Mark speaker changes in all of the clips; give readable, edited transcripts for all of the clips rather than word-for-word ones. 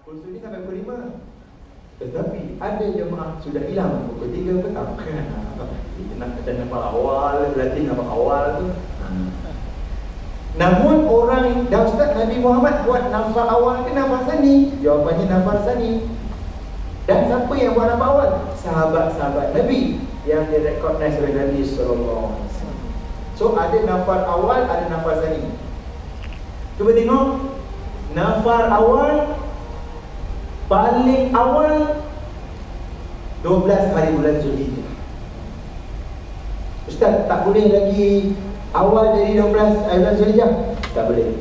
Speaker 1: Pukul sunyi sampai pukul 5. Tetapi ada jemaah sudah hilang pukul 3 petang. Kita nak kata nafas awal, latih nafas awal tu. Namun orang, dah Ustaz Nabi Muhammad buat nafas awal ke nafas sani? Jawapannya nafas sani. Dan siapa yang buat nafas awal? Sahabat-sahabat Nabi yang direkognize oleh Nabi SAW. So ada nafas awal, ada nafas sani. Cuba tengok nafas awal, paling awal 12 hari bulan Zulhijjah. Ustaz, tak boleh lagi awal dari 12 hari bulan Zulhijjah? Tak boleh.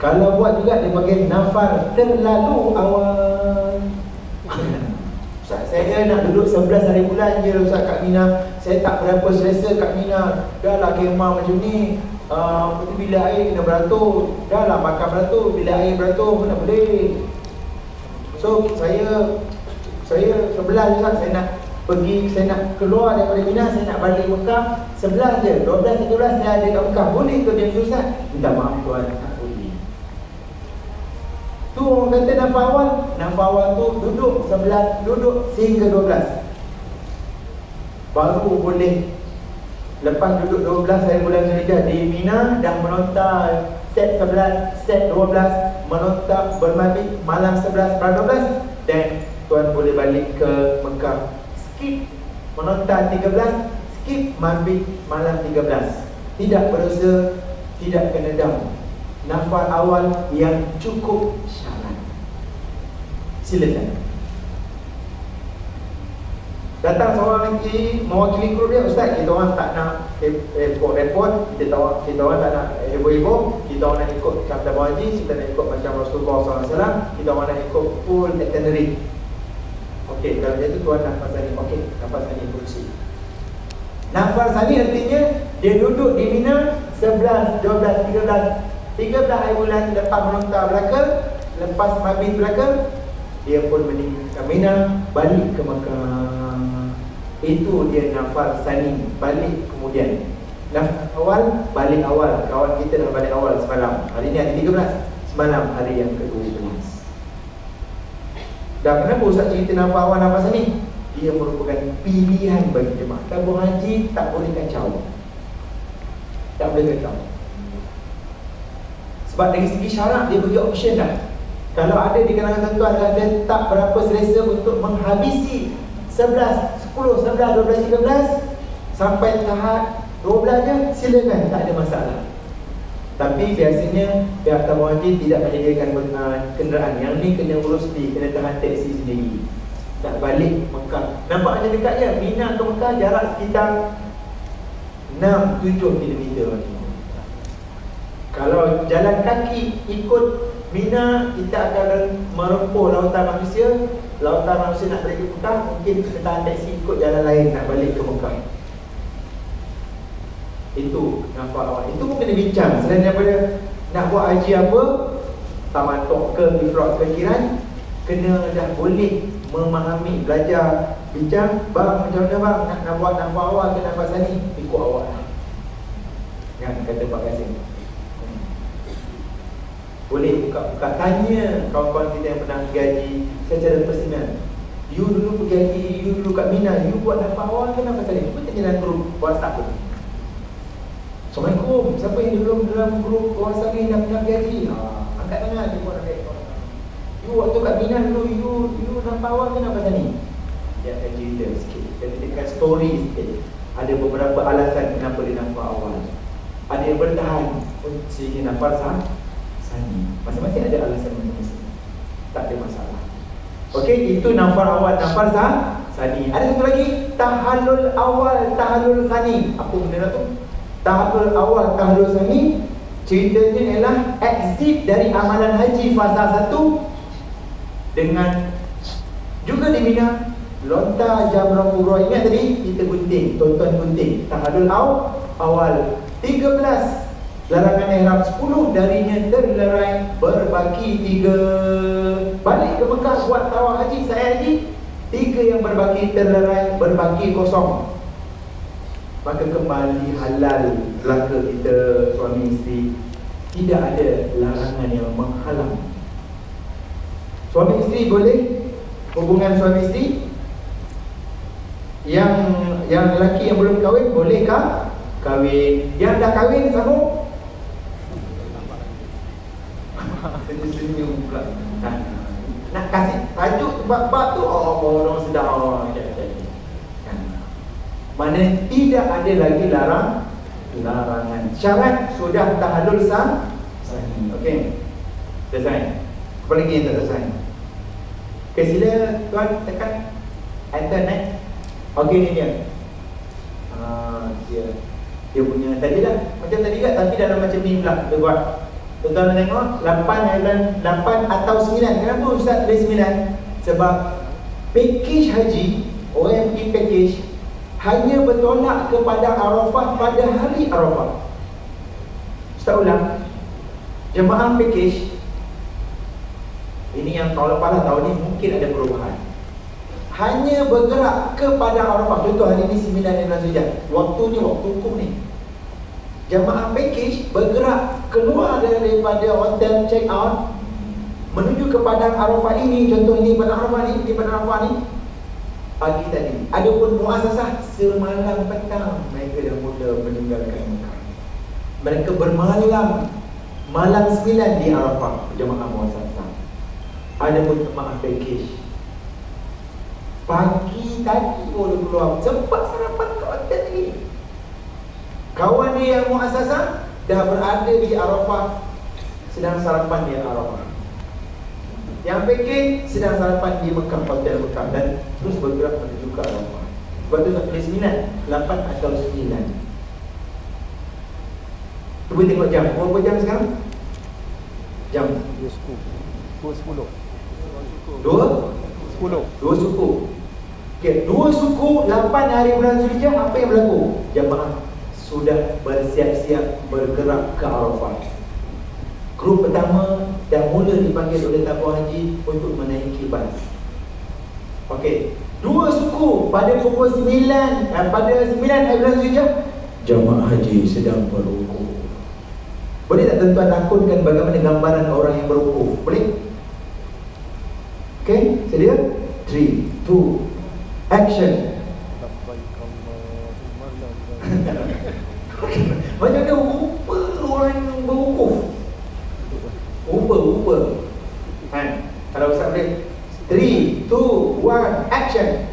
Speaker 1: Kalau buat juga dia panggil nafar terlalu awal. Ustaz, saya nak duduk 11 hari bulan je Ustaz kat Mina. Saya tak berapa selesa kat Mina. Dah lah kemah macam ni, bila air kena beratur. Dah lah makan beratur, bila air beratur mana boleh. So saya 11 juga saya nak pergi, saya nak keluar daripada Mina, saya nak balik Mekah 11 je, 12, 13 saya ada kat Mekah. Boleh ke dia Ustaz? Minta maaf tuan, tak boleh. Tu orang kata nafas awal. Nafas awal tu duduk 11, duduk sehingga 12 baru boleh. Lepas duduk 12 hari bulan Zulhijjah di Mina, dah menontar set 11, set 12, menontar bermabit malam 11 pada 12, dan tuan boleh balik ke Mekah. Skip menontar 13, skip mabit malam 13. Tidak berdosa, tidak kena dam. Nafas awal yang cukup syarat. Silakan. Datang seorang lagi mewakili grup dia, Ustaz, kita orang tak nak report-report, kita orang tak nak heboh-heboh, kita orang nak ikut kata haji, kita nak ikut macam Rasulullah SAW, kita orang nak ikut full itinerary. Okey, kalau dia tu tuan nafas sani. Okey, nafas sani kursi. Nafas sani artinya dia duduk di Mina 11, 12, 13 hari bulan lepas menontar belakang, lepas mabit belakang, dia pun meninggalkan Mina, balik ke Mekah. Itu dia nafas sani, balik kemudian. Nafas awal, balik awal. Kawan kita dah balik awal semalam. Hari ni hari 13, semalam hari yang ke-12. Dan kenapa Ustaz cerita nafas awal, nafas sani? Dia merupakan pilihan bagi jemaah. Tabung haji tak boleh kacau. Tak boleh kacau. Sebab dari segi syarat dia bagi option dah. Kalau ada di kalangan tuan dan tak berapa selesa untuk menghabisi 11, 10, 11, 12, 13 sampai tahap 12 je, silakan, tak ada masalah. Tapi biasanya pihak tabung haji tidak menyediakan kenderaan. Yang ni kena urus sendiri, kena tahan teksi sendiri. Tak balik Mekah. Nampaknya dekat je, Mina ke Mekah jarak sekitar 6-7 km. Kalau jalan kaki ikut Mina, kita akan merempuh lautan manusia. Lautan manusia nak balik ke Mekah, mungkin kita tahan taksi ikut jalan lain nak balik ke Mekah. Itu nafas awal. Itu pun kena bincang. Selain daripada nak buat haji apa, tamatuk ke, ifrad ke, kiran, kena dah boleh memahami, belajar, bincang. Bang, macam mana bang nak buat nafas awal ke nafas sani? Ikut awal kan, kata Pak Kasim. Boleh buka-buka, tanya kawan-kawan kita yang pernah pergi haji secara personal. You dulu pergi haji, you dulu kat Mina, you buat nafas awal ke nafas sani? Cuba tanya dalam grup WhatsApp tu. Assalamualaikum, siapa yang belum dalam grup WhatsApp ni dah pernah pergi haji? Angkat tangan, dia buat angkat. You waktu kat Mina dulu, you nafas awal ke nafas sani? Dia akan cerita sikit, dia ceritakan story sikit. Ada beberapa alasan kenapa dia nafas awal. Ada yang bertahan sehingga nafas sani. Masing-masing ada alasan masing-masing. Tak ada masalah. Okey, itu nafas awal, nafas sani. Ada satu lagi, tahallul awal, tahallul sani. Apa benda tu? Tahallul awal, tahallul sani, ceritanya ialah exit dari amalan haji fasa 1 dengan juga di Mina, lontar jamrah kubra. Ingat tadi kita gunting, tuan-tuan gunting. Tahallul awal 13, larangan ihram 10, darinya terlerai berbaki 3. Balik ke Mekah buat tawaf haji, saya haji 3 yang berbaki terlerai, berbaki kosong. Maka kembali halal belaka kita suami isteri. Tidak ada larangan yang menghalang. Suami isteri boleh hubungan suami isteri. Yang lelaki yang belum kahwin bolehkah kahwin? Yang dah kahwin sambung. Senyum pula. Nak kasih tajuk bab tu, oh bodoh sedap. Mana tidak ada lagi larangan. Syarat sudah tahallul sah. Okey. Selesai. Apa lagi yang tak selesai? Okey, sila tuan tekan enter next. Okey, ni dia. Dia punya tadi lah macam tadi kan, tapi dalam macam ni pula kita buat. Tuan-tuan tengok 8 atau 9. Kenapa Ustaz tulis 9? Sebab package haji, orang yang pergi package hanya bertolak kepada Arafah pada hari Arafah. Ustaz ulang, jemaah package ini yang tahun lepas tahun ni mungkin ada perubahan, hanya bergerak kepada Arafah. Contoh hari ni 9 Zulhijjah, waktu ni waktu hukum ni. Jemaah package bergerak keluar daripada hotel check out menuju ke padang Arafah ini. Contoh ini padang Arafah ni, di padang Arafah ni pagi tadi. Adapun muassasah semalam petang mereka dah mula meninggalkan Mekah. Mereka bermalam malam 9 di Arafah, jemaah muassasah. Adapun jemaah package pagi tadi boleh keluar, sempat sarapan ke hotel ni. Kawan dia yang muassasah dah berada di Arafah, sedang sarapan di Arafah. Yang package sedang sarapan di Mekah, hotel Mekah, dan terus bergerak menuju ke Arafah. Sebab tu tak pilih 9, 8 atau 9. Cuba tengok jam. Berapa jam sekarang? Jam
Speaker 2: 2:10.
Speaker 1: 2 suku. Okey, 2 suku 8 hari bulan Zulhijjah. Apa yang berlaku? Jemaah sudah bersiap-siap bergerak ke Arafah. Grup pertama dah mula dipanggil oleh tabung haji untuk menaiki bas. Okey, 2 suku pada pukul 9 pada 9 hari bulan Zulhijjah, jemaah haji sedang berrukuk. Boleh tak tuan-tuan lakonkan bagaimana gambaran orang yang berrukuk? Boleh? Okey, sedia? 3, 2, action. Macam ada rupa orang yang berwukuf. Rupa. Kan? Kalau Ustaz boleh 3, 2, 1, action.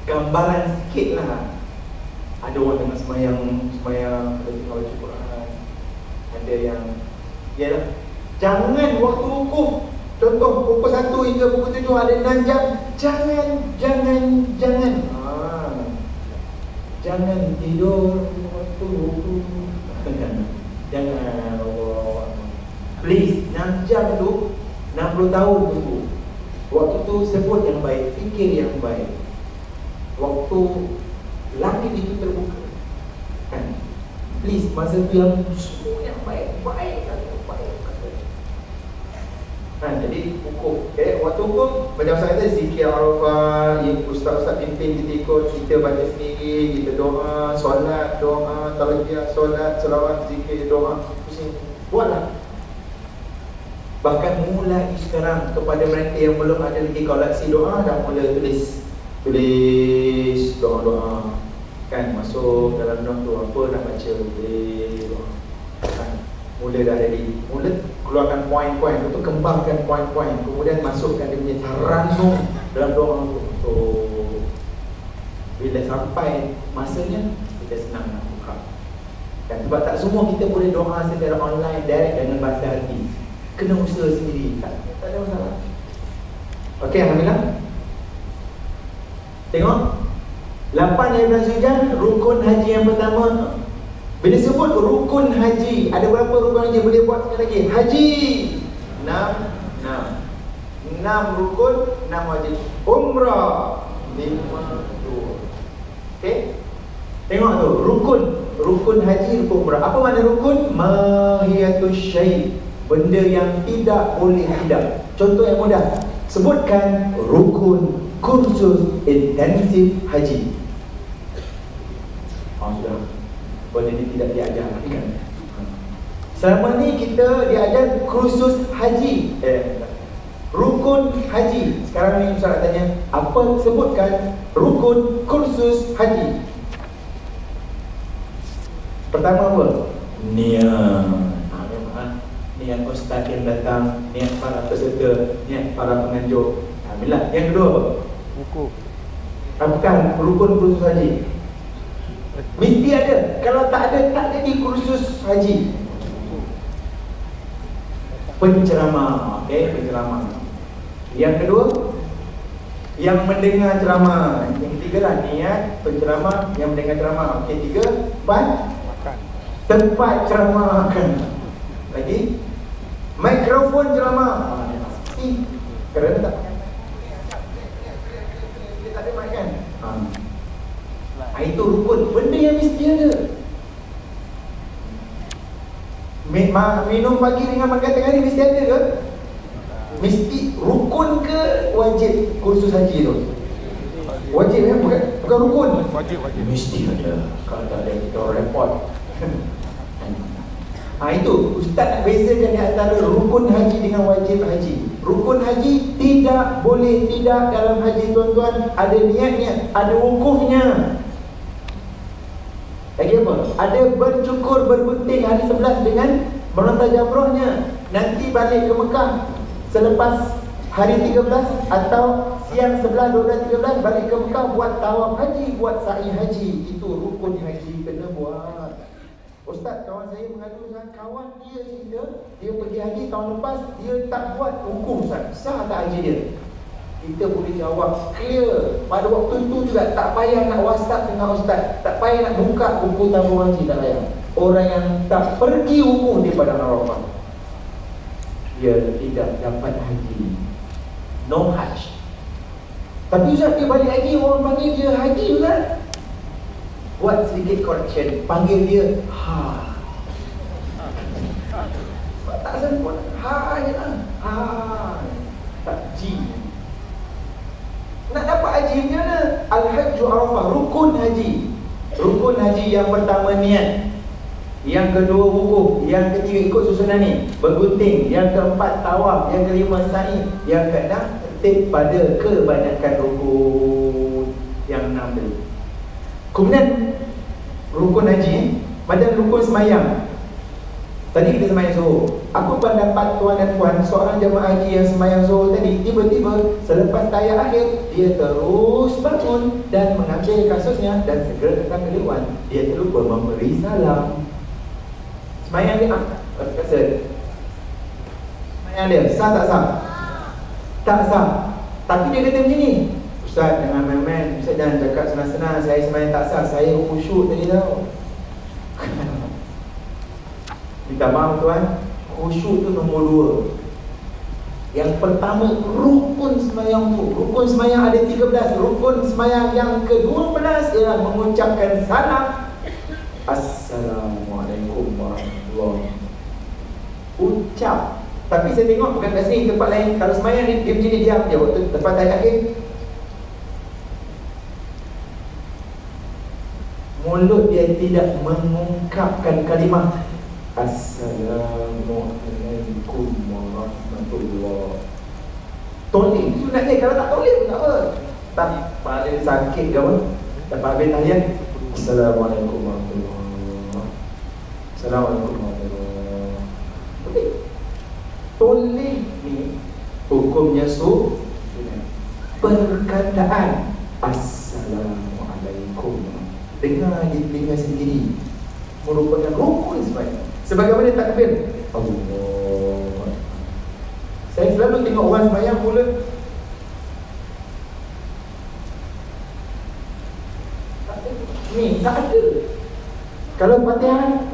Speaker 1: Gambaran sikit lah. Ada orang tengah semayang, ada tengah baca Quran, ada yang yalah. Jangan waktu wukuf, contoh pukul 1 hingga pukul 7 ada 6 jam. Jangan jangan tidur waktu wukuf. Jangan Allah. Please, 6 jam tu 60 tahun tunggu. Waktu tu sebut yang baik, fikir yang baik. Waktu langit itu terbuka, kan? Please, masa tu yang semua yang baik. Kan, jadi hukum. Okay, waktu hukum macam saya kata zikir Arafah, ustaz-ustaz pimpin kita ikut, kita baca sendiri, kita doa, solat, doa, talbiyah, solat, selawat, zikir, doa, pusing. Buatlah. Bahkan mulai sekarang kepada mereka yang belum ada lagi koleksi doa, dah mula tulis doa-doa, kan, masuk dalam doa tu apa nak baca, doa, kan, mula dah ready, mula keluarkan poin-poin tu, kembangkan poin-poin, kemudian masukkan dia punya taranum dalam doa tu. So bila sampai masanya, kita senang nak buka, kan, sebab tak semua kita boleh doa secara online direct dengan bahasa hati, kena usaha sendiri, tak ada masalah. Okey, alhamdulillah. Tengok 8 hari bulan Zulhijjah, rukun haji yang pertama. Bila sebut rukun haji, ada berapa rukun haji? Boleh buat sekali lagi. Haji 6 rukun, 6 wajib. Umrah 5 tu. Okey? Tengok tu, rukun haji, rukun umrah. Apa makna rukun? Mahiyatus syai', benda yang tidak boleh tidak. Contoh yang mudah, sebutkan rukun kursus intensif haji. Benda ni tidak diajar lagi kan. Selama ni kita diajar kursus haji, rukun haji. Sekarang ni Ustaz nak tanya, apa sebutkan rukun kursus haji? Pertama apa? Niat. Niat ustaz yang datang, niat para peserta, niat para penganjur. Bila yang kedua apa?
Speaker 2: Wukuf.
Speaker 1: Apakah rukun kursus haji? Mesti ada. Kalau tak ada, tak jadi kursus haji. Penceramah, penceramah. Yang kedua, yang mendengar ceramah. Yang ketiga lah, niat penceramah, yang mendengar ceramah. Okey, tiga, empat,
Speaker 2: Makan.
Speaker 1: tempat ceramah makan. Lagi, mikrofon ceramah. Kerana tak dia tak ada makan. Itu rukun. Benda yang mesti ada. Minum pagi dengan makan tengah hari mesti ada ke? Mesti rukun ke wajib kursus haji tu? Wajib ya, bukan rukun.
Speaker 2: Wajib.
Speaker 1: Mesti ada. Kalau tak ada kita orang report. Itu ustaz nak bezakan di antara rukun haji dengan wajib haji. Rukun haji tidak boleh tidak dalam haji tuan-tuan. Ada niatnya, ada wukufnya. Lagi apa? Ada bercukur, bergunting hari 11 dengan melontar jamrahnya. Nanti balik ke Mekah selepas hari 13 atau siang 11, 12, 13 balik ke Mekah buat tawaf haji, buat sa'i haji. Itu rukun haji kena buat. Ustaz, kawan saya mengadu dengan kawan dia cerita, dia pergi haji tahun lepas, dia tak buat hukum Ustaz. Sah tak haji dia? Kita boleh jawab clear. Pada waktu itu juga tak payah nak WhatsApp dengan Ustaz, tak payah nak buka buku tabung haji, tak payah. Orang yang tak pergi hukum di Padang Arafah, dia tidak dapat haji. No hajj. Tapi Ustaz, dia balik haji, orang panggil dia haji Ustaz. Buat sedikit correction, panggil dia tak sempurna, je lah. Tak ji. Nak dapat haji macam mana? Al-Hajju Arafah, rukun haji. Rukun haji yang pertama niat, yang kedua wukuf, yang ketiga ikut susunan ni bergunting, yang keempat tawaf, yang kelima sa'i, yang keenam tertib pada kebanyakan rukun. Yang enam tadi. Kemudian rukun haji, macam rukun semayang. Tadi kita semayang zuhur. Aku pendapat tuan dan puan, seorang jemaah haji yang semayang zuhur tadi, tiba-tiba selepas tayar akhir, dia terus bangun dan mengambil kasusnya dan segera datang ke dewan. Dia terlupa memberi salam. Semayang dia kasut. Semayang dia sah tak sah? Tak sah. Tapi dia kata macam ni, Ustaz, jangan main-main. Ustaz jangan cakap senang-senang, saya semayang tak sah, saya khusyuk tadi tau. Minta maaf tuan, khusyuk tu nombor 2. Yang pertama, rukun semayang tu. Rukun semayang ada 13. Rukun semayang yang ke-12 ialah mengucapkan salam. Assalamualaikum warahmatullahi wabarakatuh. Ucap. Tapi saya tengok bukan kat sini, tempat lain. Kalau semayang dia macam ni, diam je waktu lepas tayar akhir. Mulut dia tidak mengungkapkan kalimah Assalamualaikum warahmatullahi. Toleh sunatnya, kalau tak toleh pun tak apa. Tak paling sakit ke apa? Lepas habis tahiyat, Assalamualaikum warahmatullahi wabarakatuh. Assalamualaikum warahmatullahi wabarakatuh. Toleh ni hukumnya sunat. Perkataan Assalamualaikum dengar di telinga sendiri merupakan rukun sebenarnya. Sebagaimana takbir Allah. Saya selalu tengok orang sembahyang mulut ni, tak ada. Kalau Fatihah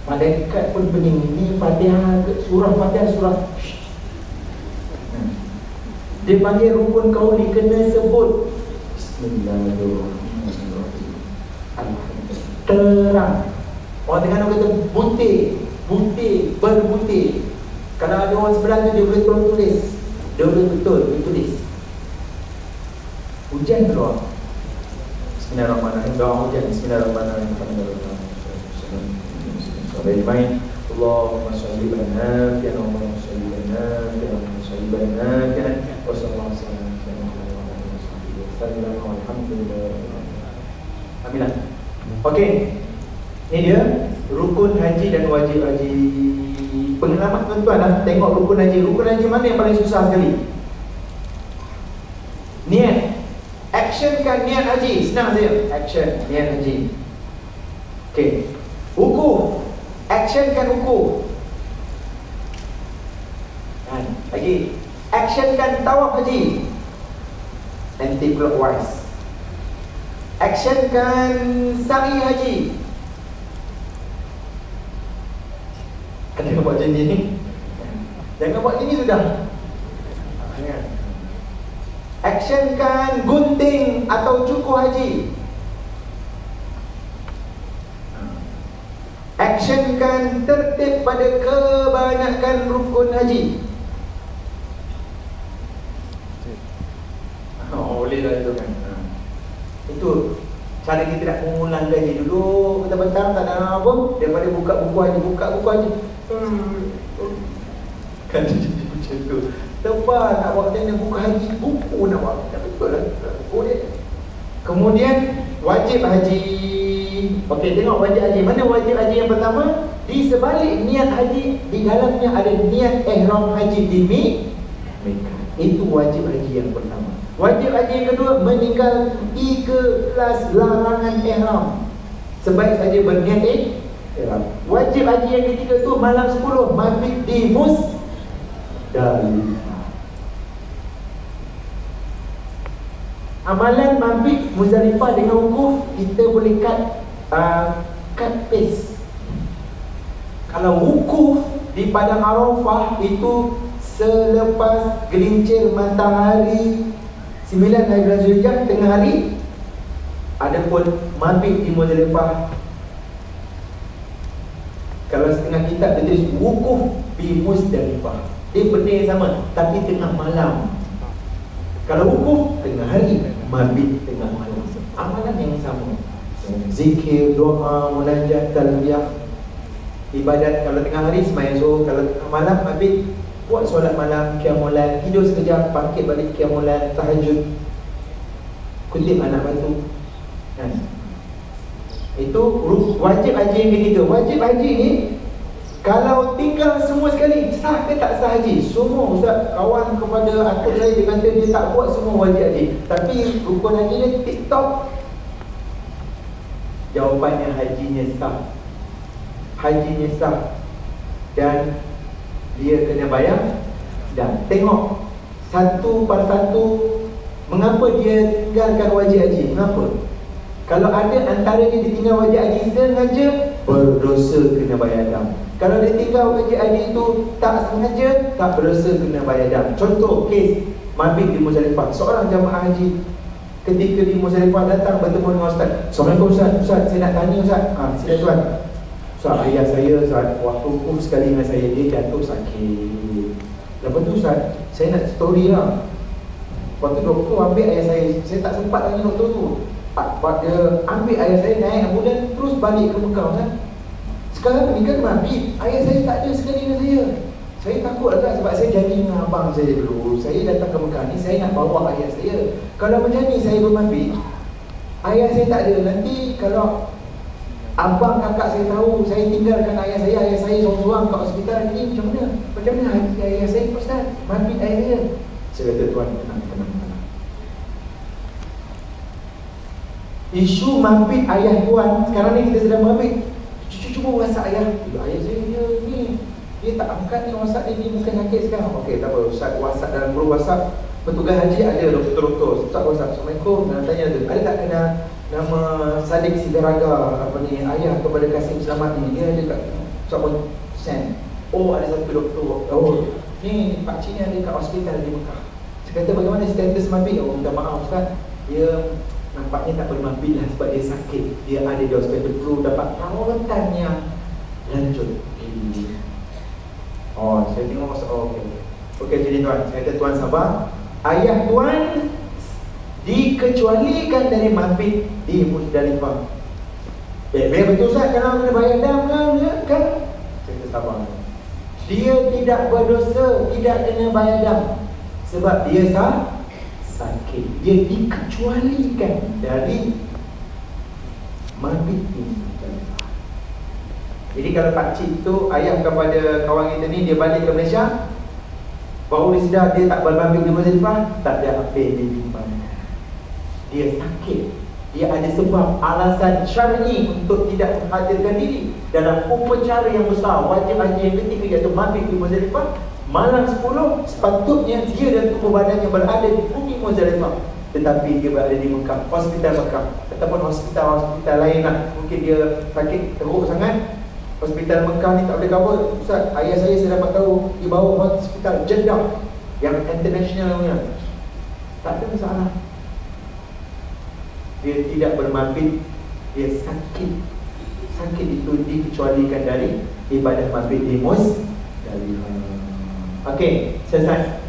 Speaker 1: malaikat pun pening. Ni Fatihah, surah Fatihah, surah dia panggil rukun kauli, kena sebut Bismillahirrahmanirrahim. Terang. Orang Terengganu kata butir, berbutir. Kalau ada orang sebelah tu, dia boleh tolong tulis. Dia boleh betul, dia tulis. hujan keluar. Bismillahirrahmanirrahim. Doa hujan. Bismillahirrahmanirrahim. Sampai main. Allahumma shalli lana fi Allahumma shalli lana fi Allahumma shalli lana fi Wassalamualaikum warahmatullahi wabarakatuh. Alhamdulillah. Aminah. Okey. Ini dia rukun haji dan wajib haji. Pengalaman tuan-tuan lah, tengok rukun haji. Rukun haji mana yang paling susah sekali? Niat. Actionkan niat haji. Senang saja. Action niat haji. Okey. Wukuf. Actionkan wukuf. Lagi. Actionkan tawaf haji. Anti-clockwise. Actionkan sa'i haji. Kena buat janji ni. Jangan buat ini sudah. Actionkan gunting atau cukur haji. Actionkan tertib pada kebanyakan rukun haji. Boleh lah itu kan. Itu cara kita nak mengulang gaji dulu. Petang-petang tak ada apa, daripada buka buku haji. Kan jadi macam tu. Lepas nak buat macam buka haji, buku nak buat. Tak betul lah. Kemudian wajib haji. Okey, tengok wajib haji. Mana wajib haji yang pertama? Di sebalik niat haji, di dalamnya ada niat ihram haji di Mekah. Itu wajib haji yang pertama. Wajib haji yang kedua, meninggal 13 larangan ihram. Sebaik saja berniat ihram. Wajib haji yang ketiga tu malam 10 mabit di Muzdalifah. Amalan mabit Muzdalifah dengan wukuf, kita boleh cut paste. Kalau wukuf di padang Arafah itu selepas gelincir matahari 9 hari bulan Zulhijjah tengah hari. Adapun mabit di Muzdalifah, kalau setengah kitab dia tulis wukuf di Muzdalifah, dia benda yang sama tapi tengah malam. Kalau wukuf tengah hari, mabit tengah malam. Amalan yang sama. Zikir, doa, munajat, talbiyah, ibadat. Kalau tengah hari sembahyang zuhur, kalau tengah malam mabit buat solat malam, qiyamul lail, tidur sekejap, bangkit balik qiyamul lail, tahajud, kutip anak batu. Itu wajib haji yang ketiga. Wajib haji ni kalau tinggal semua sekali, sah ke tak sah haji? Semua ustaz, kawan kepada atuk saya, dia kata dia tak buat semua wajib haji. Tapi rukun haji ni TikTok. Jawapannya hajinya sah. Hajinya sah. Dan dia kena bayar. Dan tengok satu per satu, mengapa dia tinggalkan wajib haji? Mengapa? Kalau ada antaranya dia tinggal wajib haji sengaja, berdosa kena bayar dam. Kalau dia tinggal wajib haji itu tak sengaja, tak berdosa kena bayar dam. Contoh kes mabit di Muzdalifah. Seorang jamaah haji ketika di Muzdalifah datang bertemu dengan ustaz. Assalamualaikum ustaz, saya nak tanya ustaz. Sila tuan. Ustaz, ayah saya Ustaz, waktu wukuf sekali dengan saya, dia jatuh sakit. Lepas tu Ustaz, saya nak story lah. Waktu doktor ambil ayah saya tak sempat tanya doktor tu. Dia ambil ayah saya naik ambulan terus balik ke Mekah Ustaz. Sekarang ni kan mabit, ayah saya tak ada sekali dengan saya. Saya takut agak sebab saya janji dengan abang saya dulu. Saya datang ke Mekah ni, saya nak bawa ayah saya. Kalau macam ni saya bermabit, ayah saya tak ada. Nanti kalau abang kakak saya tahu saya tinggalkan ayah saya seorang-seorang kat hospital ni, macam mana? Macam mana ayah saya Ustaz? Mabit ayah saya. Saya kata tuan, tenang. Isu mabit ayah tuan, sekarang ni kita sedang mabit. Cuba WhatsApp ayah. Ayah saya dia tak angkat ni WhatsApp dia, bukan sakit sekarang. Okey, tak apa, Ustaz WhatsApp dalam grup WhatsApp petugas haji ada, doktor. Ustaz WhatsApp, Assalamualaikum, nak tanya tu. Ada tak kena nama Sadiq Sidaraga ayah kepada Kasim Selamat ni? Dia ada kat Ustaz send. Oh, ada satu doktor. Oh, ni Pak Cik ni ada kat hospital di Mekah. Saya kata bagaimana status mabit? Oh, minta maaf Ustaz, dia nampaknya tak boleh mabit lah sebab dia sakit. Dia ada di hospital, perlu dapat rawatan yang lanjut. Oh, saya tengok masa okey. Okey, jadi tuan, saya kata tuan sabar. Ayah tuan dikecualikan dari mabit di Muzdalifah. Biar betul Ustaz, kalau kena bayar dam kan? Saya sabar. Dia tidak berdosa, tidak kena bayar dam, sebab dia sakit. Dia dikecualikan dari mabit di Muzdalifah. Jadi kalau pakcik tu ayah kepada kawan kita ni, dia balik ke Malaysia, baru dia sedar dia tak bermabit di Muzdalifah, tak ada apa dia bimbang. Dia sakit. Dia ada sebab alasan syar'i untuk tidak menghadirkan diri dalam upacara yang besar, wajib haji yang ketiga, iaitu mabit di Muzdalifah. Malam 10 sepatutnya dia dan tubuh badannya berada di bumi Muzdalifah, tetapi dia berada di Mekah, hospital Mekah, ataupun hospital lain lah. Mungkin dia sakit teruk sangat, hospital Mekah ni tak boleh cover. Ustaz, ayah saya dapat tahu di bawah hospital Jeddah yang international punya, tak ada masalah. Dia tidak bermabit, dia sakit. Sakit itu dikecualikan dari ibadah mabit di Muzdalifah. Okey, selesai.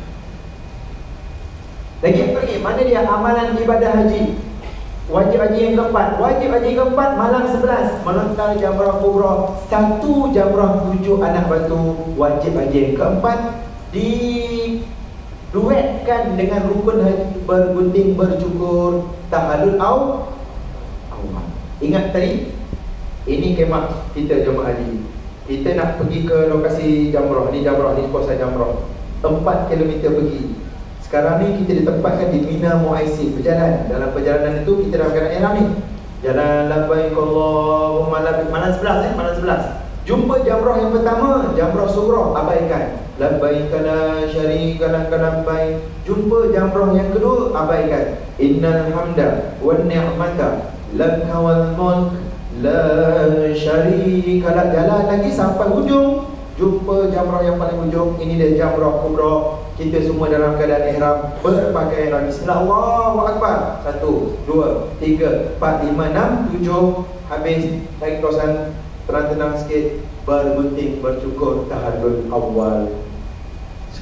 Speaker 1: Lagi, mana dia amalan ibadah haji? Wajib haji yang keempat. Wajib haji keempat malam 11 melontar jamrah kubra, 1 jamrah 7 anak batu. Wajib haji yang keempat diduetkan dengan rukun haji bergunting, bercukur, tahallul awal. Ingat tadi, ini kemah kita jemaah haji. Kita nak pergi ke lokasi jamrah. Ni kawasan jamrah, 4 km pergi. Sekarang ni kita ditempatkan di Mina Muaisib. Berjalan. Dalam perjalanan itu kita dalam keadaan ihram ni. Jalan labbaik Allahumma labbaik. Malam 11 malam 11. Jumpa jamrah yang pertama, jamrah sughra, abaikan. Labbaik la syarika lak labbaik. Jumpa jamrah yang kedua, abaikan. Innal hamda wan ni'mata lak wal mulk la syarika lak. Jalan lagi sampai hujung, jumpa jamrah yang paling hujung. Ini dia jamrah kubra. Kita semua dalam keadaan ihram, berpakaian ihram. Bismillah, Allahu akbar. 1 2 3 4 5 6 7. Habis tarik kawasan tenang-tenang sikit, bergunting, bercukur, tahallul awal.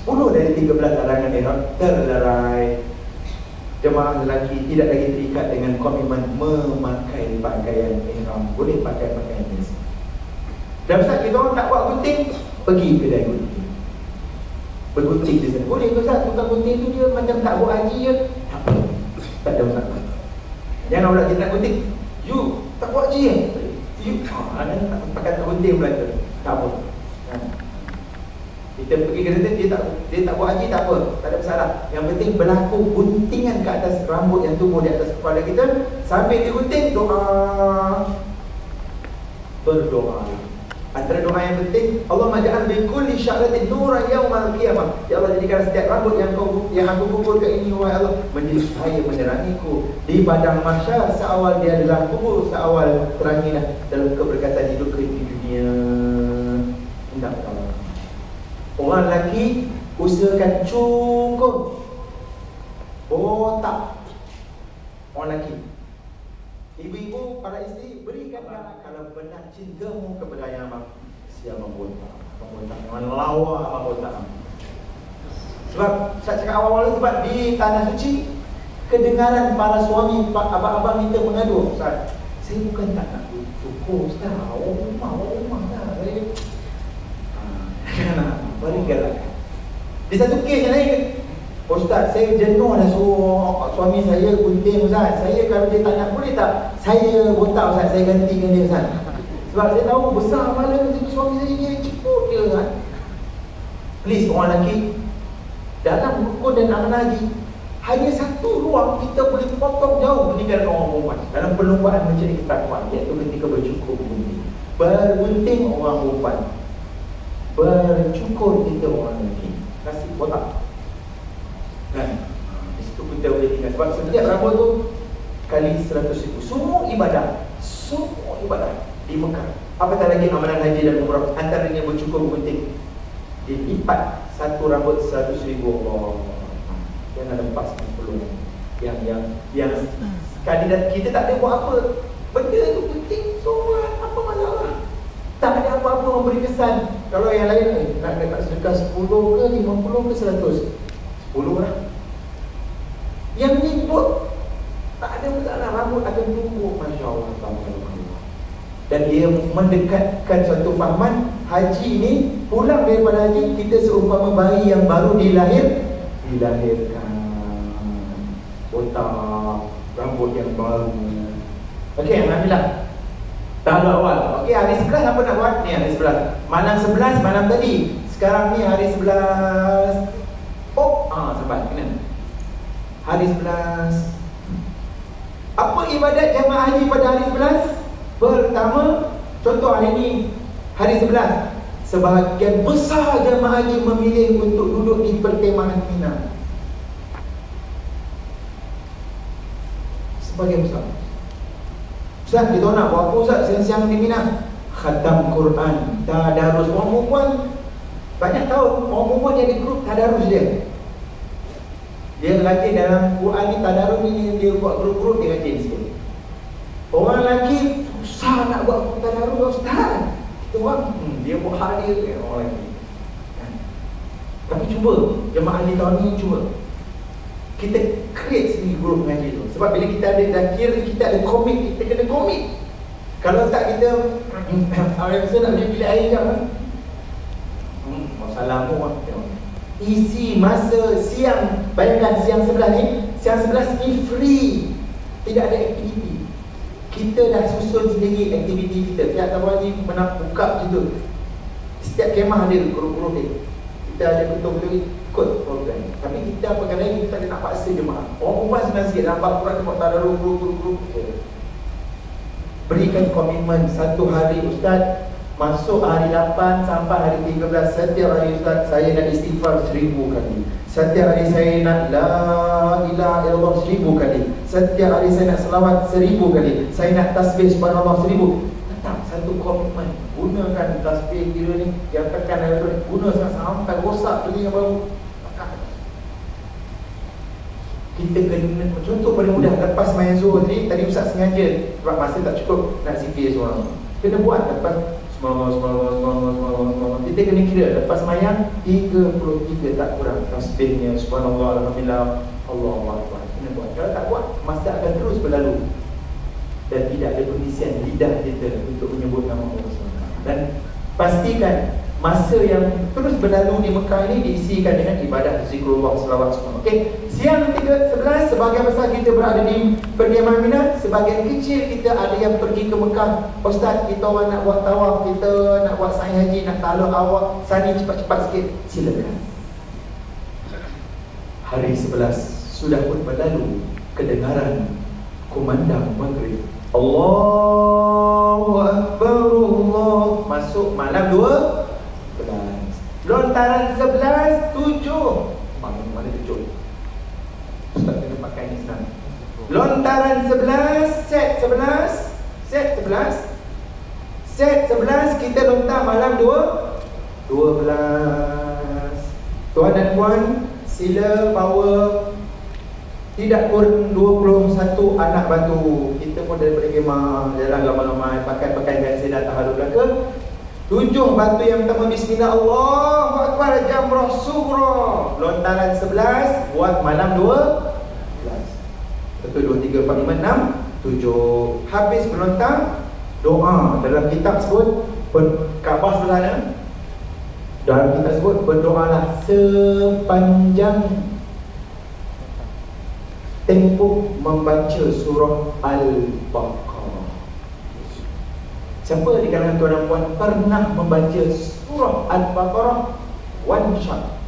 Speaker 1: 10 dari 13 larangan ihram terlerai. Jemaah lelaki tidak lagi terikat dengan komitmen memakai pakaian ihram. Boleh pakai pakaian biasa. Dan Ustaz, kita orang tak buat gunting, pergi kedai gunting, bergunting di sana. Boleh ke Ustaz? Tukang gunting tu dia macam tak buat haji je. Tak apa, tak ada masalah. Jangan pula kita nak gunting, you tak buat haji je, you pakai tak gunting pula tu. Tak apa. Kita pergi ke sana, dia tak buat haji, tak apa, tak ada masalah. Yang penting berlaku guntingan ke atas rambut yang tumbuh di atas kepala kita. Sambil digunting, berdoa. Antara doa yang penting, Allahumma ja'al bi kulli sya'ratin nuran yaumal qiyamah. Ya Allah, jadikan setiap rambut yang aku kuburkan ini, wahai Allah, menjadi cahaya menerangiku di padang mahsyar, seawal dia adalah kubur, seawal terangilah dalam keberkatan hidup di dunia. Hendak Allah. Orang lelaki usahakan cukur, botak. Orang lelaki. Ibu-ibu, para isteri, berikan kalau benar cintamu kepada yang abang, siap membotak, memang lawa membotak. Sebab saya cakap awal-awal, sebab di tanah suci kedengaran para suami, abang-abang kita mengadu, Ustaz, saya bukan tak nak cukup Ustaz, rumah lah saya beri galak. Di satu kes yang lain, Ustaz, saya jenuh dah suruh suami saya gunting Ustaz. Saya kalau dia tak nak, boleh tak saya botak Ustaz, saya gantikan dia Ustaz. Sebab saya tahu besar kepala suami saya, dia ceput dia Ustaz. Please orang lelaki, dalam rukun dan amanah haji, hanya satu ruang kita boleh potong jauh meninggalkan orang perempuan dalam perlombaan mencari ketakwaan, iaitu ketika bercukur gunting. Bergunting orang perempuan, bercukur kita orang lelaki. Kasih botak. Kan? Di situ kita boleh tinggal. Sebab setiap rambut tu kali 100,000. Semua ibadah di Mekah. Apatah lagi amalan haji dan umrah, antaranya bercukur gunting, dilipat satu rambut 100,000. Allah, yang ada 40. Yang kandidat kita tak ada buat apa, benda tu penting, solat, apa masalah. Tak ada apa-apa memberi kesan. Kalau yang lain nak dekat sedekah 10 ke 50 ke 100, 10 lah. Yang ni buat ada masalah, rambut akan tumbuh. Masya Allah, tabarakallah. Dan dia mendekatkan suatu fahaman haji ni, pulang daripada haji, kita seumpama bayi yang baru dilahirkan. Otak, rambut yang baru. Okey, Alhamdulillah. Tahap awal. Okey, hari 11 apa nak buat? Ni hari 11. Malam 11, malam tadi. Sekarang ni hari 11. Sabar, kena. Hari 11. Apa ibadat jemaah haji pada hari 11? Pertama, contoh hari ni, hari 11. Sebahagian besar jemaah haji memilih untuk duduk di perkemahan Mina. Sebagian besar. Ustaz, kita nak buat apa Ustaz siang-siang di Mina? Khatam Quran, tadarus. Orang perempuan banyak tahu, orang perempuan dia ada grup tadarus dia. Dia rajin dalam Quran ni, tadarus ni dia buat grup-grup, dia rajin sikit. Orang lelaki susah nak buat grup tadarus Ustaz. Kita orang, dia buat hal dia orang lelaki. Tapi cuba, jemaah haji tahun ni cuba. Kita create sendiri grup mengaji tu. Sebab bila kita ada dah kira, kita ada komit, kita kena komit. Kalau tak kita awak rasa nak pilih air je kan? Masalah mu isi masa siang. Bayangkan siang sebelah ni, siang sebelah ni free. Tidak ada aktiviti. Kita dah susun sendiri aktiviti kita. Tiap tahun haji pernah buka gitu. Setiap kemah ada grup-grup dia. Kita ada betul-betul ikut program. Tapi kita apa kali kita tak nak paksa jemaah. Orang perempuan senang sikit, nampak Quran tempat tadarus grup-grup. Berikan komitmen satu hari Ustaz, masuk hari 8 sampai hari 13, setiap hari Ustaz saya nak istighfar 1000 kali. Setiap hari saya nak la ilaha illallah 1000 kali. Setiap hari saya nak selawat 1000 kali. Saya nak tasbih subhanallah 1000. Tetap satu komitmen. Gunakan tasbih kira ni, yang tekan elektronik, guna sampai rosak beli yang baru. Kita kena, contoh paling mudah, lepas main Zuhur tadi Ustaz sengaja sebab masa tak cukup nak zikir seorang. Kena buat lepas subhanallah. Kita kena kira lepas mayang 33 tak kurang tasbihnya, subhanallah, alhamdulillah, Allahu akbar. Kena buat. Kalau tak buat, masa akan terus berlalu dan tidak ada pengisian lidah kita untuk menyebut nama Allah SWT. Dan pastikan masa yang terus berlalu di Mekah ini diisikan dengan ibadah zikrullah, selawat semua. Okey, siang 11 sebagian besar kita berada di perdiaman Mina, sebagian kecil kita ada yang pergi ke Mekah. Ustaz, kita orang nak buat tawaf, kita nak buat sa'i haji, nak taluk awak, sani cepat-cepat sikit, silakan. Hari 11 sudah pun berlalu, kedengaran kumandang maghrib. Allahu Akbar, Allah. Masuk malam 2 lontaran 11, 7. Mana 7? Ustaz kena pakai ni sekarang. Lontaran 11, set 11, set 11, set 11, kita lontar malam 12. Tuan dan puan, sila bawa tidak kurang 21 anak batu. Kita pun daripada kemah jalan lama-lama, pakai biasa datang halu belaka. 7 batu yang pertama, bismillah, Allahu Akbar, jamrah sughra. Lontaran 11 buat malam 12. Betul, 2, 3, 4, 5, 6, 7. Habis melontar, doa. Dalam kitab sebut Kaabah sebelah mana? Dalam kitab sebut berdoalah sepanjang tempoh membaca surah Al-Baqarah. Siapa di kalangan tuan dan puan pernah membaca surah Al-Baqarah one shot?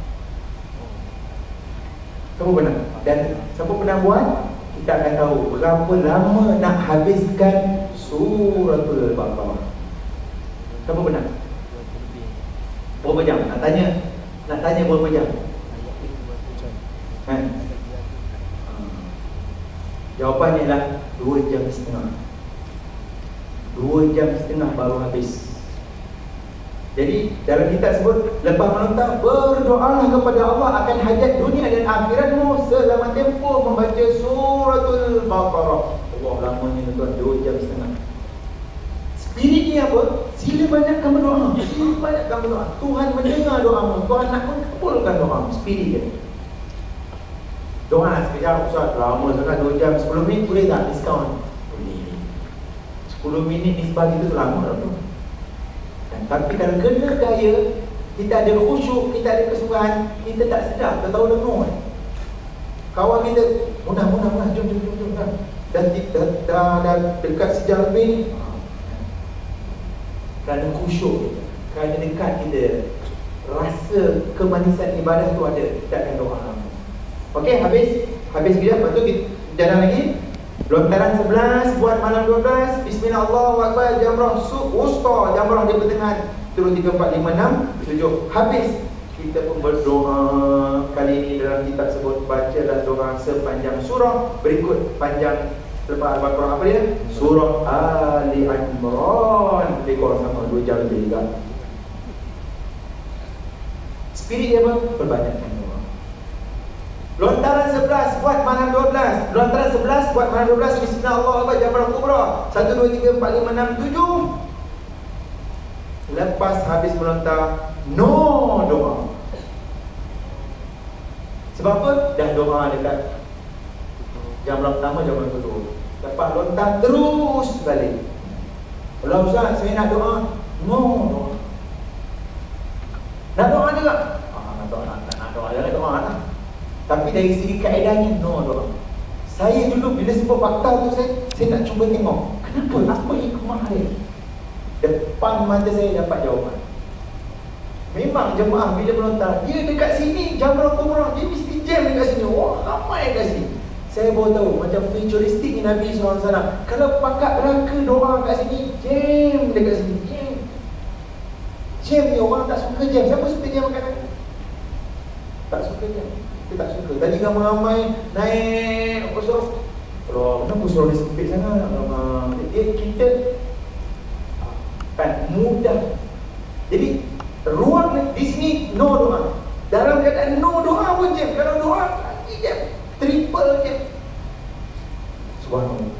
Speaker 1: Kamu pernah? Dan siapa pernah buat? Kita akan tahu berapa lama nak habiskan suratul Al-Baqarah. Kamu pernah? Berapa jam? Nak tanya berapa jam? Jawapannya ialah 2 jam setengah. 2 jam setengah baru habis. Jadi dalam kitab sebut, lepas melontar berdoalah kepada Allah akan hajat dunia dan akhiratmu selama tempoh membaca suratul Baqarah. Allah lamanya tuan, 2 jam setengah. Spiritnya apa? Sila banyakkan berdoa. Sila banyakkan berdoa. Tuhan mendengar doamu. Tuhan nak mengabulkan doamu. Spirit dia. Doa sekejap, Ustaz, lama sangat 2 jam, 10 minit boleh tak diskaun? Boleh. 10 minit nisbah itu lama tak tu. Tapi kalau kena gaya, kita ada khusyuk, kita ada kesukaan, kita tak sedar, kita tahu lengur. Kawan kita, munah, jom. Dah dekat sejam lebih ni. Kerana khusyuk, kerana dekat kita, rasa kemanisan ibadah tu ada, kita akan doa. Okey, habis sekejap, lepas tu kita jalan lagi. Lontaran 11 buat malam 12. Bismillah, Allahu Akbar, jamrah wusta, jamrah di pertengahan. Turun 3, 4, 5, 6, 7. Habis kita pun berdoa. Kali ini dalam kitab sebut bacalah doa sepanjang surah. Berikut panjang lepas Al-Baqarah apa dia? Surah Ali Imran. Lebih kurang sama 2 jam lebih juga. Spirit dia apa? Perbanyakkan doa. Lontaran 11 buat malam 12. Lontaran 11 buat malam 12. Bismillah, Allahu Akbar, jamrah kubra. 1, 2, 3, 4, 5, 6, 7. Lepas habis melontar, no doa. Sebab apa? Dah doa dekat jamrah pertama, jamrah kedua. Lepas lontar terus balik. Kalau Ustaz, saya nak doa, no doa. Nak doa juga? Nak doa jangan doa lah. Tapi dari segi kaedahnya, no doa. Saya dulu bila sebut fakta tu, saya nak cuba tengok kenapa, apa hikmah dia. Depan mata saya dapat jawapan. Memang jemaah bila melontar, dia dekat sini jamrah kubra, dia mesti jam dekat sini. Wah, ramai dekat sini. Saya baru tahu macam futuristik Nabi SAW. Kalau pakat neraka doa kat sini, jam dekat sini. Jam ni orang tak suka jam. Siapa suka jam makanan? Tak suka jam. Kita tak suka. Tadi ramai-ramai naik Usrah. Kenapa Usrah ni sempit sangat? Kita kan mudah. Jadi ruang di sini no doa. Dalam keadaan no doa pun jam. Kalau doa lagi jam. Triple jam. Subhanallah.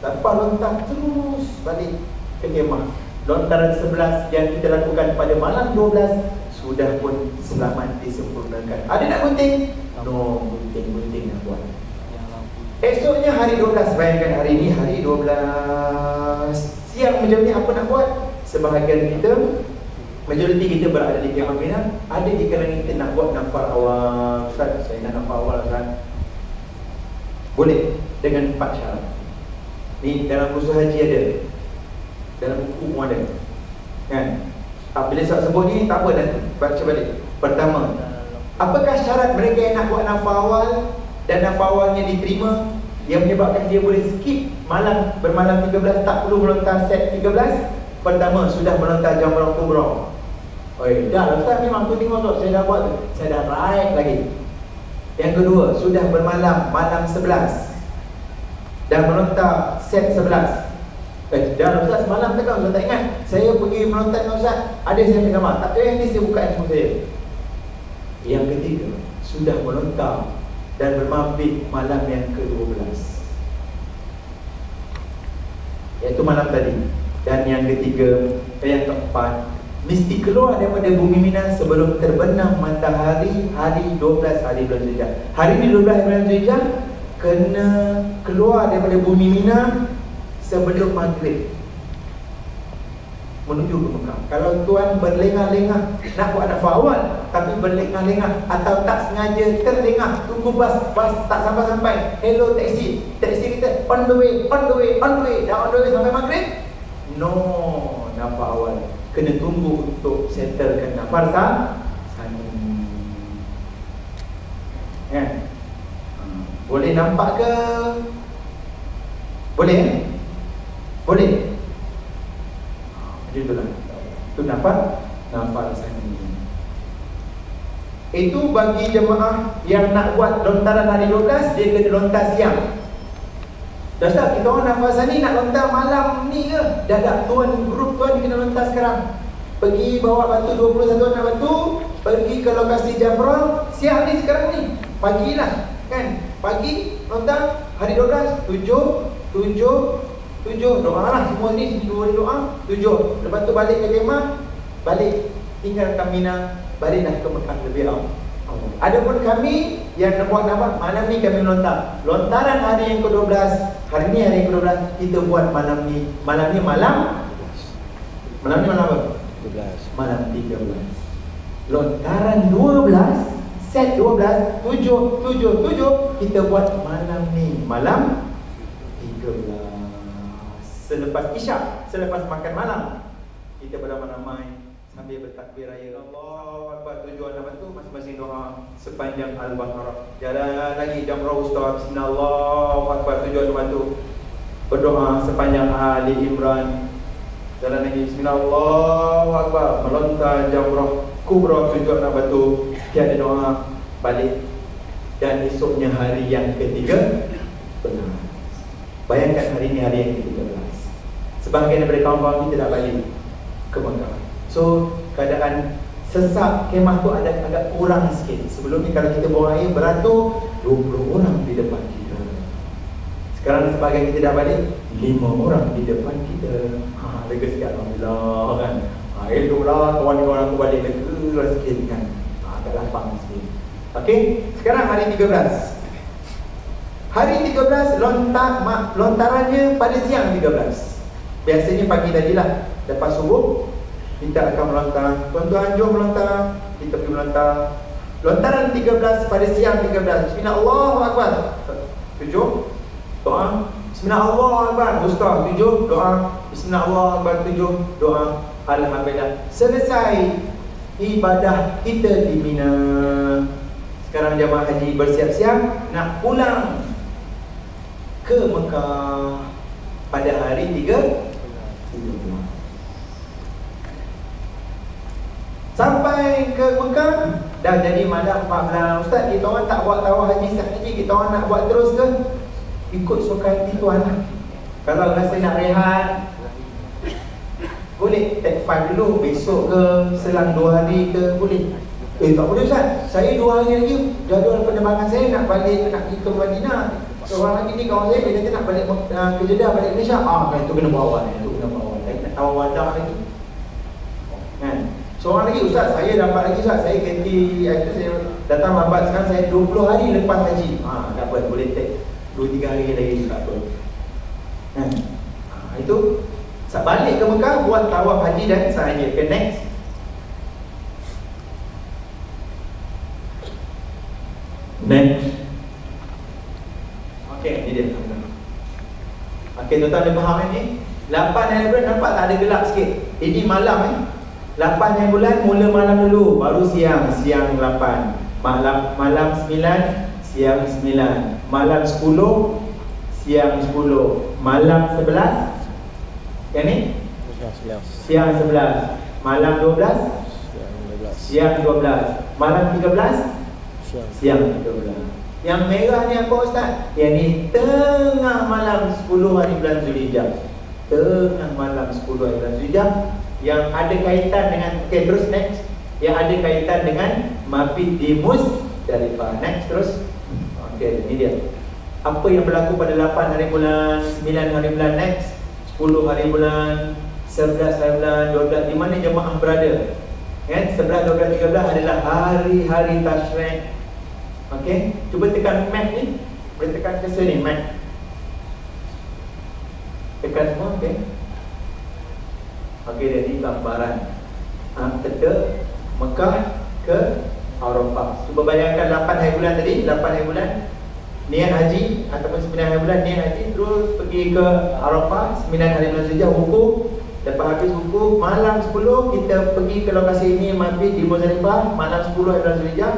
Speaker 1: Lepas lontar terus balik ke kemah. Lontaran 11 yang kita lakukan pada malam 12 sudah pun selamat disempurnakan. Ada nak gunting? No, gunting nak buat. Esoknya hari 12. Bayangkan hari ini hari 12. Siang macam ni apa nak buat? Sebahagian kita, majoriti kita berada di Kemah Mina. Ada di kalangan kita nak buat nafar awal. Ustaz, saya nak nafar awal, Ustaz. Boleh dengan 4 syarat. Ni dalam usaha haji ada, dalam buku pun ada, kan? Bila saya sebut ni tak apa, dan baca balik. Pertama, apakah syarat mereka yang nak buat nafar awal dan nafar awalnya diterima, yang menyebabkan dia boleh skip bermalam 13, tak perlu melontar set 13? Pertama, sudah melontar jamrah kubra. Oi, dah Ustaz, memang tu tengok tu, saya dah buat tu, saya dah ride lagi. Yang kedua, sudah bermalam malam 11 dan melontar set 11. Dah Ustaz, semalam takkan Ustaz tak ingat saya pergi melontar dengan Ustaz, ada saya ambil gambar. Tak payah nanti saya buka handphone saya. Yang ketiga, sudah melontar dan bermabit malam yang ke-12, iaitu malam tadi. Dan yang ketiga, yang keempat, mesti keluar daripada bumi Mina sebelum terbenam matahari hari 12 hari bulan Zulhijjah. Hari ni 12 bulan Zulhijjah, kena keluar daripada bumi Mina sebelum maghrib menuju ke Mekah. Kalau tuan berlengah-lengah nak buat nafar awal, tapi berlengah-lengah atau tak sengaja terlengah, tunggu bas tak sampai-sampai, hello taxi kita on the way, dah on the way sampai maghrib, no nafar awal. Kena tunggu untuk settlekan nafar sani. Kan? Boleh nampak ke? Boleh? Boleh? Macam itulah. Itu nafar sani. Itu bagi jemaah yang nak buat lontaran hari 12, dia kena lontar siang. Dah tak, kita orang nafar sani nak lontar malam ni ke? Dah tak, grup tuan kena lontar sekarang. Pergi bawa batu 21 anak batu, pergi ke lokasi jamrah siang ni, sekarang ni. Pagi lah, kan? Pagi lontar hari 12, 7 doa lah semua ni, dua doa 7. Lepas tu balik ke kemah, balik tinggalkan Mina, baliklah ke Mekah lebih Adapun kami yang buat apa? Malam ni kami lontar. Lontaran hari yang ke-12, hari ni hari yang ke-12 kita buat malam ni. Malam ni malam apa?
Speaker 2: 12.
Speaker 1: Malam 13. Lontaran 12, set 12, 7 kita buat malam ni. Malam 13. Selepas isyak, selepas makan malam, kita beramai-ramai sambil bertakbir raya. Allahu Akbar. Tujuan apa tu? Masing-masing doa sepanjang Al-Baqarah. Jalan lagi jamrah Ustaz. Bismillah. Allahu Akbar. Tujuan doa tu berdoa sepanjang Ali Imran. Jalan lagi. Bismillah. Allahu Akbar. Melontar jamrah kubra. Tujuan apa tu? Tiada doa balik. Dan esoknya hari yang ketiga benar. Bayangkan hari ini hari yang ke-13. Sebahagian daripada kawan-kawan kita dah balik ke Mekah. So, keadaan sesak kemah tu agak kurang sikit. Sebelum ni kalau kita buang air beratur 20 orang di depan kita. Sekarang sebahagian kita dah balik 5 orang di depan kita. Lega sikit alhamdulillah kan. Elok lah kawan-kawan aku balik lega sikit kan. Agak lapang sikit. Okey, sekarang hari 13. Hari 13 lontarannya pada siang 13. Biasanya pagi tadilah, lepas subuh kita akan melontar. Tuan-tuan jom melontar. Kita pergi melontar. Lontaran 13 pada siang 13. Bismillah Allahu Akbar. 7 doa. Bismillah Allahu Akbar. Ustaz 7 doa. Bismillah Allahu Akbar. 7 doa. Alhamdulillah. Selesai ibadah kita di Mina. Sekarang jemaah haji bersiap-siap nak pulang ke Mekah pada hari 13. Sampai ke Mekah dah jadi malam 14. Ustaz, kita orang tak buat tawaf haji sat haji, kita orang nak buat terus ke? Ikut suka hati tuan lah. Kalau rasa nak rehat, boleh take 5 dulu, besok ke selang 2 hari ke boleh. Tak boleh Ustaz, saya 2 hari lagi jadual penerbangan saya nak balik, nak pergi ke Madinah. Seorang lagi ni kawan saya, dia kata nak balik ke Jeddah, balik Malaysia. Itu kena bawa ni, itu kena bawa. Nak tahu wadah lagi kan? Seorang lagi, Ustaz, saya lambat lagi Ustaz, saya ganti itu, saya datang lambat sekarang, saya 20 hari lepas haji. Tak apa, boleh take 2-3 hari lagi tak apa kan? Itu balik ke Mekah, buat tawaf haji dan sahaja. Okay, next. Okay, ini dia. Okay, tuan-tuan ada faham ni? 8 hari bulan nampak tak ada gelap sikit. Ini malam 8 hari bulan mula malam dulu, baru siang 8. Malam 9, siang 9. Malam 10, siang 10. Malam 11, yang ni? Siang 11. Malam 12, siang 12. Malam 13, siang 13. Yang merah ni apa Ustaz? Yang ni tengah malam 10 hari bulan Zulhijjah. Tengah malam 10 hari bulan Zulhijjah, yang ada kaitan dengan, okay, terus next, yang ada kaitan dengan mabit di Muzdalifah. Next terus. Okay, ini dia. Apa yang berlaku pada 8 hari bulan, 9 hari bulan, next 10 hari bulan, 11 hari bulan, 12, di mana jemaah berada kan? 11, 12, 13 adalah hari-hari tasyrik. Okay, cuba tekan map ni. Boleh tekan cursor ni, map. Tekan semua, okay. Okay, jadi gambaran peta Mekah ke Arafah. Cuba bayangkan 8 hari bulan tadi, 8 hari bulan niat haji ataupun 9 hari bulan niat haji, terus pergi ke Arafah 9 hari bulan Zulhijjah, wukuf. Lepas habis wukuf, malam 10 kita pergi ke lokasi ini, mabit di Muzdalifah. Malam 10 hari bulan Zulhijjah,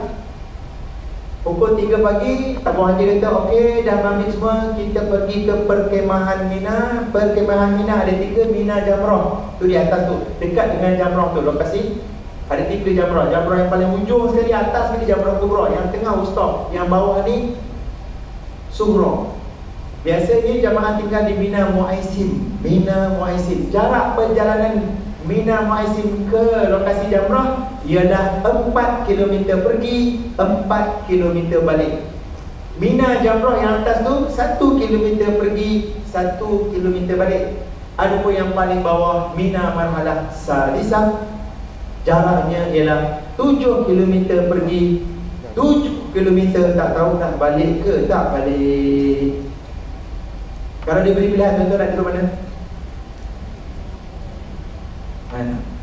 Speaker 1: pukul 3 pagi, tabung haji kata okey, dah mabit semua, kita pergi ke perkemahan Mina. Perkemahan Mina ada 3, Mina Jamrah. Tu di atas tu, dekat dengan Jamrah tu lokasi. Ada 3 Jamrah. Jamrah yang paling ujung sekali atas ni Jamrah Kubra, yang tengah Wusta, yang bawah ni Sughra. Biasanya jamaah tinggal di Mina Muaisim. Mina Muaisim. Jarak perjalanan Mina Muaisim ke lokasi Jamrah ialah 4 km pergi, 4 km balik. Mina Jamrah yang atas tu 1 km pergi, 1 km balik. Adapun yang paling bawah Mina Marhalah Salisah, jaraknya ialah 7 km pergi, 7 kilometer, tak tahu nak balik ke tak balik. Kalau dia beri pilihan, tuan-tuan nak tidur mana?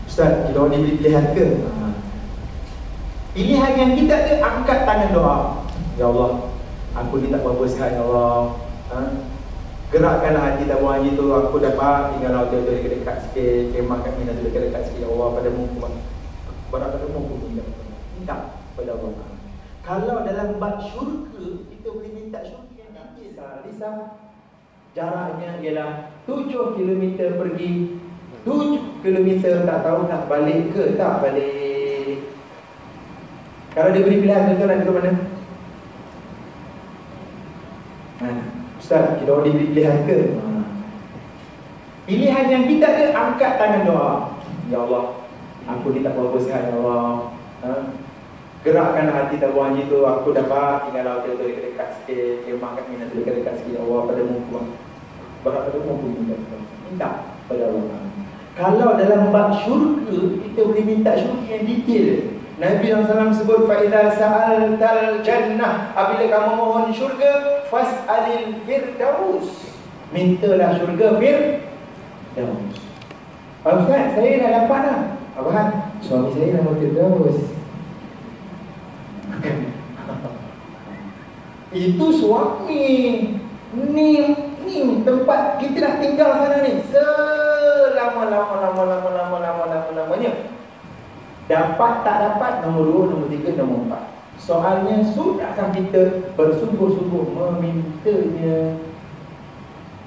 Speaker 1: Ustaz, kita orang diberi pilihan ke? Pilihan yang kita ada, angkat tangan doa. Ya Allah, aku ni tak berapa sihat, Ya Allah. Gerakkanlah hati tabung haji tu. Aku dapat tinggal hotel tu dekat-dekat sikit, kemah kat Mina tu dekat-dekat sikit. Ya Allah, padamu aku minta pada Allah. Kalau dalam bab syurga, kita boleh minta syurga yang detail. Lisa, jaraknya ialah 7 kilometer pergi, 7 kilometer tak tahu nak balik ke tak balik. Kalau dia beri pilihan, tuan-tuan nak tidur mana? Ustaz, kita orang diberi pilihan ke? Pilihan yang kita ada, angkat tangan doa. Ya Allah, aku ni tak berapa sihat, Ya Allah. Gerakkan hati tabung haji tu. Aku dapat tinggal hotel tu dekat-dekat sikit, kemah kat Mina tu dekat-dekat sikit. Ya Allah, padamu aku minta pada Allah. Kalau dalam bab syurga, kita boleh minta syurga yang detail. Nabi SAW sebut, fa'idha sa'altal jannah, apabila kamu mohon syurga, fas'alil firdaus, mintalah syurga firdaus. Ustaz, saya dah dapat dah. Abang, suami saya nama firdaus. Itu suami. Ni tempat kita nak tinggal sana ni selama-lamanya. Dapat tak dapat, nombor 2, nombor 3, nombor 4. Soalnya, sudahkah kita bersungguh-sungguh memintanya?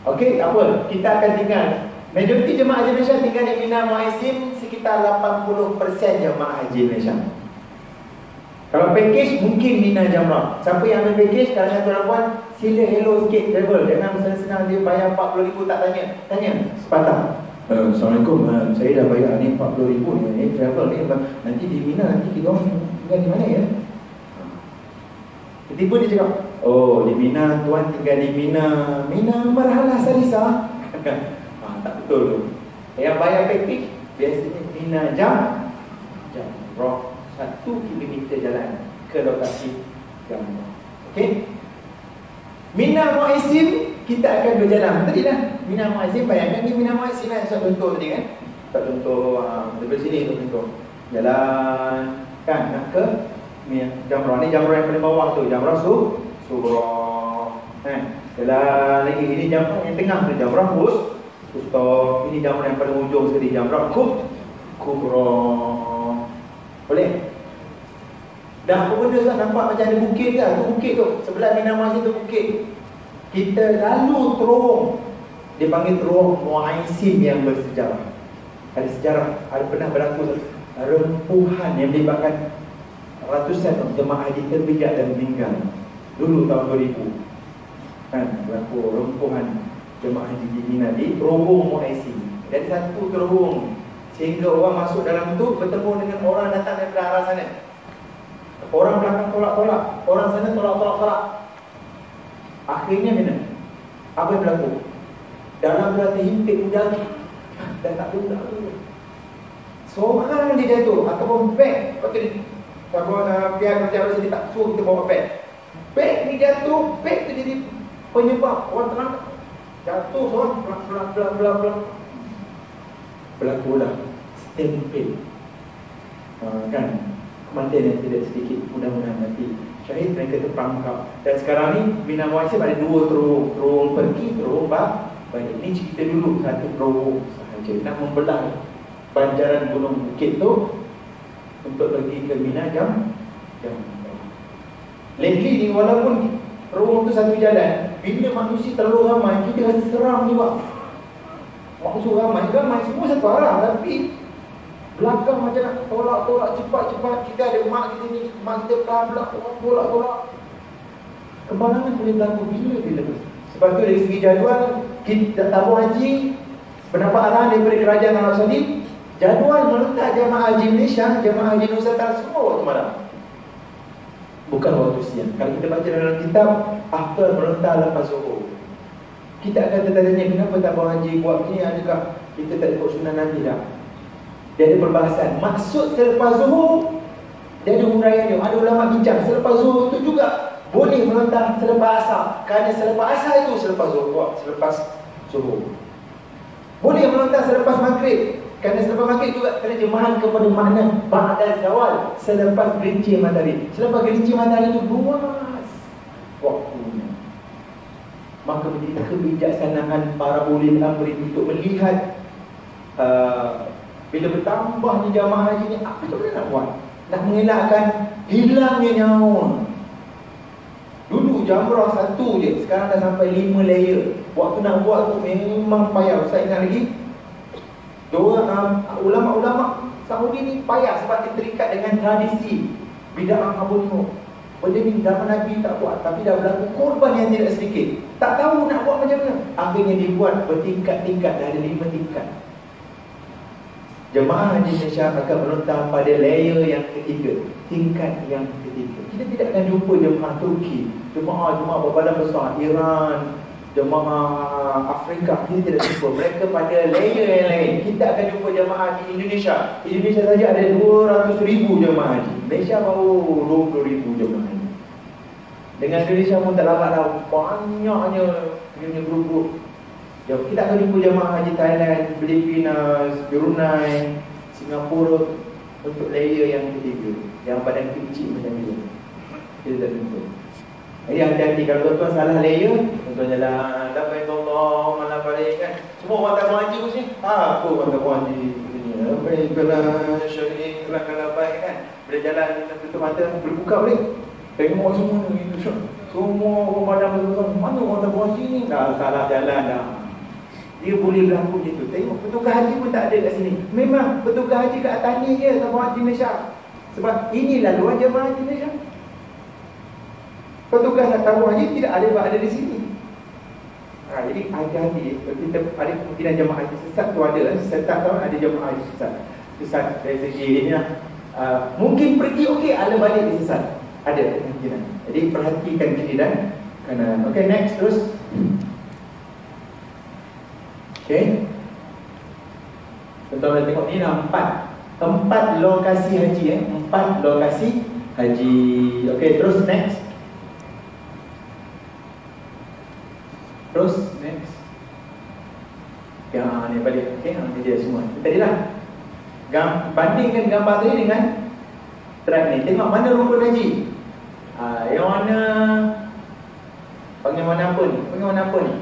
Speaker 1: Okey, tak apa, kita akan tinggal. Majoriti jemaah haji Malaysia tinggal di Mina Muazzin, sekitar 80% jemaah haji Malaysia. Kalau package, mungkin Mina Jamrah. Siapa yang ambil package, kalau tuan-tuan, sila hello sikit travel. Jangan senang-senang dia bayar 40,000 tak tanya. Tanya, sepatah. Assalamualaikum, saya dah bayar ni 40,000 ni travel ni. Nanti di Mina, nanti kita orang tinggal di mana ya? Tiba-tiba dia cakap, oh di Mina, tuan tinggal di Mina Marhalah Salisa. Tak betul tu. Yang bayar package biasanya Mina Jamrah, 1 kilometer jalan ke lokasi Jamrah. Okey. Mina Muazzin kita akan berjalan. Tadi dah Mina Muazzin, bayangkan ni Mina Muazzin lah. Saya contoh tadi kan. Tak contoh daripada sini tu contoh. Jalan kan nak ke Jamrah. Ni Jamrah yang paling bawah tu, Jamrah Sughra. Kan? Jalan lagi, ini Jamrah yang tengah tu, Jamrah Wusta. Ini Jamrah yang paling hujung sekali, Jamrah Kubra. Boleh? Dah apa benda tak nampak macam ada bukit ke? Tu bukit tu. Sebelah Mina Muazzin tu bukit. Kita lalu terowong. Dia panggil terowong Muazzin yang bersejarah. Ada sejarah, ada pernah berlaku rempuhan yang melibatkan ratusan jemaah haji terbijak dan meninggal. Dulu tahun 2000. Kan berlaku rempuhan jemaah haji di Mina di terowong Muazzin. Dari satu terowong sehingga orang masuk dalam tu bertemu dengan orang datang dari arah sana. Orang belakang tolak-tolak, orang sana tolak-tolak. Akhirnya mana? Apa yang berlaku? Dalam berarti himpit udara dan tak tunggu. Seorang dia jatuh ataupun beg. Kalau pihak kerja dia tak suruh kita bawa beg. Beg ni jatuh, beg tu jadi penyebab orang terang jatuh seorang belah. Berlakulah stampede. Kan? Kematian yang tidak sedikit, mudah-mudahan mati syahid, mereka terperangkap. Dan sekarang ni Mina Muazzin ada 2 terowong pergi, terowong balik. Ini cerita dulu, satu terowong sahaja nak membelah banjaran gunung bukit tu untuk pergi ke Mina Jamrah. Lately ni walaupun terowong tu satu jalan, bila manusia terlalu ramai, kita rasa seram ni Pak. Maksud ramai semua satu arah, tapi belakang macam nak tolak-tolak cepat-cepat. Kita ada mak kita ni, mak kita pelak-pelak, tolak-tolak. Kembangan boleh berlaku bila. Sebab tu dari segi jadual, kita tabung haji mendapat arahan daripada kerajaan Arab Saudi, jadual meletak jemaah haji Malaysia, jemaah haji Nusantara semua waktu malam, bukan waktu siang. Kalau kita baca dalam kitab, after meletak lepas zuhur. Kita akan tertanya, kenapa tabung haji buat ni? Adakah kita tak ikut sunnah Nabi dah? Dia ada perbahasan. Maksud selepas zuhur Dia ada huraian dia. Ada ulama bincang selepas zuhur itu juga boleh melontar selepas asar. Kerana selepas asar itu selepas zuhur. Selepas zuhur. Boleh melontar selepas maghrib. Kerana selepas maghrib juga terjemahan kepada makna ba'da zawal, selepas gelincir matahari. Selepas gelincir matahari itu luas waktunya. Maka menjadi kebijaksanaan para ulil amri untuk melihat bila bertambahnya jamaah haji ni, apa tu nak buat? Nak mengelakkan hilangnya nyawa. Dulu jamrah satu je, sekarang dah sampai 5 layer. Waktu nak buat tu memang payah. Saya ingat lagi ulama-ulama Saudi ni payah sebab dia terikat dengan tradisi bid'ah abono. Benda ni zaman Nabi tak buat, tapi dah berlaku korban yang tidak sedikit. Tak tahu nak buat macam mana. Akhirnya dibuat bertingkat-tingkat, dah ada 5 tingkat. Jemaah Haji Malaysia akan menonton pada layer yang ketiga, tingkat yang ketiga. Kita tidak akan jumpa jemaah Turki, jemaah berbadan besar, Iran, jemaah Afrika. Kita tidak jumpa. Mereka pada layer yang lain. Kita akan jumpa jemaah di Indonesia. Indonesia saja ada 200,000 jemaah haji. Malaysia baru 20,000 jemaah haji. Dengan Indonesia pun tak lambat dah. Banyaknya punya grup-grup. Kita akan jumpa jemaah haji Thailand, Filipina, Brunei, Singapura untuk layer yang ketiga, yang badan kecil macam ni. Kita tak jumpa. Jadi hati-hati kalau tuan-tuan salah layer, tuan-tuan jalan labbaik malah balik kan. Semua orang tak haji pun sini. Apa orang tak haji begini. Baiklah syarif kalau baik kan. Bila jalan tutup mata, boleh buka boleh. Tengok semua ni itu syok. Semua orang badan betul-betul. Mana orang tak haji ni? Dah salah jalan dah. Dia boleh berlaku macam tu. Tengok petugas haji pun tak ada kat sini. Memang petugas haji kat atas ni je tak haji Malaysia. Sebab inilah luar jemaah haji Malaysia. Petugas nak tahu haji tidak ada di sini. Jadi hati-hati. Kita ada kemungkinan jemaah haji sesat tu ada. Setiap tahun ada jemaah haji sesat. Sesat dari segi ini mungkin pergi okey, ada balik di sesat. Ada kemungkinan. Jadi perhatikan diri dan kanan. Okey, next terus. Okey. Tuan-tuan tengok ni dah 4 lokasi haji 4 lokasi haji. Okey, terus next. Terus next. Yang ni balik. Okey, ni dia semua. Tadilah bandingkan gambar tadi dengan track ni. Tengok mana rukun haji. Yang mana panggil mana apa ni? Panggil mana apa ni?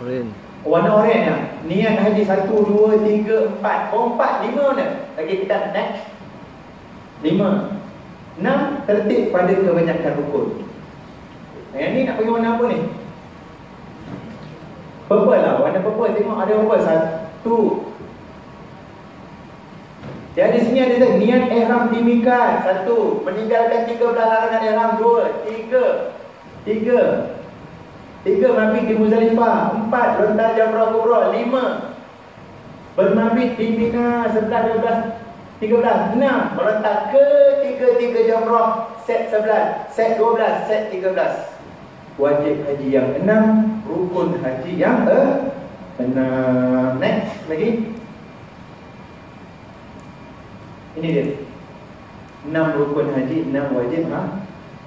Speaker 2: Oren.
Speaker 1: Warna oranye ya. Niat haji 1, 2, 3, 4. 4, 5 mana? Okey, kita next. 5. 6 tertib pada kebanyakan rukun. Yang ni nak panggil warna apa ni? Purple lah, warna purple. Tengok ada purple. 1. Dia di sini ada niat ihram di mikat. 1. Meninggalkan 13 larangan ihram. 2. 3 mabit di Muzdalifah. 4. Lontar jamrah kubra. 5. Bermabit di Mina. 11, 12, 13. 6. Melontar ke 3 jamrah. Set 11, set 12, set 13. Wajib haji yang 6, rukun haji yang 6. Next lagi. Ini dia 6 rukun haji, 6 wajib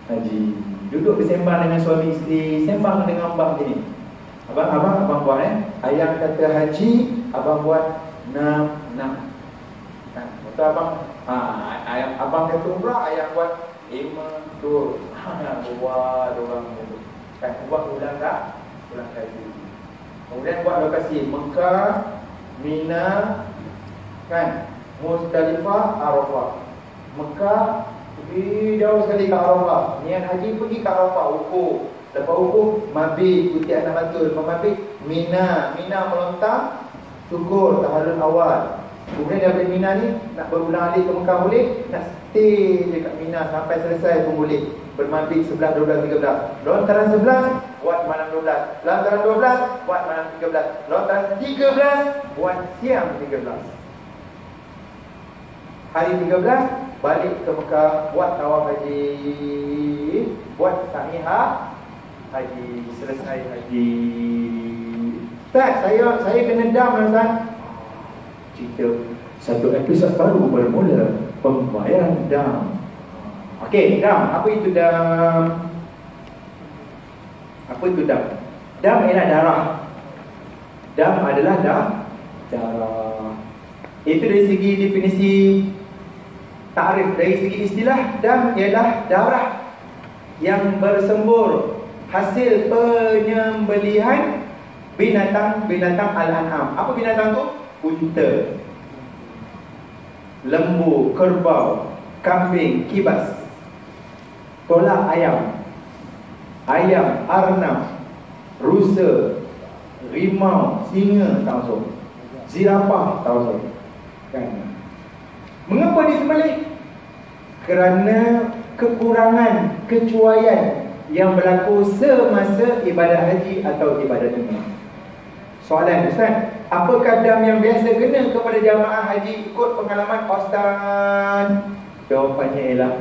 Speaker 1: haji. Duduk bersembang dengan suami isteri, sembang dengan abang ni. Abang buat ayang kata haji, abang buat 6. Betul abang? Abang kata umrah, ayang buat 5 tu. Buat orang tu. Kan buat ulang kaji. Kemudian buat lokasi Mekah, Mina, kan, Muzdalifah, Arafah. Mekah pergi jauh sekali ke Arafah. Niat haji pergi ke Arafah, ukur. Lepas ukur, mabit, putih anak batul. Mabit, Mina melontar, syukur, tahallul awal. Kemudian daripada Mina ni, nak berulang alik ke Mekah boleh, nak stay je kat Mina sampai selesai pun boleh. Bermabit 11, 12, 13. Lontaran 11, buat malam 12. Lontaran 12, buat malam 13. Lontaran 13, buat siang 13. Hari 13, balik ke Mekah, buat tawaf haji, buat sa'ihah haji, selesai haji. Ustaz, saya kena dam Ustaz. Cerita satu episod baru bermula. pembayaran dam. Okey, dam. Apa itu dam? Apa itu dam? Dam ialah darah. Dam adalah darah. Itu dari segi definisi takrif. Dari segi istilah, dam ialah darah yang bersembur hasil penyembelihan binatang al-an'am. Apa binatang tu? Unta, lembu, kerbau, kambing, kibas, tolak ayam, arnab, rusa, rimau, singa, tak masuk. Zirafah, tak masuk. Kan? Mengapa disembelih? Kerana kekurangan kecuaian yang berlaku semasa ibadat haji atau ibadat umrah. Soalan Ustaz, apakah dam yang biasa kena kepada jamaah haji ikut pengalaman Ustaz? Jawapannya ialah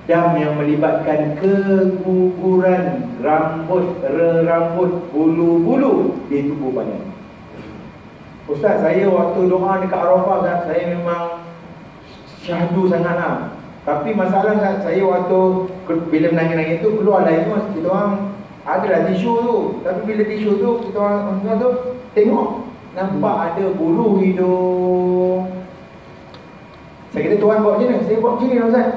Speaker 1: dam yang melibatkan keguguran rambut, bulu-bulu di tubuh badan. Ustaz, saya waktu doa dekat Arafah, saya memang syahdu sangatlah. Tapi masalah saya waktu bila menangis-nangis tu keluar air tu, kita orang adalah tisu tu. Tapi bila tisu tu kita orang tu tengok nampak ada bulu hidung. Saya kata tuan buat macam mana? Saya buat macam ni Ustaz.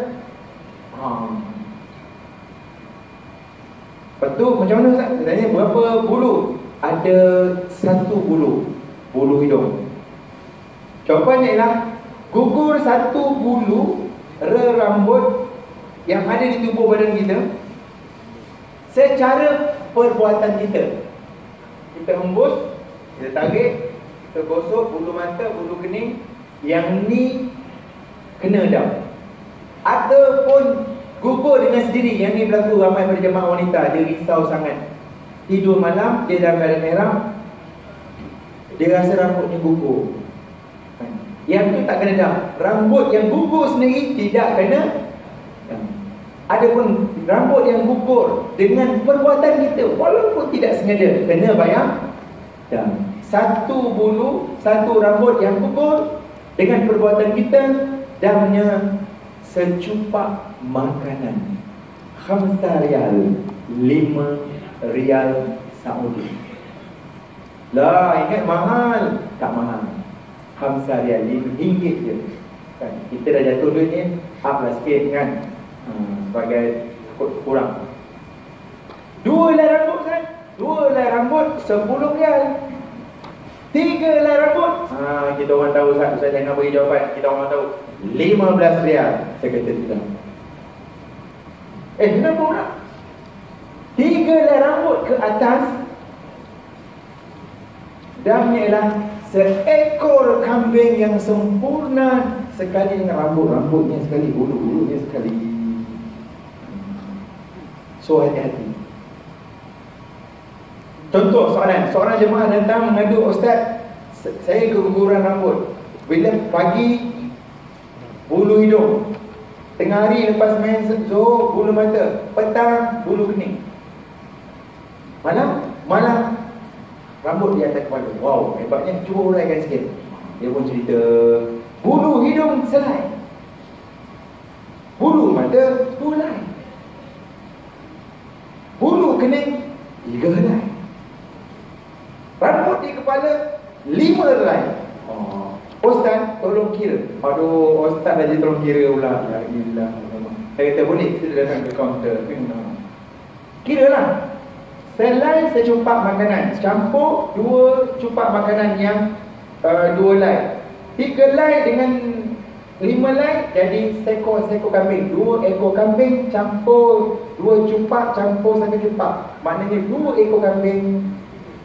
Speaker 1: Lepas tu macam mana Ustaz? Saya tanya berapa bulu? Ada 1 bulu hidung. Jawapannya ialah gugur 1 bulu rambut yang ada di tubuh badan kita secara perbuatan kita. Kita hembus, kita tarik, kita gosok bulu mata, bulu kening, yang ni kena dam. Ataupun gugur dengan sendiri. Yang ni berlaku ramai pada jemaah wanita. Dia risau sangat, tidur malam, dia dalam keadaan merah, dia rasa rambutnya gugur. Yang tu tak kena dam. Rambut yang gugur sendiri tidak kena dam. Adapun rambut yang gugur dengan perbuatan kita walaupun tidak sengaja, kena bayar dam. 1 bulu, 1 rambut yang gugur dengan perbuatan kita, damnya secupak makanan. 5 rial, 5 rial Saudi. Lah, ingat mahal? Tak mahal. 5 rial, RM5 je kan? Kita dah jatuh duit ni, up lah sikit kan, sebagai kurang. 2 helai rambut kan? 2 helai rambut 10 rial. 3 helai rambut, kita orang tahu Ustaz jangan bagi jawapan. Kita orang tahu 15 rial. Saya kata tidak. Kenapa pula? 3 helai rambut ke atas, damnya ialah seekor kambing yang sempurna sekali dengan rambutnya sekali, bulu-bulunya sekali. So hati-hati. Contoh soalan, seorang jemaah datang mengadu, Ustaz, saya keguguran rambut. Bila pagi bulu hidung, tengah hari lepas main zuhur bulu mata, petang bulu kening, malam rambut di atas kepala. Wow, hebatnya. Cuba uraikan sikit. Dia pun cerita bulu hidung selai, bulu mata 2 helai, bulu kening 3 helai, rambut di kepala 5 helai. Ustaz, tolong kira. Aduh, Ustaz aja tolong kira pula. Ya ilah. Saya kata boleh, kita datang ke kaunter. Kira lah. Selai secupak makanan, campur 2 cupak makanan yang 2 helai, 3 helai dengan 5 helai jadi seekor kambing. 2 ekor kambing campur 2 cupak, campur 1 cupak, maknanya 2 ekor kambing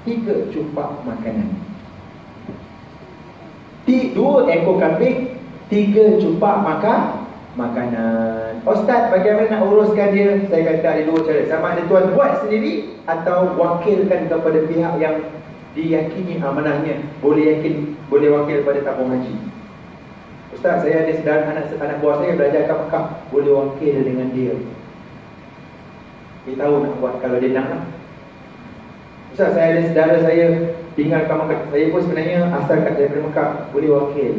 Speaker 1: 3 cupak makanan. 2 ekor kambing 3 cupak makanan. Ustaz, bagaimana nak uruskan dia? Saya kata ada 2 cara. Sama ada tuan buat sendiri atau wakilkan kepada pihak yang diyakini amanahnya. Boleh wakil pada tabung haji. Ustaz, saya ada sedara anak buah saya belajar kat Mekah, boleh wakil dengan dia. Dia tahu nak buat kalau dia nak lah. Ustaz, saya ada sedara saya tinggal kat Mekah, saya pun sebenarnya asal kat daripada Mekah, boleh wakil.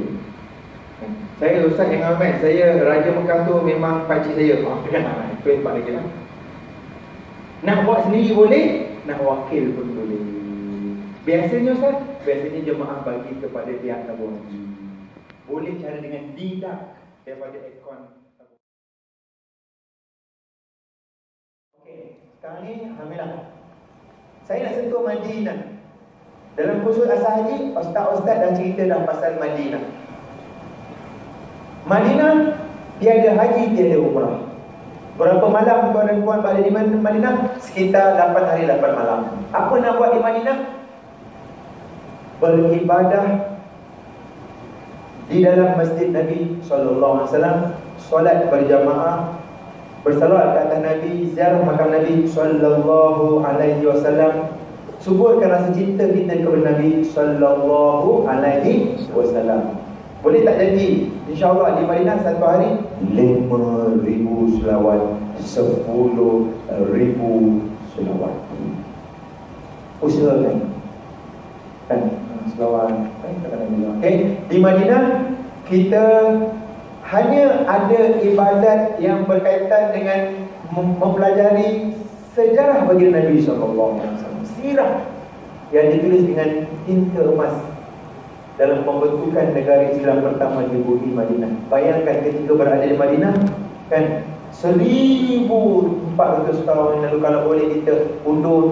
Speaker 1: Saya Ustaz yang Ahmad, saya Raja Mekah tu memang pakcik saya. Itu hebat lagi lah. Nak buat sendiri boleh, nak wakil pun boleh. Biasanya Ustaz, biasanya jemaah bagi kepada pihak tabung. Boleh cara dengan deduct daripada akaun. Okey, sekarang ni alhamdulillah. Saya nak sentuh Madinah. Dalam kursus asal haji, ustaz-ustaz dah cerita dah pasal Madinah. Madinah tiada haji, tiada umrah. Berapa malam tuan dan puan berada di Madinah? Sekitar 8 hari 8 malam. Apa nak buat di Madinah? Beribadah di dalam masjid Nabi SAW, solat berjamaah, bersalawat ke atas Nabi, ziarah makam Nabi SAW, suburkan rasa cinta kita kepada Nabi SAW. Boleh tak janji? InsyaAllah di Madinah satu hari 5,000 selawat, 10,000 selawat. Usahakan kan? Selawat okay. Di Madinah kita hanya ada ibadat yang berkaitan dengan mempelajari sejarah baginda Nabi SAW, sirah yang ditulis dengan tinta emas dalam pembentukan negara Islam pertama di bumi Madinah. Bayangkan ketika berada di Madinah, kan 1400 tahun yang lalu, kalau boleh kita undur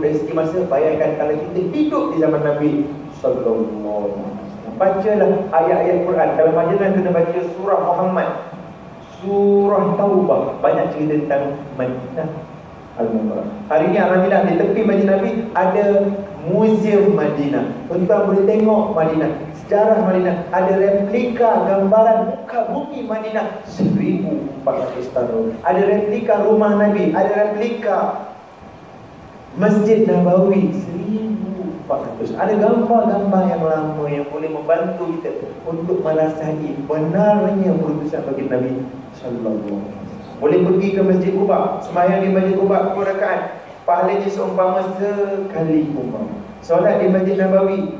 Speaker 1: dari segi masa, bayangkan kalau kita hidup di zaman Nabi sallallahu alaihi wasallam. Bacalah ayat-ayat Quran. Kalau Madinah kena baca surah Muhammad, surah Taubah, banyak cerita tentang Madinah Al-Munawwarah. Hari ini alhamdulillah di tepi Masjid Nabi ada Museum Madinah. Tuan-tuan boleh tengok Madinah, sejarah Madinah. Ada replika gambaran muka bumi Madinah 1400 tahun. Ada replika rumah Nabi, ada replika Masjid Nabawi 1400. Ada gambar-gambar yang lama yang boleh membantu kita untuk merasai benarnya perutusan baginda Nabi sallallahu alaihi wasallam. Boleh pergi ke Masjid Quba, sembahyang di Masjid Quba 10 rakaat, pahalanya seumpama sekali umrah. Solat di Masjid Nabawi,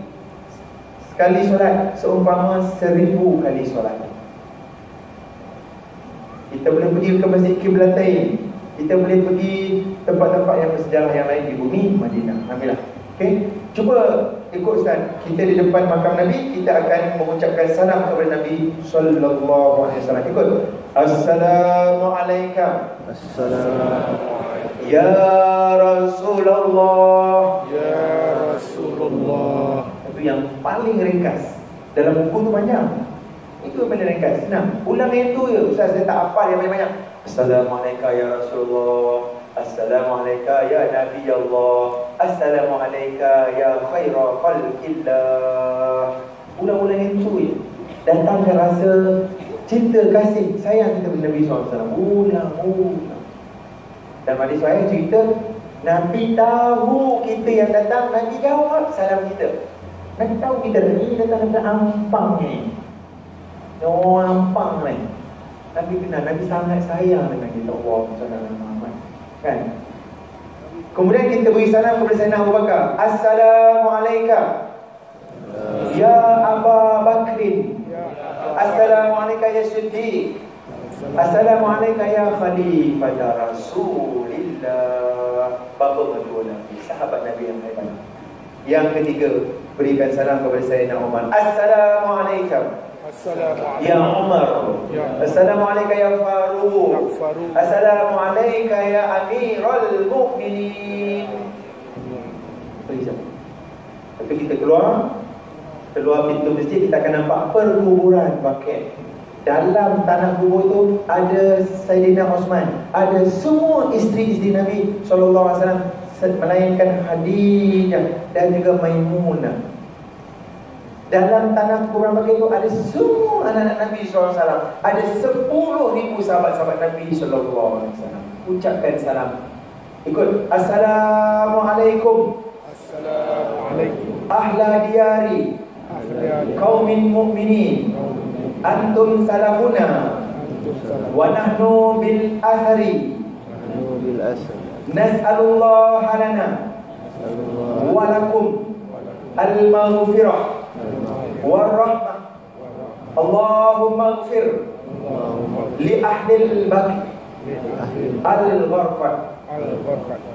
Speaker 1: sekali solat seumpama 1000 kali solat. Kita boleh pergi ke Masjid Qiblatain, kita boleh pergi tempat-tempat yang bersejarah yang lain di bumi Madinah. Alhamdulillah. Okey, cuba ikut Ustaz. Kita di depan makam Nabi, kita akan mengucapkan salam kepada Nabi sallallahu alaihi wasallam. Ikut. Assalamualaikum. Assalamualaikum. Ya Rasulullah. Ya Rasulullah. Itu yang paling ringkas. Dalam buku tu panjang. Itu yang paling ringkas. Senang. Ulang itu je. Ustaz, saya tak hafal yang banyak-banyak. Assalamualaikum ya Rasulullah. Assalamualaikum ya Nabi Allah. Assalamualaikum ya khaira khalqillah. Ulang-ulang itu je. Datangkan rasa cinta, kasih, sayang kita kepada Nabi SAW. Ulang-ulang. Dan hadis saya cerita, Nabi tahu kita yang datang, Nabi jawab salam kita. Nabi tahu kita ni datang dengan ampang ni. Orang ampang ni. Nabi kenal, Nabi sangat sayang dengan kita. Allah SWT. Kan? Kemudian kita beri salam kepada Sayyidina Abu Bakar. Assalamualaikum ya Aba Bakrin. Assalamualaikum ya Siddiq. Assalamualaikum ya Khalifah Rasulillah. Bapa kedua Nabi, sahabat Nabi yang hebat. Yang ketiga, berikan salam kepada Sayyidina Umar. Assalamualaikum ya Umar. Assalamualaikum ya Faruq. Assalamualaikum ya Amirul Mukminin. Tapi kita keluar pintu masjid, kita akan nampak perkuburan Baqi'. Dalam tanah kubur itu ada Sayyidina Osman, ada semua isteri-isteri Nabi SAW, melainkan Khadijah dan juga Maimunah. Dalam tanah kuburan Baqi' itu ada semua anak-anak Nabi SAW. Ada 10,000 sahabat-sahabat Nabi SAW. Ucapkan salam. Ikut. Assalamualaikum. Assalamualaikum. Ahla diyari qaumin mu'minin. Antum salamuna. Wa nahnu bil athari. Nas'alullah lana wa lakum al-maghfirah warahmah Allahumma ighfir li ahlil baqi al-gharfat.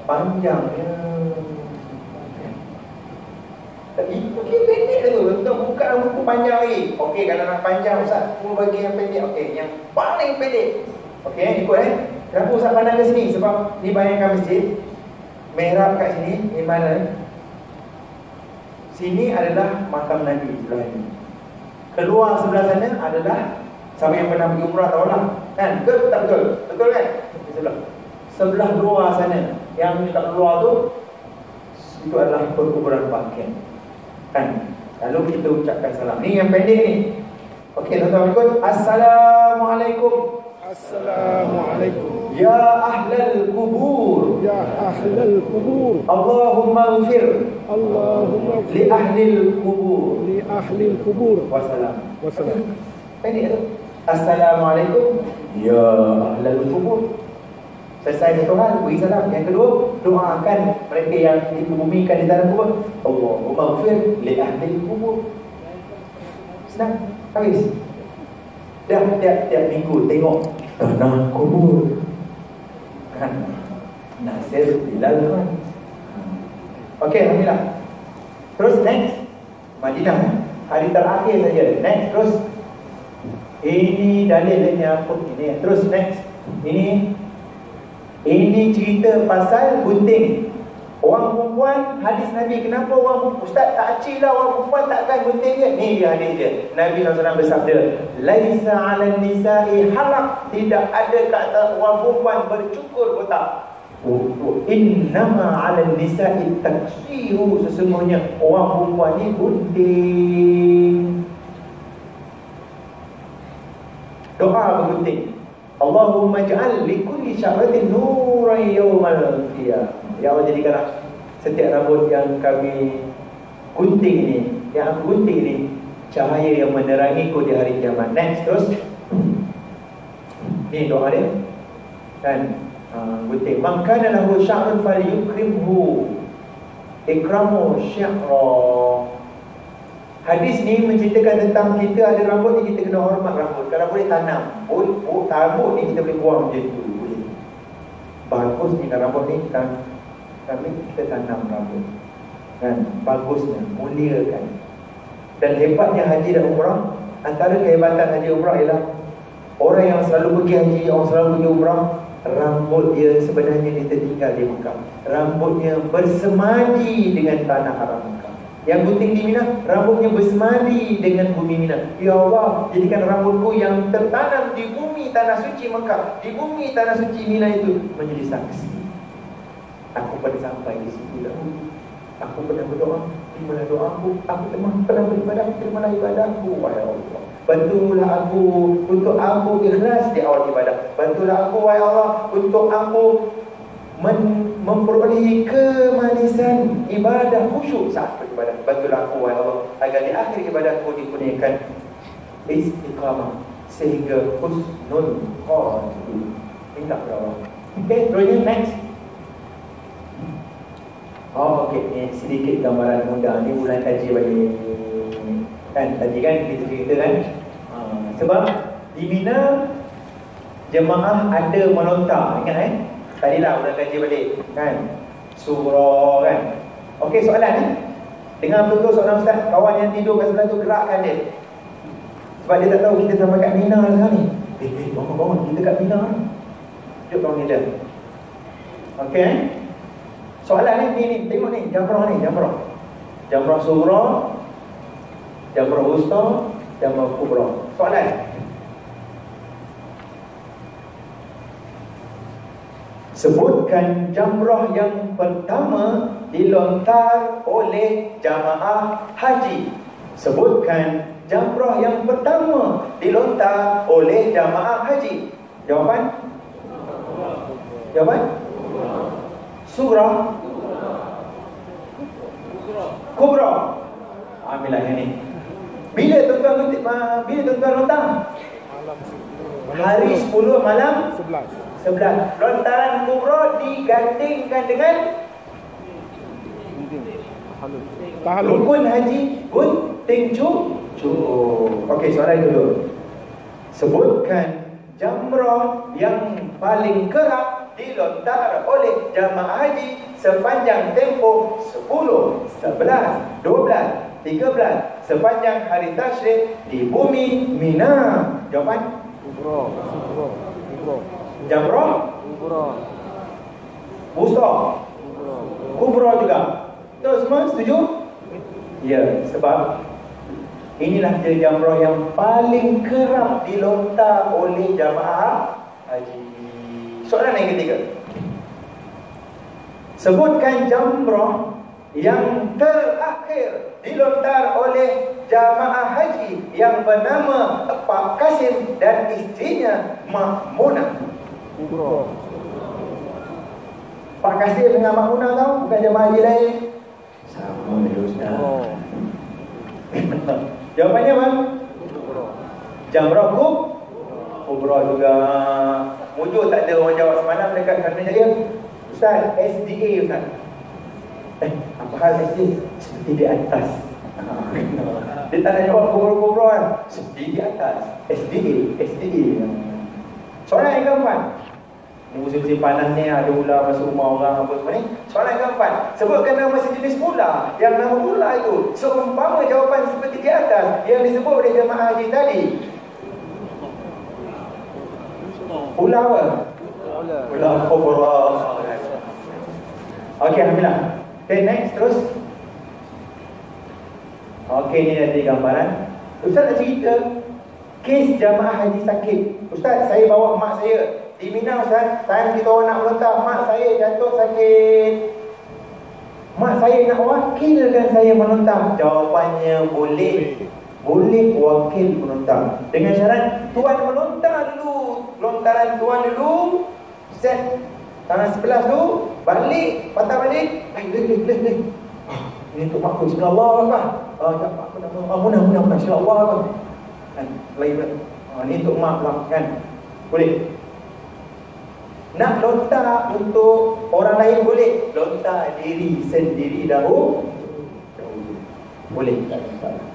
Speaker 1: Panjangnya. Tapi okey, pendek tu. Untuk buka buku panjang lagi. Okey, kalau nak panjang Ustaz, aku bagi yang pendek. Okey, yang paling pendek. Okey, ikut Kenapa Ustaz pandang ke sini? Sebab ni bayangkan masjid. Mihrab kat sini, ni mana? Sini adalah makam Nabi sebelah ni. Keluar sebelah sana adalah, siapa yang pernah pergi umrah tahulah. Kan? Betul tak betul? Betul kan? Sebelah luar sana, yang kat luar tu, itu adalah perkuburan Baqi'. Kan? Lalu kita ucapkan salam. Ni yang pendek ni. Okey, tuan-tuan ikut. Assalamualaikum.
Speaker 3: Assalamualaikum.
Speaker 1: Ya ahlal kubur.
Speaker 3: Ya ahlal kubur.
Speaker 1: Allahumma ighfir
Speaker 3: Allahumma
Speaker 1: li ahlil kubur.
Speaker 3: li ahlil kubur.
Speaker 1: Wassalam.
Speaker 3: Wassalam.
Speaker 1: Pendek tu. Assalamualaikum. Ya ahlal kubur. Selesai satu hal, beri salam. Yang kedua, doakan mereka yang dikubumikan di dalam kubur. Allahumma ighfir li ahlil kubur. Senang. Habis. Dah tiap minggu tengok tanah kubur. Kan? Nasir Bilal Khan. Okey, alhamdulillah. Terus next, Madinah. Hari terakhir saja. Next, terus. Ini dalilnya apa? Ini. Terus next. Ini cerita pasal gunting. Orang perempuan, hadis Nabi. Kenapa orang Ustaz tak acil lah orang perempuan takkan gunting dia? Ni dia hadis dia. Nabi SAW bersabda, Laisa 'alan nisa'i halaq. Tidak ada kat atas orang perempuan bercukur botak. Innama 'alan nisa'i taksiru. Sesungguhnya orang perempuan ni gunting. Doa bergunting. Allahumma ja'al li kulli sya'ratin nuran yawmal qiyamah. Ya Allah, jadikanlah setiap rambut yang kami gunting ni, yang aku gunting ni, cahaya yang menerangiku di hari kiamat. Next, terus. Ni doa dia. Kan? Gunting. Man kana lahu sya'run falyukrimhu. Ikramu sya'ra. Hadis ni menceritakan tentang kita ada rambut ni, kita kena hormat rambut. Kalau boleh tanam. Rambut ni kita boleh buang macam tu. Boleh. Bagus ni kan rambut ni kan. Kami kita tanam rambut. Kan? Bagusnya, muliakan. Dan hebatnya haji dan umrah. Antara kehebatan haji umrah ialah orang yang selalu pergi haji, orang selalu pergi umrah, rambut dia sebenarnya dia tertinggal di Mekah. Rambutnya bersemadi dengan tanah haram Mekah. Yang gunting di Mina, rambutnya bersemadi dengan bumi Mina. Ya Allah, jadikan rambutku yang tertanam di bumi tanah suci Mekah, di bumi tanah suci Mina itu menjadi saksi. Aku pernah sampai di situ dahulu. Aku pernah berdoa, terimalah doaku. Aku pernah beribadah, terimalah ibadahku. Wahai Allah, bantulah aku untuk aku ikhlas di awal ibadah. Bantulah aku, wahai Allah, untuk aku memperolehi kemanisan ibadah khusyuk saat beribadah. Bantulah aku, wahai Allah, agar di akhir ibadahku dikurniakan istiqamah sehingga husnul khatimah. Minta kepada Allah. Okey, terusnya next. Oh, okey, ni sedikit gambaran mudah. Ni bulan kaji balik. Kan, tadi kan kita cerita kan. Sebab di Mina jemaah ada melontar. Ingat tadilah bulan kaji balik kan. Surah kan. Okey, soalan ni. Dengar betul soalan Ustaz. Kawan yang tidur kat sebelah tu, gerakkan dia. Sebab dia tak tahu kita sampai kat Mina sekarang ni. Bangun, kita kat Mina ni. Duduk bangun dia. Okey soalan ni, tengok ni, jamrah ni, jamrah sughra, jamrah wusta, jamrah kubra. Soalan, sebutkan jamrah yang pertama dilontar oleh jamaah haji. Sebutkan jamrah yang pertama dilontar oleh jamaah haji. Jawapan? Sughra, kubra. Ambillah yang ni. Bila tuan-tuan lontar? Hari 10 malam 11. Lontaran kubra digandingkan dengan
Speaker 3: tahalul.
Speaker 1: Rukun haji gunting Cukup. Okey, soalan dulu. Sebutkan jamrah yang paling kerap dilontar oleh jamaah haji sepanjang tempoh 10, 11, 12, 13 sepanjang hari tasyrik di bumi Mina. Jawapan?
Speaker 3: Umrah.
Speaker 1: Jamrah? Wusta? Kubra juga. Betul semua? Setuju? Ya, sebab inilah dia jamrah yang paling kerap dilontar oleh jamaah haji. Soalan yang ketiga. Sebutkan jamrah yang terakhir dilontar oleh jamaah haji yang bernama Pak Kasim dan istrinya Mahmunah.
Speaker 3: Umrah.
Speaker 1: Pak Kasim dengan Mahmunah tahu? Bukan jamaah haji lain. Sama je Ustaz. Jawapannya apa? Jamrah Kubra juga. Mujur tak ada orang jawab semalam dekat kanan saya. Ustaz, SDA Ustaz. Apa hal SDA? Seperti di atas. Dia tak nak jawab kubra-kubra kan? Seperti di atas. SDA. Soalan yang keempat. Musim-musim panas ni ada ular masuk rumah orang apa semua ni. Soalan yang keempat. Sebutkan nama sejenis ular. Yang nama ular itu seumpama jawapan seperti di atas yang disebut oleh jemaah haji tadi. Ular apa? Ular kubra. Okey, alhamdulillah. Okay, next terus. Okey, ni nanti gambaran. Ustaz nak cerita kes jamaah haji sakit. Ustaz, saya bawa mak saya di Mina Ustaz. Time kita orang nak melontar, mak saya jatuh sakit. Mak saya nak wakilkan saya melontar. Jawapannya boleh. Boleh wakil melontar. Dengan syarat tuan melontar dulu. Lontaran tuan dulu. Set tangan sebelah tu. Balik. Patah balik. Leh. Ini untuk mak aku. Bismillahirrahmanirrahim. Tak mak aku nama. Munah. Bismillahirrahmanirrahim. Lain. Ini untuk mak kan. Boleh. Nak lontar untuk orang lain boleh. Lontar diri sendiri dahulu. Boleh. Tak ada masalah.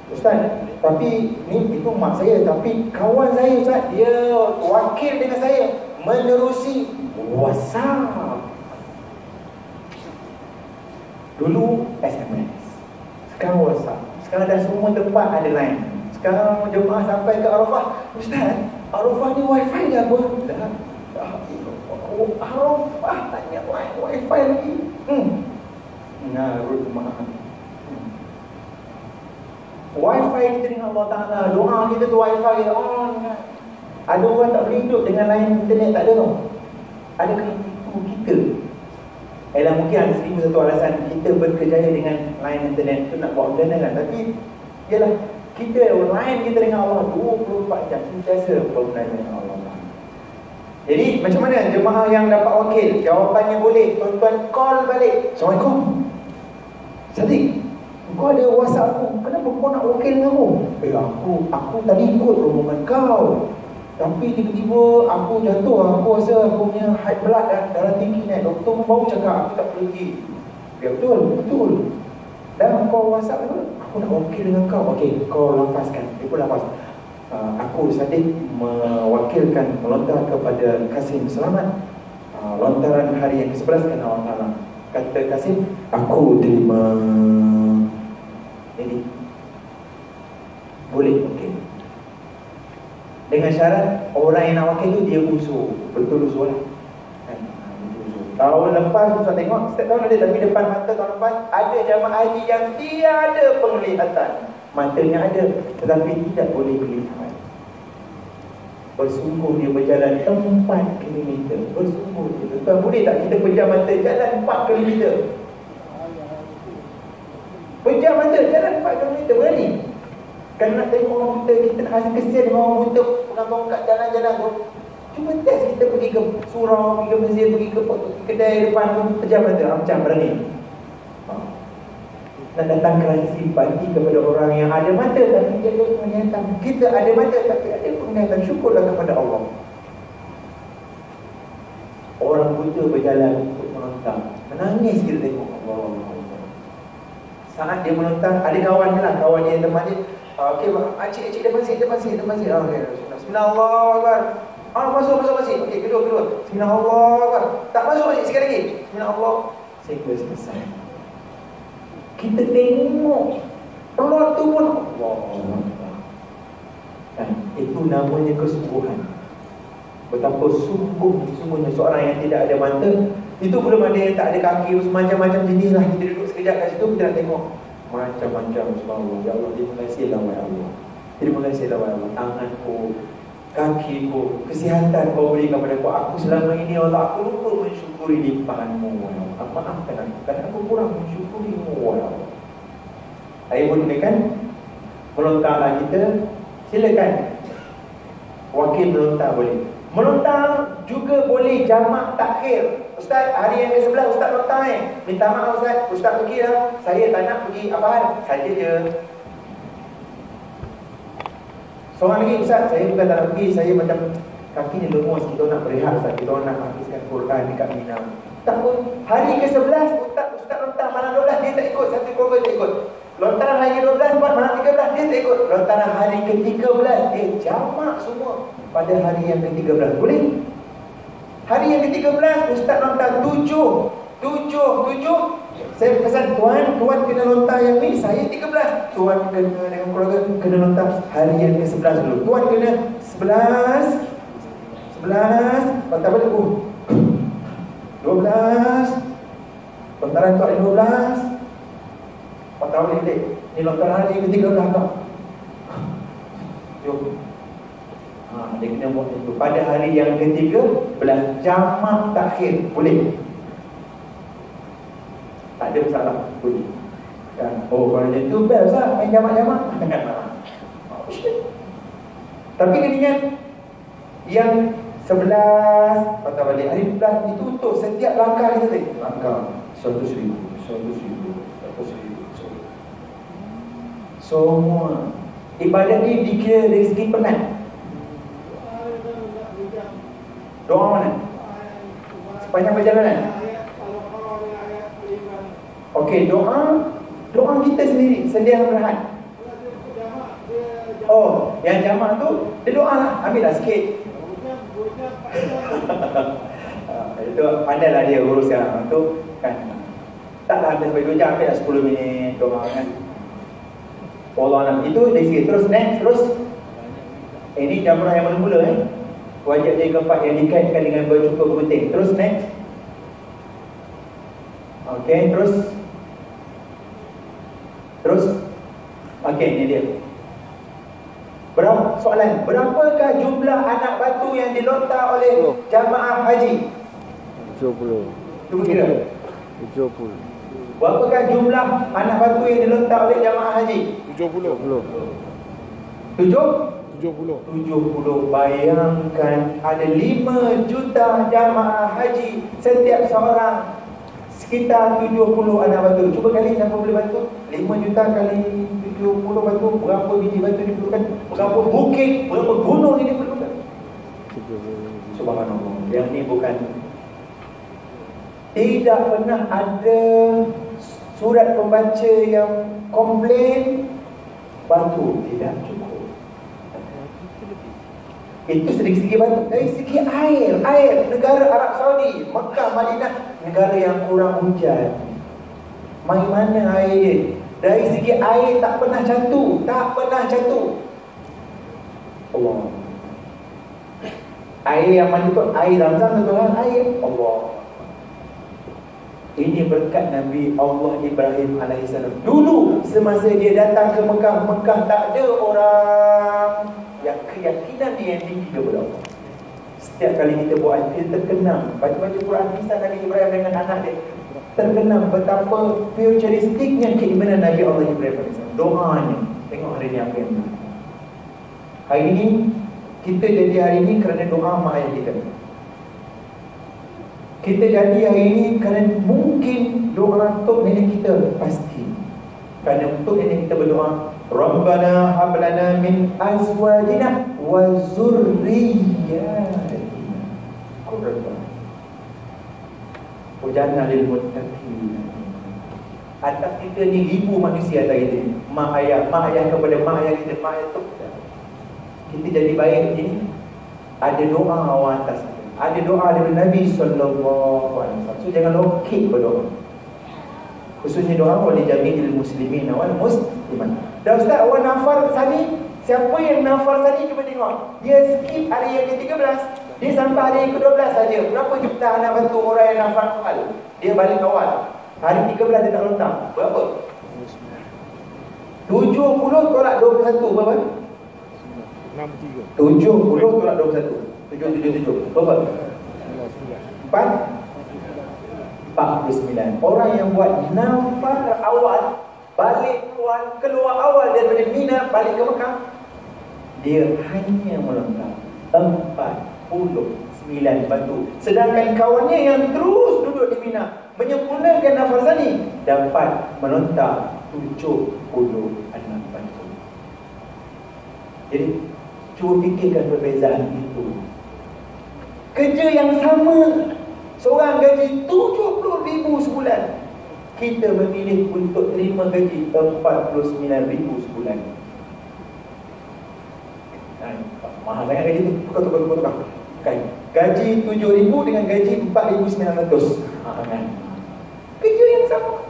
Speaker 1: Ustaz, tapi ni itu mak saya. Tapi kawan saya Ustaz, dia wakil dengan saya menerusi WhatsApp. Dulu SMS, sekarang WhatsApp. Sekarang dah semua tempat ada line. Sekarang jemaah sampai ke Arafah. Ustaz, Arafah ni wifi ke apa? Dah. Arafah tanya wifi lagi. Ngarut mak. Wifi kita dengan Allah Ta'ala. Doa kita tu wifi on. Ada orang tak boleh hidup dengan lain internet, tak ada tau. Ada kena tipu kita. Mungkin ada 1001 alasan kita berkejaya dengan lain internet tu nak buat benda kan. Tapi ialah kita lain kita dengan Allah 24 jam sentiasa berhubungan dengan Allah. Jadi macam mana jemaah yang dapat wakil? Jawapannya boleh. Tuan-tuan call balik. Assalamualaikum Sadiq, kau ada WhatsApp aku. Kenapa kau nak wakil dengan aku? Aku tadi ikut rombongan kau. Tapi tiba-tiba aku jatuh. Aku rasa aku punya high blood dan darah tinggi naik. Doktor pun baru cakap aku tak boleh pergi. Ya betul. Dan kau WhatsApp aku. Aku nak wakil dengan kau. Okey, kau lapaskan. Dia pun lapas. Aku Sadiq mewakilkan melontar kepada Kasim Selamat lontaran hari yang ke-11 kerana Allah Ta'ala. Kata Kasim, aku terima. Jadi boleh wakil. Dengan syarat orang yang nak wakil tu dia usul. Betul usul lah kan? Tahun lepas Ustaz tengok, setiap tahun ada. Tapi depan mata tahun lepas ada jamaah haji yang tiada penglihatan. Matanya ada tetapi tidak boleh melihat. Bersungguh dia berjalan 4 km. Bersungguh dia. Tuan boleh tak kita pejam mata jalan 4 km? Pejam mata jalan 4 km berani? Kalau nak tengok orang buta, kita nak rasa kesian dengan orang buta pegang tongkat jalan-jalan tu. Cuba test kita pergi ke surau, pergi ke masjid, pergi ke kedai depan tu, pejam mata. Macam berani? Nak datang rasa simpati kepada orang yang ada mata tapi dia ada penglihatan. Kita ada mata tapi ada penglihatan. Syukurlah kepada Allah. Orang buta berjalan untuk menonton. Menangis kita tengok Allah. Saat dia melontar, ada kawan dia lah, kawan dia, teman dia. Okey, cik dia masjid. Okey, Bismillahirrahmanirrahim. Masuk masjid. Okey, kedua. Bismillahirrahmanirrahim. Tak masuk masjid sekali lagi. Bismillahirrahmanirrahim. Saya selesai. Kita tengok Allah tu pun Allah. Dan itu namanya kesungguhan. Betapa sungguhnya seorang yang tidak ada mata. Itu belum ada yang tak ada kaki, macam-macam jenis lah. Kita duduk sekejap kat situ, kita nak tengok macam-macam. Subhanallah. Ya Allah, terima kasihlah wahai Allah. Terima kasihlah wahai Allah. Tanganku, kakiku, kesihatan kau beri kepada aku. Aku selama ini Allah, aku lupa mensyukuri limpahanmu wahai Allah. Maafkan aku, kerana aku kurang mensyukurimu wahai Allah. Saya pun kan melontarlah kita. Silakan wakil melontar boleh. Melontar juga boleh jamak takhir. Ustaz, hari yang ke-11 Ustaz lontar minta maaf Ustaz pergi lah. Saya tak nak pergi apaan, saja je. Seorang lagi, Ustaz, saya bukan tak nak pergi, saya macam kaki ni lemus, kita nak berehat Ustaz, kita nak habiskan Quran dekat Mina. Tak pun, hari ke-11 Ustaz lontar malam 12, dia tak ikut, satu keluarga tak ikut. Lontaran hari ke-12 buat malam 13, dia tak ikut. Lontaran hari ke-13, dia jamak semua pada hari yang ke-13. Boleh? Hari yang ke-13 Ustaz lontar 7. Saya pesan tuan kena lontar yang ni, saya 13. Tuan kena dengan keluarga kena lontar hari yang ke-11 dulu. Tuan kena 11. Lontar balik 12. Lontaran tu ada 12. Lontar balik. Ni lontar hari ke-13 tak? Jom. Dia kena buat itu pada hari yang ke-13 jamak takhir. Boleh? Tak ada masalah. Boleh kan? Oh, kalau macam tu best lah main jamak-jamak. Tapi kena ingat yang 11 patah balik hari 11 itu untuk setiap langkah kita tadi. Langkah 100,000 semua. Ibadat ni dikira dari segi penat. Doa mana? Sepanjang perjalanan. Okey, doa kita sendiri, sedia rehat. Oh, yang jamak tu, dia doa lah, ambil lah sikit. Itu pandailah dia uruskan tu kan. Taklah habis sampai 2 jam, ambil lah 10 minit doa kan. Allah nak itu dari sikit. Terus next, ini jamrah yang mula-mula wajib jadi keempat yang dikaitkan dengan bercukur bergunting. Terus next. Okey, terus. Okey, ni dia. Soalan, berapakah jumlah anak batu yang dilontar oleh jamaah haji?
Speaker 2: 70.
Speaker 1: Cuba kira.
Speaker 2: 70.
Speaker 1: Berapakah jumlah anak batu yang dilontar oleh jamaah haji?
Speaker 3: 70.
Speaker 1: 70. Bayangkan ada 5 juta jamaah haji. Setiap seorang sekitar 70 anak batu. Cuba kali siapa boleh bantu? 5 juta kali 70 batu. Berapa biji batu diperlukan? Berapa bukit, berapa gunung ini diperlukan? Subhanallah. Yang ni bukan. Tidak pernah ada surat pembaca yang komplain batu tidak cukup. Itu dari segi batu. Dari segi air, negara Arab Saudi, Mekah, Madinah, negara yang kurang hujan. Mai mana air dia? Dari segi air tak pernah jatuh. Allah. Air yang mana tu? Air Zam-Zam tu kan? Air Allah. Ini berkat Nabi Allah Ibrahim AS. Dulu semasa dia datang ke Mekah, tak ada orang yang keyakinan dia yang tinggi kepada Allah. Setiap kali kita buat, kita terkenang baca-baca Quran, kisah Nabi Ibrahim dengan anak dia, terkenang betapa futuristiknya keimanan Nabi Allah Ibrahim AS. Doanya. Tengok hari ni apa yang berlaku. Hari ni kita jadi hari ni kerana doa mak ayah kita. Kita jadi hari ini kerana mungkin doa untuk nenek kita, pasti. Kerana untuk nenek kita berdoa, Rabbana hablana min azwajina wa zurriyatina qurrata waj'alna lil muttaqina. Atas kita ni ribu manusia atas kita. Mak ayah kepada mak ayah kita, mak ayah tu. Kita jadi baik begini. Ada doa awal atas kita. Ada doa dari Nabi sallallahu alaihi wasallam. So jangan lokek berdoa. Khususnya doa oleh jami'il muslimin wal muslimat. Dan Ustaz, awak nafal tadi, siapa yang nafal tadi cuba tengok. Dia skip hari yang ke-13, dia sampai hari yang ke-12 saja. Berapa juta anak bantu orang yang nafal awal? Dia balik awal. Hari 13 dia tak lontar. Berapa? 70 tolak 21 berapa?
Speaker 3: 63.
Speaker 1: 70 tolak 21. 777. Berapa? 49. Orang yang buat nafal awal, balik keluar awal daripada Mina balik ke Mekah, dia hanya melontar 49 batu. Sedangkan kawannya yang terus duduk di Mina menyempurnakan nafal tadi dapat melontar 76 batu. Jadi cuba fikirkan perbezaan itu. Kerja yang sama, seorang gaji 70,000 sebulan, kita memilih untuk terima gaji 49,000 sebulan. Mahal sangat gaji tu. Tukar. Kan? Gaji 7,000 dengan gaji 4,900. Kan? Kerja yang sama.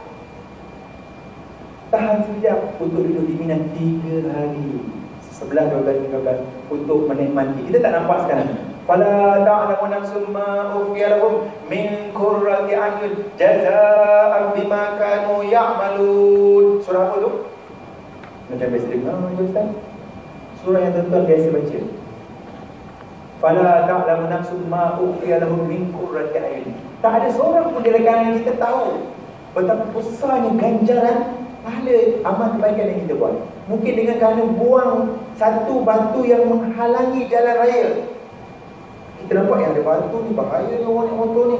Speaker 1: Tahan sekejap untuk duduk di Mina 3 hari, 11, 12, 13 untuk menikmati. Kita tak nampak sekarang. Fala ta'lamu nafsun ma ukhfiya lahum min qurrati a'yun jazaa'an bima kanu ya'malun. Surah apa tu? Macam biasa dengar Ustaz. Surah yang tuan-tuan biasa baca. Fala ta'lamu nafsun ma ukhfiya lahum min qurrati a'yun. Tak ada seorang pun di kalangan kita tahu betapa besarnya ganjaran pahala amal kebaikan yang kita buat. Mungkin dengan kerana buang satu batu yang menghalangi jalan raya, kita nampak yang ada batu ni, bahaya ni orang yang motor ni,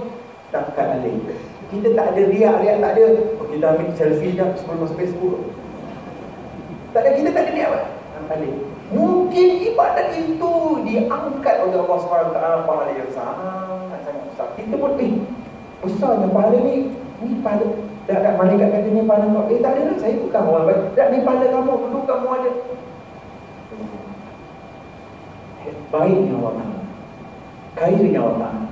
Speaker 1: takkan alih. Kita tak ada riak tak ada. Kita ambil selfie dah sebelum masuk Facebook. Tak ada, kita tak ada niat alih. Mungkin ibadat itu diangkat oleh Allah SWT pahala yang sangat besar. Kita pun besarnya pahala ni pahala. Tak malaikat kata ni pahala kau. Tak ada lah, saya bukan orang baik. Tak, ni pahala kamu, dulu kamu ada. Baiknya Allah, kairnya Allah.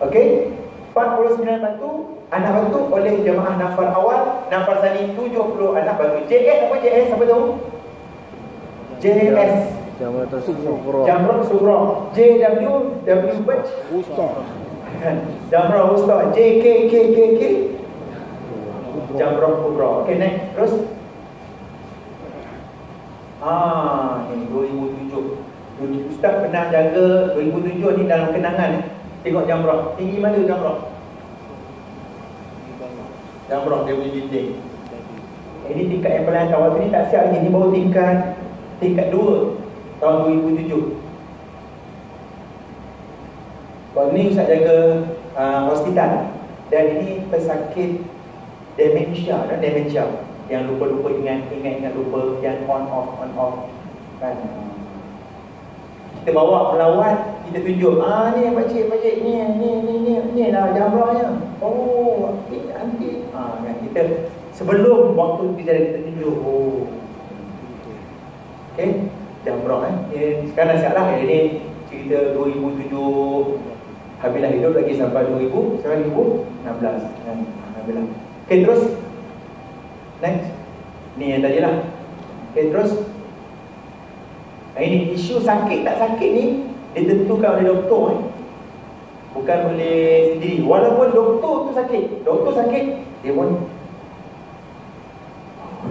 Speaker 1: Okey, 49 batu, anak batu oleh jemaah nafal awal. Nafal tadi 70 anak batu. JS apa JS? Apa tu? JS
Speaker 2: Jamratul Sughra.
Speaker 1: Jamratul Sughra. JW Batch
Speaker 3: Wusta.
Speaker 1: Jamrah Wusta. JKKKK Jamrah Kubra. Okey, next. Terus ini 2007. Ustaz pernah jaga 2007 ni dalam kenangan. Tengok jamrah. Tinggi mana jamrah? Jamrah dia punya dinding. Ini tingkat yang paling atas. Waktu ni tak siap lagi. Ini baru tingkat 2 tahun 2007. Waktu ni Ustaz jaga hospital. Dan ini pesakit demensia. Yang lupa-lupa ingat lupa. Yang on off kan. Kita bawa pelawat, kita tunjuk, ni pakcik, ni lah jamrahnya. Oh, nanti. Kan kita sebelum waktu kita tunjuk. Okey, jamrah sekarang siaplah. Ini cerita 2007. Habislah hidup lagi sampai 2000, sekarang 2016 kan. Alhamdulillah. Okey, terus next. Ni yang tadi lah. Okey, terus ini isu sakit tak sakit ni ditentukan oleh doktor. Bukan oleh sendiri. Walaupun doktor tu sakit, dia pun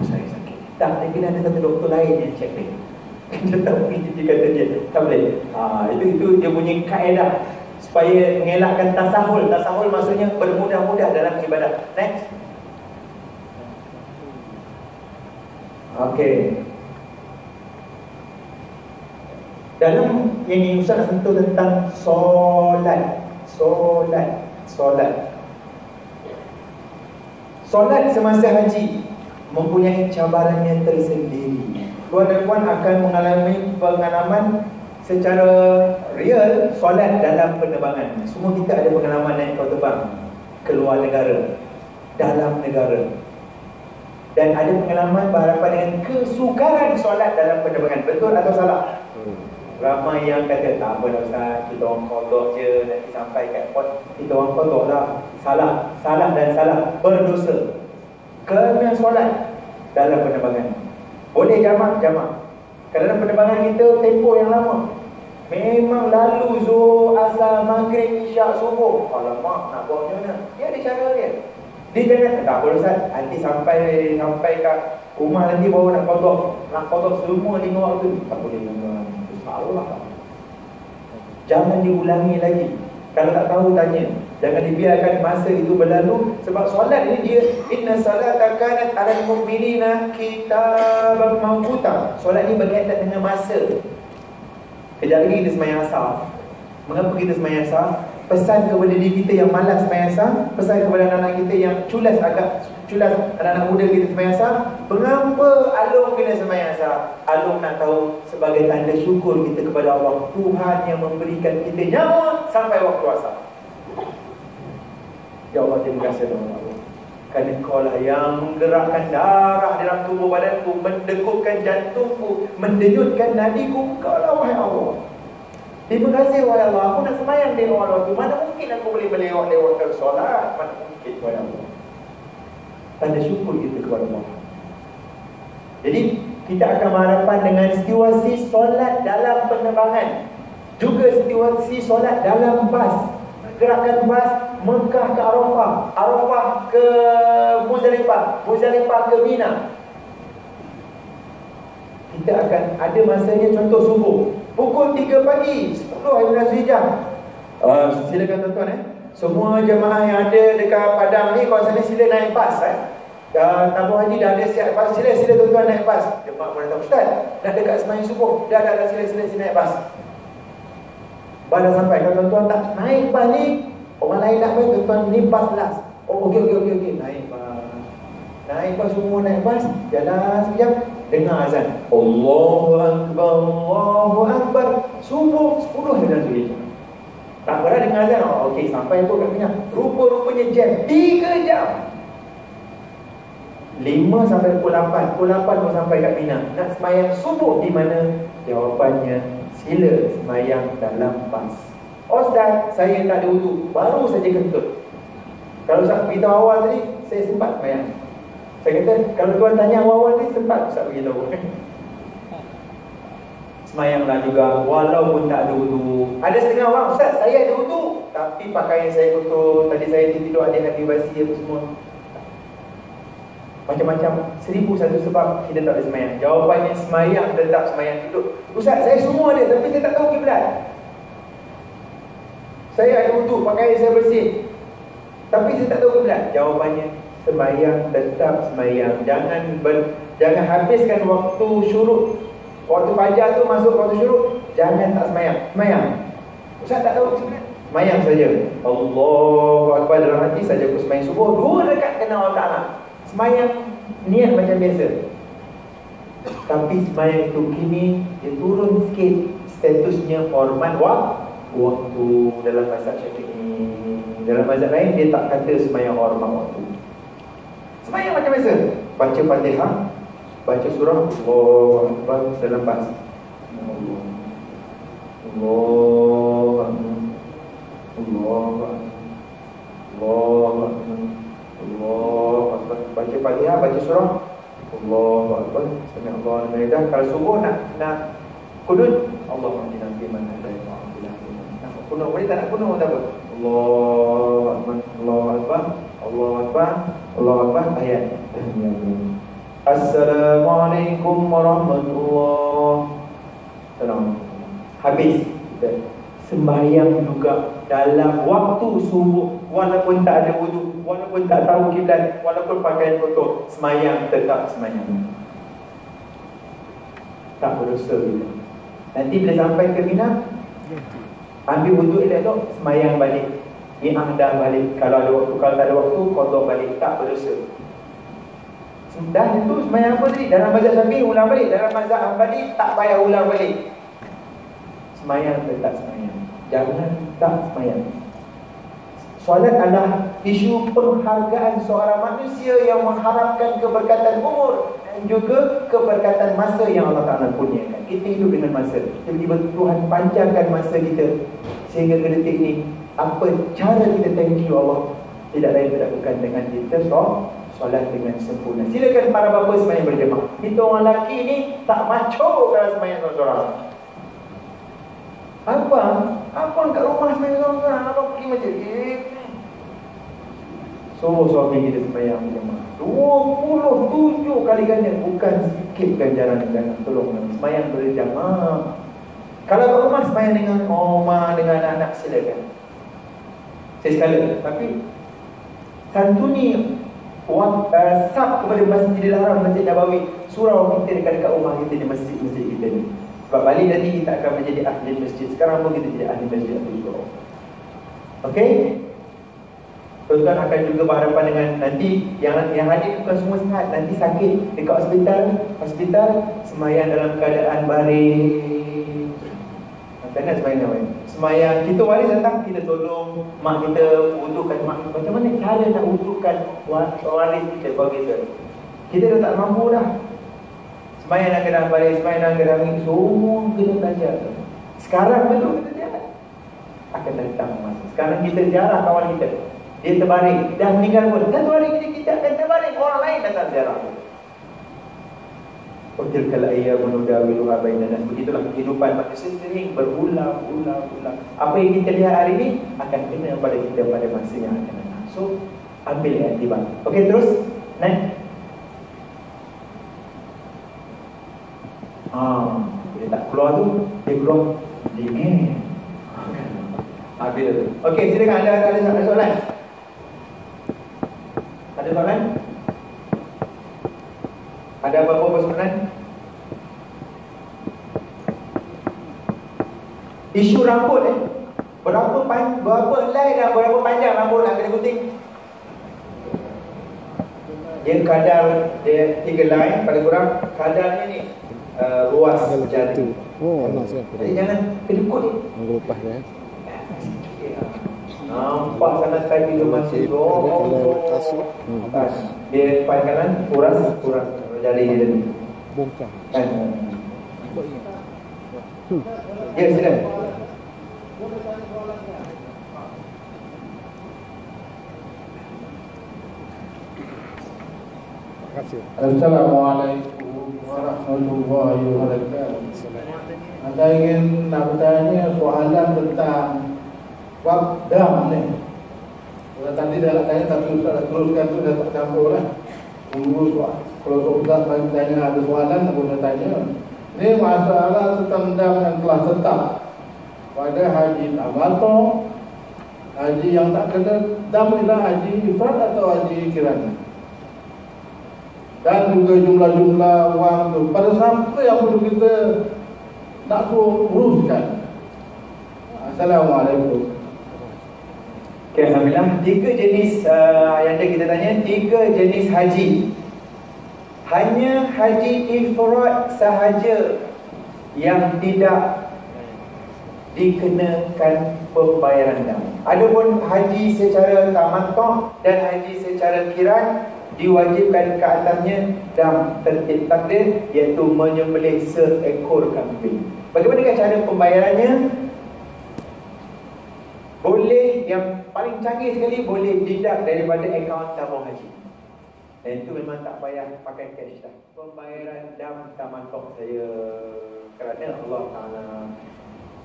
Speaker 1: saya sakit. Tak, dia kena ada satu doktor lain yang check dia. Dia tak mungkin dia kata dia tak boleh. Itu dia punya kaedah supaya mengelakkan tasahul. Tasahul maksudnya bermudah-mudah dalam ibadah. Next. Okey. Dalam yang Ustaz nak sentuh tentang solat semasa haji mempunyai cabarannya tersendiri. Tuan dan puan akan mengalami pengalaman secara real solat dalam penerbangan. Semua kita ada pengalaman naik kapal terbang keluar negara, dalam negara. Dan ada pengalaman berhadapan dengan kesukaran solat dalam penerbangan. Betul atau salah? Ramai yang kata, tak apa dah Ustaz, kita orang kodok je, nanti sampai kat port, kita orang kodok lah. Salah, salah dan salah, berdosa. Kena solat dalam penerbangan. Boleh jamak, jamak. Kerana penerbangan kita tempoh yang lama. Memang lalu Zuhur, Asar, Maghrib, Isyak, Subuh. Alamak, nak buat macam mana? Dia ada cara dia. Dia jangan, tak boleh Ustaz, nanti sampai kat rumah nanti baru nak kodok. Nak kodok semua 5 waktu. Tak boleh tuan. Salah. Jangan diulangi lagi. Kalau tak tahu tanya. Jangan dibiarkan masa itu berlalu. Sebab solat ni dia, inna salata kanat 'alal mu'minina kitaban mawquta. Solat ni berkaitan dengan masa. Kejap lagi kita sembahyang asar. Mengapa kita sembahyang asar? Pesan kepada diri kita yang malas sembahyang asar, pesan kepada anak-anak kita yang culas, anak-anak muda kita sembahyang asar. Mengapa Alung kena sembahyang asar? Alung nak tahu sebagai tanda syukur kita kepada Allah, Tuhan yang memberikan kita nyawa sampai waktu asar. Ya Allah, terima kasih kepada Allah. Kerana Kau lah yang menggerakkan darah dalam tubuh badanku, mendekutkan jantungku, mendenyutkan nadiku. Kau lah wahai Allah. Terima kasih wahai Allah. Aku nak sembahyang di awal waktu. Mana mungkin aku boleh melewat-lewatkan solat? Mana mungkin wahai Allah. Tanda syukur kita kepada Allah. Jadi kita akan berhadapan dengan situasi solat dalam penerbangan, juga situasi solat dalam bas. Gerakan bas Mekah ke Arafah, Arafah ke Muzdalifah, Muzdalifah ke Mina. Kita akan ada masanya, contoh subuh pukul 3 pagi 10 hari bulan Zulhijjah. Silakan tuan-tuan semua jemaah yang ada dekat Padang ni, kawasan ni, sila naik bas tabung haji dah ada siap bas. Sila tuan-tuan naik bas. Jemaah pun datang, Ustaz dah dekat sembahyang subuh. Dah sila naik bas. Bas dah sampai. Kalau tuan-tuan tak naik bas ni, orang lain nak main, tuan-tuan ni bas last. Oh okey. Naik bas semua, naik bas. Jalan sekejap, dengar azan. Allahu Akbar, Allahu Akbar. Subuh 10 hari bulan Zulhijjah. Tak pernah dengar azan. Okey, sampai pun kat Mina. Rupa-rupanya jam 3 jam. 5 sampai pukul 8. Pukul 8 pun sampai kat Mina. Nak sembahyang subuh di mana? Jawapannya, sila sembahyang dalam bas. Ustaz, saya tak ada wudu, baru saja kentut. Kalau Ustaz beritahu awal tadi, saya sempat sembahyang. Saya kata, kalau tuan tanya awal-awal tadi, sempat Ustaz beritahu. Sembahyanglah juga walaupun tak ada wudu. Ada setengah orang, Ustaz saya ada wudu, tapi pakaian saya kotor, tadi saya tidur adik-adik basi apa semua. Macam-macam, 1001 sebab kita tak boleh sembahyang. Jawapannya, sembahyang tetap sembahyang duduk. Ustaz saya semua ada, tapi saya tak tahu kiblat. Saya ada wudu, pakaian saya bersih, tapi saya tak tahu kiblat. Jawapannya, sembahyang tetap sembahyang. Jangan habiskan waktu syuruk. Waktu fajar tu masuk waktu syuruk, jangan tak sembahyang. Sembahyang. Ustaz tak tahu kiblat. Sembahyang saja. Allahu Akbar dalam hati saja. Aku sembahyang subuh 2 rakaat kena Allah Ta'ala. Sembahyang niat macam biasa. Tapi sembahyang itu kini dia turun sikit statusnya hormat waktu. Dalam mazhab Syafi'i, dalam mazhab lain dia tak kata sembahyang hormat waktu. Sembahyang macam biasa, baca Fatihah, baca surah Allahu Akbar dalam bas. Allahu Akbar, Allahu Akbar, Allahu Akbar, Allahu Akbar. Baca Fatihah, baca surah Allahu Akbar, sami Allahu liman hamidah. Kalau subuh nak kunut, Allahumma inna fi man hadayta wa billahi. Nak kunut boleh, tak nak kunut tak apa. Allahu Akbar, Allahu Akbar, Allahu Akbar, Allahu Akbar. Ayat. Assalamualaikum warahmatullahi wabarakatuh. Habis. Sembahyang juga dalam waktu subuh, walaupun tak ada wudu, walaupun tak tahu kiblat, walaupun pakaian kotor, sembahyang tetap sembahyang. Tak berdosa kita. Nanti bila sampai ke Mina, ambil wudu elok-elok, sembahyang balik, i'adah balik. Kalau ada waktu, kalau tak ada waktu, qada balik, tak berdosa. Dah itu sembahyang apa tadi? Dalam mazhab Syafi'i ulang balik, dalam mazhab Hanbali tak payah ulang balik. Sembahyang tetap sembahyang. Jangan tak sembahyang. Solat adalah isu penghargaan seorang manusia yang mengharapkan keberkatan umur dan juga keberkatan masa yang Allah Ta'ala kurniakan. Kita hidup dengan masa. Tiba-tiba Tuhan panjangkan masa kita sehingga ke detik ni. Apa cara kita thank you Allah? Tidak lain tidak bukan dengan kita solat dengan sempurna. Silakan para bapa sembahyang berjemaah. Kita orang lelaki ni tak macho kalau sembahyang seorang-seorang. Abang kat rumah sembahyang seorang-seorang, abang pergi masjid. Suruh suami kita sembahyang berjemaah 27 kali ganda. Bukan sikit ganjaran yang tolong sembahyang berjemaah. Kalau kat rumah sembahyang dengan oma, dengan anak, silakan. Saya sekali. Tapi santuni sab kepada Masjidil Haram, Masjid Nabawi, surau kita dekat rumah kita di masjid-masjid kita ni. Sebab balik nanti kita akan menjadi ahli masjid. Sekarang pun kita jadi ahli masjid, ahli surau. Okey? Tuan-tuan akan juga berhadapan dengan nanti yang hadir bukan semua sihat. Nanti sakit dekat hospital sembahyang dalam keadaan baring. Macam mana sembahyang namanya? Sembahyang kita waris datang, kita tolong mak kita wudukkan mak kita. Macam mana cara nak wudukkan waris kita bagi kita? Kita dah tak mampu dah. Sembahyang dalam keadaan baring, sembahyang dalam keadaan ni, semua kena belajar. Sekarang betul kita ziarah. Akan datang masa. Sekarang kita ziarah kawan kita. Dia terbaring, dah meninggal pun. Satu hari kita akan terbaring, orang lain datang ziarah. Tilkal ayyamu nudawiluha bainan nas. Begitulah kehidupan manusia sering berulang-ulang. Apa yang kita lihat hari ini akan kena pada kita pada masa yang akan datang. So, ambil iktibar. Okey, terus naik. Dia tak keluar tu, dia keluar dingin. Habis tu. Okey, silakan ada soalan? Ada soalan? Ada apa-apa soalan? Isu rambut berapa helai dah, berapa panjang rambut nak kena gunting? Dia kadar dia 3 helai paling kurang, kadarnya ni ruas jari. Jadi jangan kedekut ni.
Speaker 2: Lepas dah.
Speaker 1: Nampak kanan kaki tu masih
Speaker 2: kasut.
Speaker 1: Dia depan kanan uras jari dia tadi.
Speaker 2: Bongkar.
Speaker 1: Ya, silakan.
Speaker 4: Assalamualaikum warahmatullahi wabarakatuh. Saya ingin nak bertanya soalan tentang bab dam ni. Tadi dah nak tanya tapi Ustaz dah teruskan tu, dah tak campur lah. Tunggu soal. Kalau Ustaz bagi tanya ada soalan, tak boleh tanya. Ini masalah tentang dam yang telah tetap pada haji tamattu, haji yang tak kena dam ialah haji ifrad atau haji kirana. Dan juga jumlah-jumlah wang tu pada siapa yang perlu kita nak uruskan. Assalamualaikum.
Speaker 1: Okay, alhamdulillah. 3 jenis yang kita tanya, 3 jenis haji. Hanya haji ifrad sahaja yang tidak dikenakan pembayaran dam. Adapun haji secara tamattu dan haji secara qiran diwajibkan ke atasnya dam tertib takdir, iaitu menyembelih seekor kambing. Bagaimana dengan cara pembayarannya? Boleh, yang paling canggih sekali, boleh deduct daripada akaun tabung haji. Dan itu memang tak payah pakai cash dah. Pembayaran dam tamattu saya, kerana Allah Ta'ala,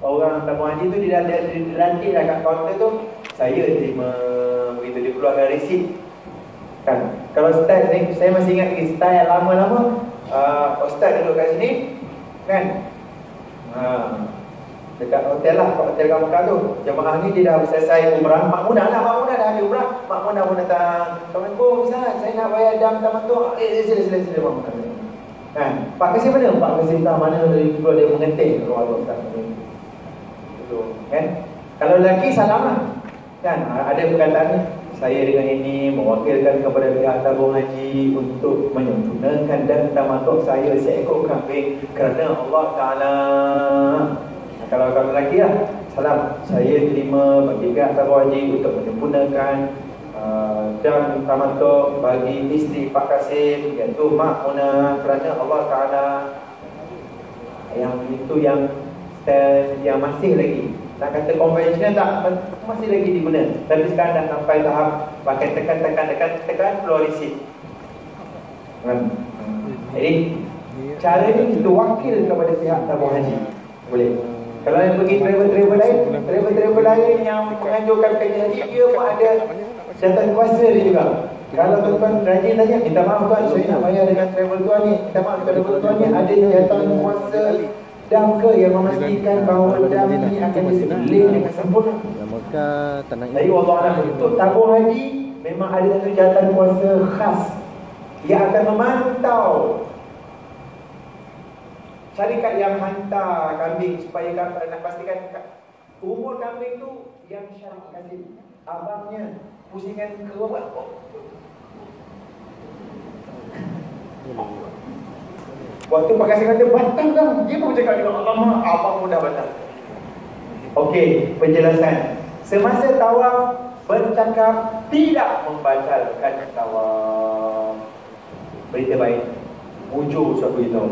Speaker 1: orang tabung haji tu dia dilantik dah kat kaunter tu, saya terima begitu, dia keluarkan resit kan. Kalau style ni, saya masih ingat lagi style lama-lama, ustaz duduk kat sini kan, dekat hotel lah, hotel kat Mekah tu. Jemaah ni dia dah selesai umrah, Makmunah dah habis umrah. Makmunah pun datang, Assalamualaikum Ustaz, saya nak bayar dam tamattu. Sila Makmunah kan. Pak Kasim mana? Pak Kasim tak mana dari keluar dia mengetik kalau Ustaz betul kan. Kalau lelaki salam lah kan, ada perkataan ni, saya dengan ini mewakilkan kepada pihak tabung haji untuk menyempurnakan dam tamattu saya seekor kambing kerana Allah Ta'ala. Kalau lelaki lah, salam, saya terima bagi pihak tabung haji untuk menyempurnakan dan tamattu bagi isteri Pak Kasim, iaitu Mak Mona, kerana Allah Ta'ala yang itu yang masih lagi, nak kata konvensional tak, masih lagi diguna. Tapi sekarang dah sampai tahap pakai tekan keluar receipt. Jadi cara ni kita wakil kepada pihak tabung haji. Boleh. Kalau yang pergi driver lain yang menganjurkan kerja haji, dia pun ada jawatan kuasa dia juga. Kalau tuan-tuan rajin tanya, minta maaf tuan, saya nak bayar dengan travel tuan ni, minta maaf dengan travel tuan ni, ada jawatan kuasa dam ke yang memastikan bahawa dam ni akan diselip dengan sempurna. Jadi Allah untuk tabung haji memang ada satu jawatan kuasa khas yang akan memantau syarikat yang hantar kambing supaya nak pastikan umur kambing tu yang syarikat kasih. Abangnya pusingan ke apa? Waktu Pak Kasim kata batal lah, dia pun cakap dengan Allah, abang pun dah batal. Okey, penjelasan. Semasa tawaf bercakap tidak membatalkan tawaf. Berita baik, muncul suatu beritahu.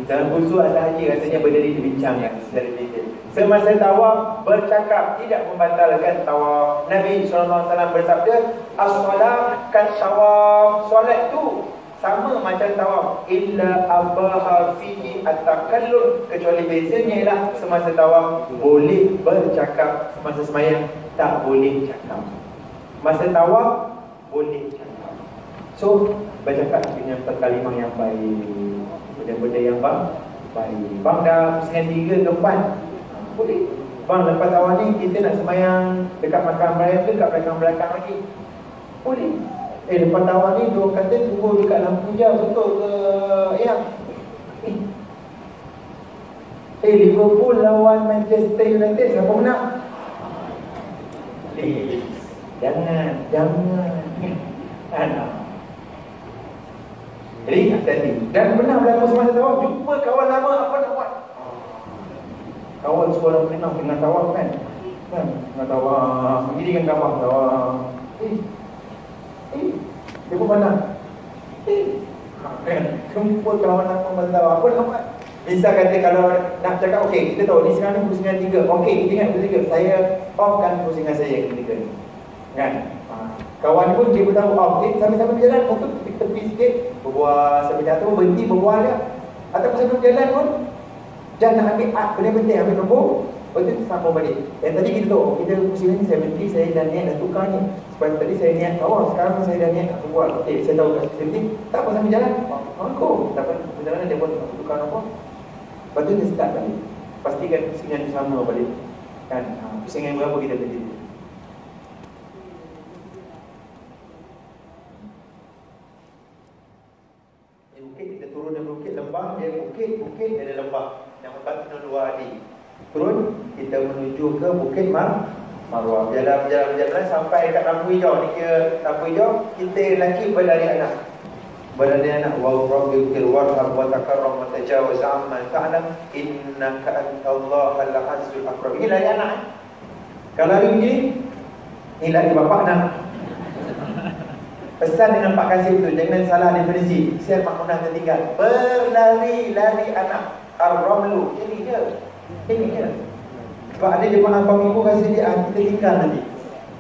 Speaker 1: Dalam buku asal haji rasanya berdiri dibincang yang secara detail. Semasa tawaf bercakap tidak membatalkan tawaf. Nabi SAW bersabda, as-salat kan tawaf. Solat tu sama macam tawaf, illa abaha fihi at-takallum, kecuali bezanya ialah semasa tawaf boleh bercakap, semasa semayang tak boleh cakap. Masa tawaf boleh cakap. So bercakap dengan kalimah yang baik, benda-benda yang baik. Bang dah pusingan 3 ke 4, boleh. Bang lepas tawaf ni kita nak semayang dekat makam raya ke dekat belakang lagi, boleh. Lepas tawaf ni dia kata tunggu dekat lampu hijau, betul ke yang Liverpool lawan Manchester United, siapa menang? Please, jangan jadi hati-hati. Dan pernah berlaku semasa tawaf, jumpa kawan lama, apa nak buat? Kawan suara kenal dengan tawaf kan? Dengan tawaf, dirikan kawan tawaf. Dia pun mana? Jumpa kawan lama masa tawaf, apa nak buat? Misal kata kalau nak cakap, okey, kita tahu ni sekarang ni pusingan 3. Okey, kita ingat pusingan 3. Saya offkan pusingan saya ketika ni. Kan? Kawan pun dia pun tahu, okey, sambil-sambil berjalan, waktu tepi sikit, berbual, sambil jatuh, berhenti, berbual dia. Ataupun sambil berjalan pun, jangan ambil benda penting, ambil nombor, lepas tu sambung balik. Yang tadi kita tahu, kita pusingan ni, saya berhenti, saya dah niat nak tukar ni. Sebab tadi saya niat awal, sekarang saya dah niat nak berbual. Okey, saya tahu kasi berhenti, tak apa sambil jalan. Aku, dapat perjalanan dia pun tukar nombor. Lepas tu dia start balik. Pastikan pusingan ni sama balik. Kan, pusingan berapa kita berhenti. Bukit, kita turun dari bukit, lembah, dia bukit, dia ada lembah. Yang membantu 2 hari. Turun, kita menuju ke Bukit Marwah. Berjalan sampai kat lampu hijau. Ni kira lampu hijau, kita lelaki berlari anak. Wa rabbil warham wa takarram wa tajawaz amma ta'lam innaka antallaha al-azizul akram. Ini lari anak. Kalau hari ni, ni lari bapak anak. Pesan dengan Pak Kasim tu, jangan salah definisi. Siar makmunah tertinggal. Berlari-lari anak. Ar-ramlu. Ini dia. Sebab ada jemaah Abang Ibu kasi dia, kita tinggal nanti.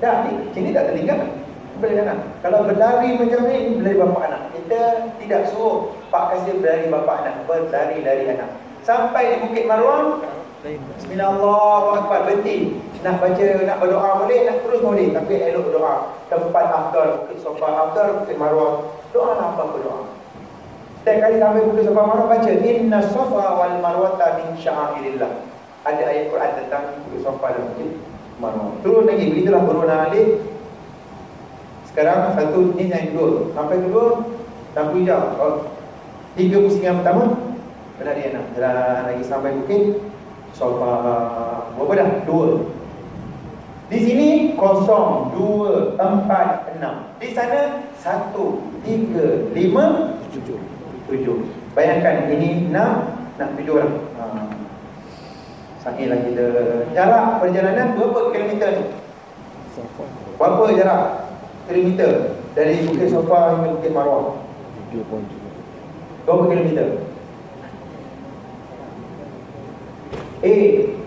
Speaker 1: Tak, ni sini tak tertinggal. Berlari anak. Kalau berlari macam ni, berlari bapa anak. Kita tidak suruh Pak Kasim berlari bapa anak. Berlari-lari anak. Sampai di Bukit Marwah, Bismillahirrahmanirrahim, berhenti. Nak baca, nak berdoa boleh, nak terus boleh. Tapi elok doa. Tempat afdal, Bukit Safa afdal, Bukit Marwah. Doa lah apa berdoa. Setiap kali sampai Bukit Safa Marwah, baca Inna Safa wal Marwata min sya'airillah. Ada ayat Quran tentang Bukit Safa dan Bukit Marwah. Turun lagi, begitulah berulang alik. Sekarang satu ni yang kedua. Sampai kedua, lampu hijau. 3 pusingan pertama, berlari anak. Jalan lagi sampai Bukit Safa. Berapa dah? 2. Di sini 0, 2, 4, 6. Di sana 1, 3, 5, 7. Bayangkan ini 6, nak 7 lah. Sa'i lah kita. Jarak perjalanan berapa kilometer ni?
Speaker 2: Safa.
Speaker 1: Berapa jarak kilometer dari Bukit Safa hingga Bukit Marwah?
Speaker 2: 3.3.
Speaker 1: Berapa kilometer? A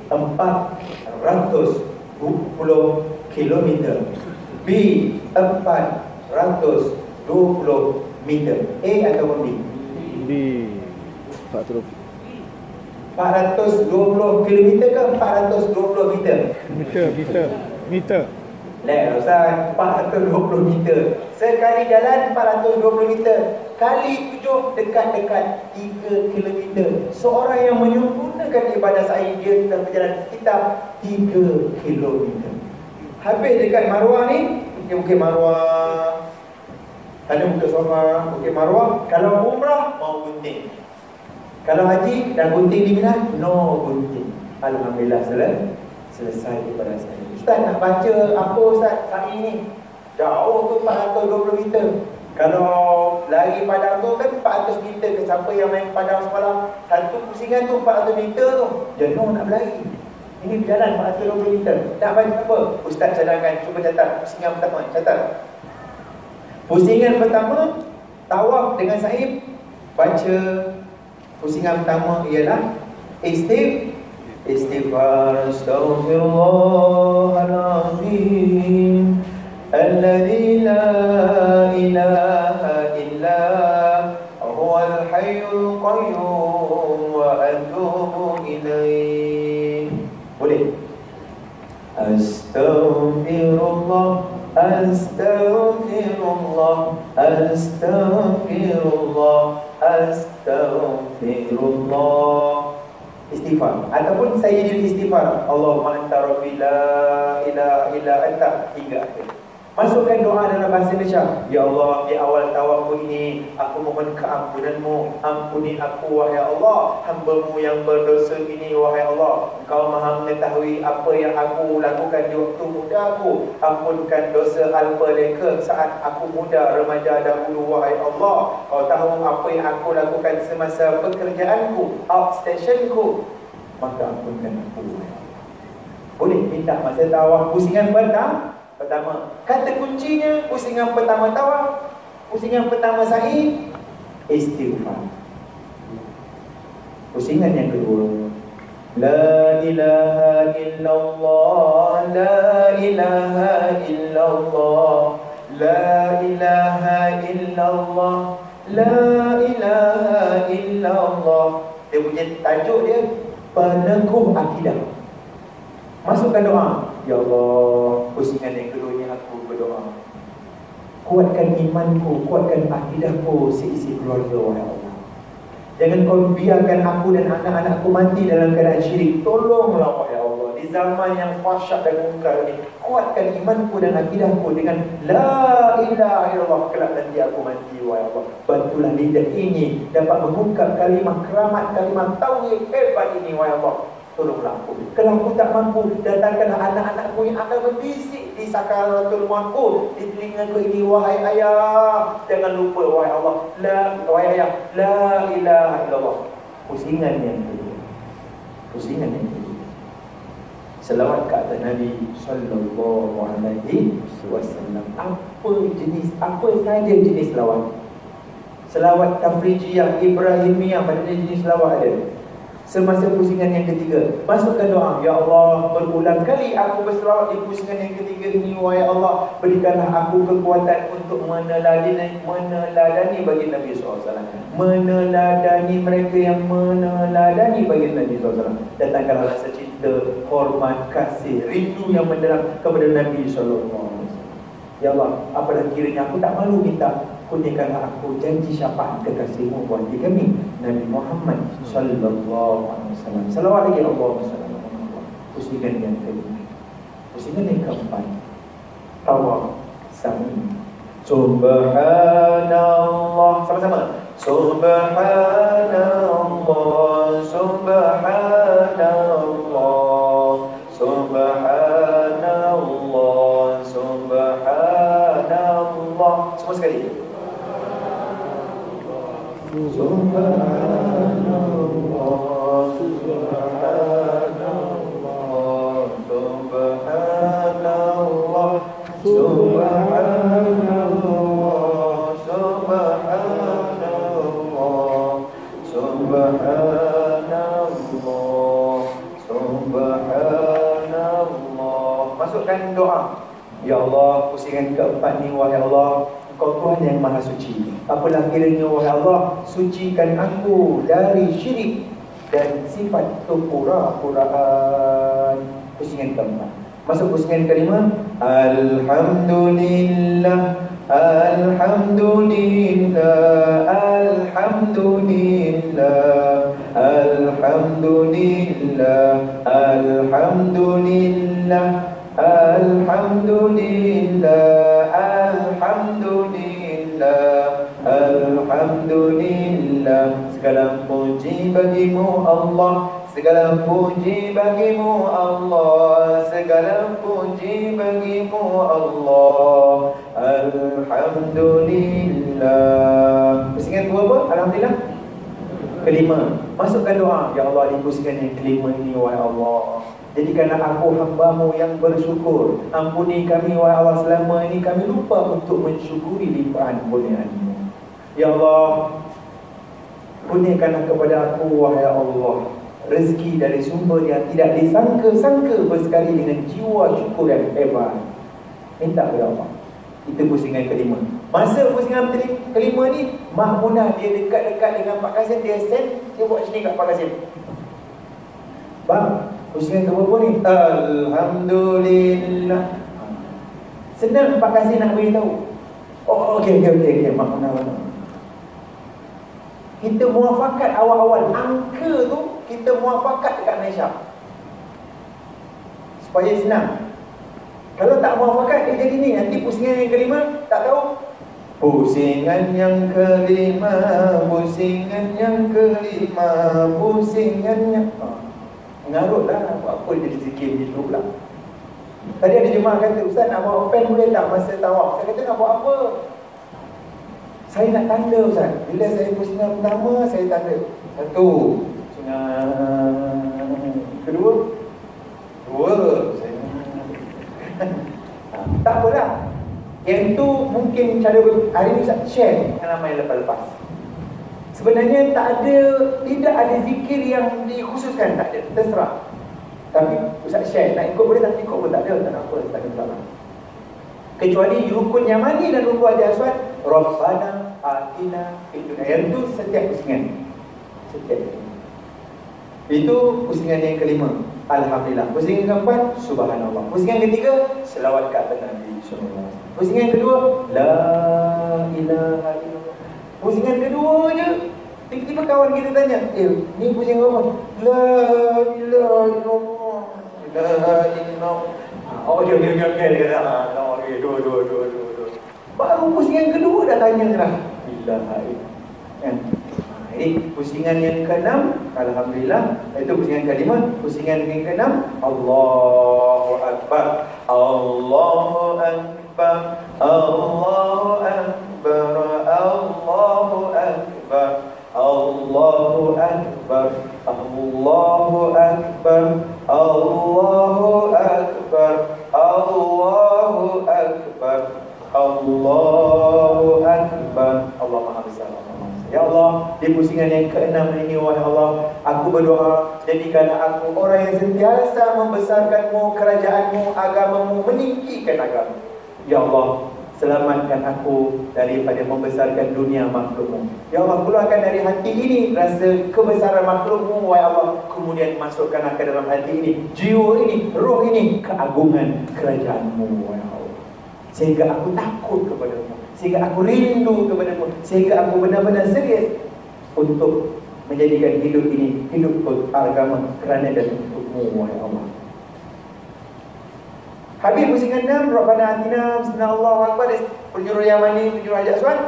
Speaker 1: 420 kilometer, B 420 meter. A ataupun B?
Speaker 2: B 420
Speaker 1: 420 kilometer ke 420 meter?
Speaker 3: Meter.
Speaker 1: Lah Ustaz, 420 meter. Sekali jalan 420 meter kali 7 dekat-dekat 3 kilometer. Seorang yang menyempurnakan ibadah sa'i dia telah berjalan sekitar 3 kilometer. Habis dekat Marwah ni, Bukit Marwah, ada Bukit Safa, Bukit Marwah. Kalau umrah mau gunting. Kalau haji dah gunting di Mina, no gunting. Alhamdulillah selesai ibadah saya. Ustaz nak baca apa Ustaz sa'i ni? Jauh tu 420 meter. Kalau lari padang tu kan 400 meter ke. Siapa yang main padang semalam, satu pusingan tu 400 meter tu, jenuh nak berlari. Ini berjalan 420 meter. Nak baca apa? Ustaz cadangkan, cuba catat pusingan pertama. Catat. Pusingan pertama, tawaf dengan sa'i. Baca pusingan pertama ialah istighfar, astaghfirullahalazim, alladzi la ilaha illa huwal hayyul qayyum wa atubu ilaih. Boleh? Astaghfirullah, astaghfirullah, astaghfirullah, astaghfirullah. Istighfar ataupun sayyidil istighfar, Allahumma anta rabbi la ilaha illa anta, hingga akhir. Masukkan doa dalam bahasa Malaysia. Ya Allah, di awal tawafku ini aku mohon keampunanmu. Ampuni aku wahai Allah, hamba-Mu yang berdosa ini wahai Allah. Engkau maha mengetahui apa yang aku lakukan di waktu muda aku. Ampunkan dosa alpa leka saat aku muda remaja dahulu wahai Allah. Kau tahu apa yang aku lakukan semasa pekerjaanku, outstationku, maka ampunkan aku wahai Allah. Boleh minta masa tawaf pusingan pertama. Kata kuncinya pusingan pertama tawaf, pusingan pertama sa'i, istighfar. Pusingan yang kedua, la ilaha illallah, la ilaha illallah, la ilaha illallah, la ilaha illallah. Dia punya tajuk dia peneguh akidah. Masukkan doa. Ya Allah, pusingan yang kedua ni aku berdoa, kuatkan imanku, kuatkan akidahku seisi keluarga wahai Allah. Jangan kau biarkan aku dan anak-anakku mati dalam keadaan syirik. Tolonglah wahai Allah, di zaman yang fahsyat dan mungkar ni, kuatkan imanku dan akidahku dengan la ilaha illallah. Kelak nanti aku mati wahai Allah, bantulah lidah ini dapat mengungkap kalimah keramat, kalimah tauhid hebat ini wahai Allah. Tolonglah aku. Kalau aku tak mampu, datangkanlah anak-anakku yang akan berbisik di sakaratul maut di telingaku ini, wahai ayah, jangan lupa wahai Allah, wahai ayah, la ilaha illallah. Pusingan yang kedua, pusingan yang kedua, selawat ke atas Nabi sallallahu alaihi wasallam. Apa saja jenis selawat. Selawat tafrijiyah, Ibrahimiyah, pada jenis selawat ada. Semasa pusingan yang ketiga, masukkan doa. Ya Allah, berulang kali aku berselawat di pusingan yang ketiga ini wahai Allah, berikanlah aku kekuatan untuk meneladani bagi Nabi SAW, meneladani mereka yang meneladani bagi Nabi SAW. Datangkanlah rasa cinta, hormat, kasih, rindu yang mendalam kepada Nabi SAW. Ya Allah, apalah kiranya aku tak malu minta, kurniakanlah aku janji syafaat kekasihmu bagi kami Nabi Muhammad sallallahu alaihi wasallam. Salawat lagi Allahumma salli ala Muhammad. Pusingan yang kelima, pusingan yang keempat, tawaf sa'i. Subhanallah, sama-sama. Subhanallah, subhanallah, subhanallah, subhanallah. Semua sekali. Subhanallah, subhanallah, masukkan doa. Ya Allah, pusingan keempat ni, wahai Allah, Engkau Tuhan yang Maha Suci. Apalah kiranya, wahai Allah, sucikan aku dari syirik dan sifat kepura-puraan. Pusingan keempat. Masuk pusingan kelima. Alhamdulillah, Alhamdulillah, Alhamdulillah, Alhamdulillah, Alhamdulillah, Alhamdulillah, Alhamdulillah, Alhamdulillah. Segala puji bagimu Allah, segala puji bagimu Allah, segala puji bagimu Allah. Alhamdulillah. Pusingan apa? Alhamdulillah. Kelima, masukkan doa. Ya Allah, di pusingan yang kelima ini, wahai Allah, jadikanlah aku hamba-Mu yang bersyukur. Ampuni kami, wahai Allah, selama ini kami lupa untuk mensyukuri limpahan kurnia-Mu. Ya Allah, kurniakanlah kepada aku, wahai Allah, rezeki dari sumber yang tidak disangka-sangka bersekali dengan jiwa syukur yang hebat. Minta kepada Allah. Itu pusingan kelima. Masa pusingan kelima ni, Mak Munah dia dekat-dekat dengan Pak Kasim, dia send, dia buat sini kat Pak Kasim. Bang, pusingan keberapa ni? Alhamdulillah. Senang Pak Kasim nak beritahu. Oh, okey, Mak Munah. Kita muafakat awal-awal angka tu, kita muafakat dekat Malaysia supaya senang. Kalau tak muafakat, dia jadi ni. Nanti pusingan yang kelima, tak tahu. Pusingan yang kelima, pusingan yang kelima, pusingan yang... Mengarut lah, apa dia zikir gitu pula. Tadi ada jemaah kata, Ustaz nak bawa pen boleh tak masa tawaf? Saya kata nak buat apa? Saya nak tanda, Ustaz. Bila saya pusingan pertama, saya tanda. Satu, pusingan kedua, dua, saya tak apalah. Yang tu mungkin cara hari ni Ustaz share dengan ramai lepas-lepas. Sebenarnya tidak ada zikir yang dikhususkan, tak ada, terserah. Tapi Ustaz share, nak ikut boleh, tak ikut pun tak ada, tak apa, tak ada masalah. Kecuali rukun yang mani dan rukun Hajar Aswad, Rabbana atina fid dunya. Yang tu setiap pusingan. Setiap. Itu pusingan yang kelima. Alhamdulillah. Pusingan keempat, Subhanallah. Pusingan ketiga, selawat ke atas Nabi sallallahu alaihi wasallam. Pusingan kedua, La ilaha illallah. Pusingan kedua je, tiba-tiba kawan kita tanya, ni pusingan apa? La ilaha illallah, La illallah. Okey, dia kata, okey, dua. Baru pusingan kedua dah tanya lah, ilaha illallah. Ini pusingan yang ke-6, Alhamdulillah. Itu pusingan kelima. Pusingan yang ke-6, Allahu Akbar, Allahu Akbar, Allahu Akbar, Allahu Akbar, Allahu Akbar, Allahu Akbar, Allahu Akbar, Allahu Akbar, Allahu Akbar. Allah Maha Besar. Ya Allah, di pusingan yang ke-6 ini, wahai Allah, aku berdoa, jadikanlah aku orang yang sentiasa membesarkan-Mu, kerajaan-Mu, agamamu, meninggikan agama. Ya Allah, selamatkan aku daripada membesarkan dunia makhluk-Mu. Ya Allah, keluarkan dari hati ini rasa kebesaran makhluk-Mu, wahai Allah. Kemudian masukkanlah ke dalam hati ini, jiwa ini, roh ini, keagungan kerajaan-Mu, wahai Allah. Sehingga aku takut kepada-Mu, sehingga aku rindu kepada-Mu, sehingga aku benar-benar serius untuk menjadikan hidup ini hidup beragama kerana dan untuk-Mu, wahai Allah. Habis pusingan 6, Rabbana atina, Bismillah, Akbar, penjuru Yamani, penjuru Hajar Aswad.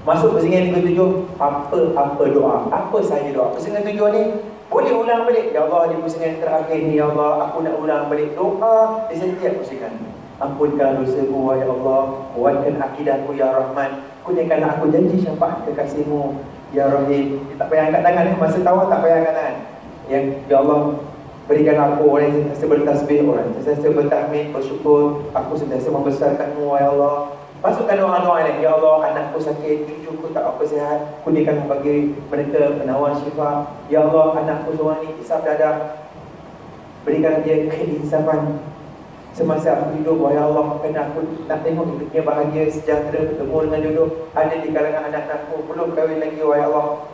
Speaker 1: Masuk pusingan yang ke-7, apa doa, apa sahaja doa. Pusingan 7 ni boleh ulang balik. Ya Allah, di pusingan terakhir ni, Ya Allah, aku nak ulang balik doa di setiap pusingan. Ampunkan dosaku, wahai Allah, kuatkan akidahku, Ya Rahman. Kurniakanlah aku janji syafaat kekasih-Mu, Ya Rahim. Tak payah angkat tangan, masa tawaf tak payah angkat tangan. Yang Ya Allah, berikan aku orang yang sentiasa bertasbih, orang yang sentiasa bertahmid, bersyukur. Aku sentiasa membesarkan-Mu, wahai Allah. Masukkan doa-doa ini. Ya Allah, anakku sakit, cucuku tak apa sihat, kurniakan bagi mereka penawar syifa. Ya Allah, anakku seorang ni isap dadah, berikan dia keinsafan. Semasa aku hidup, wahai Allah, kerana aku nak tengok hidupnya bahagia, sejahtera, bertemu dengan jodoh. Ada di kalangan anak-anakku, belum kahwin lagi, wahai Allah.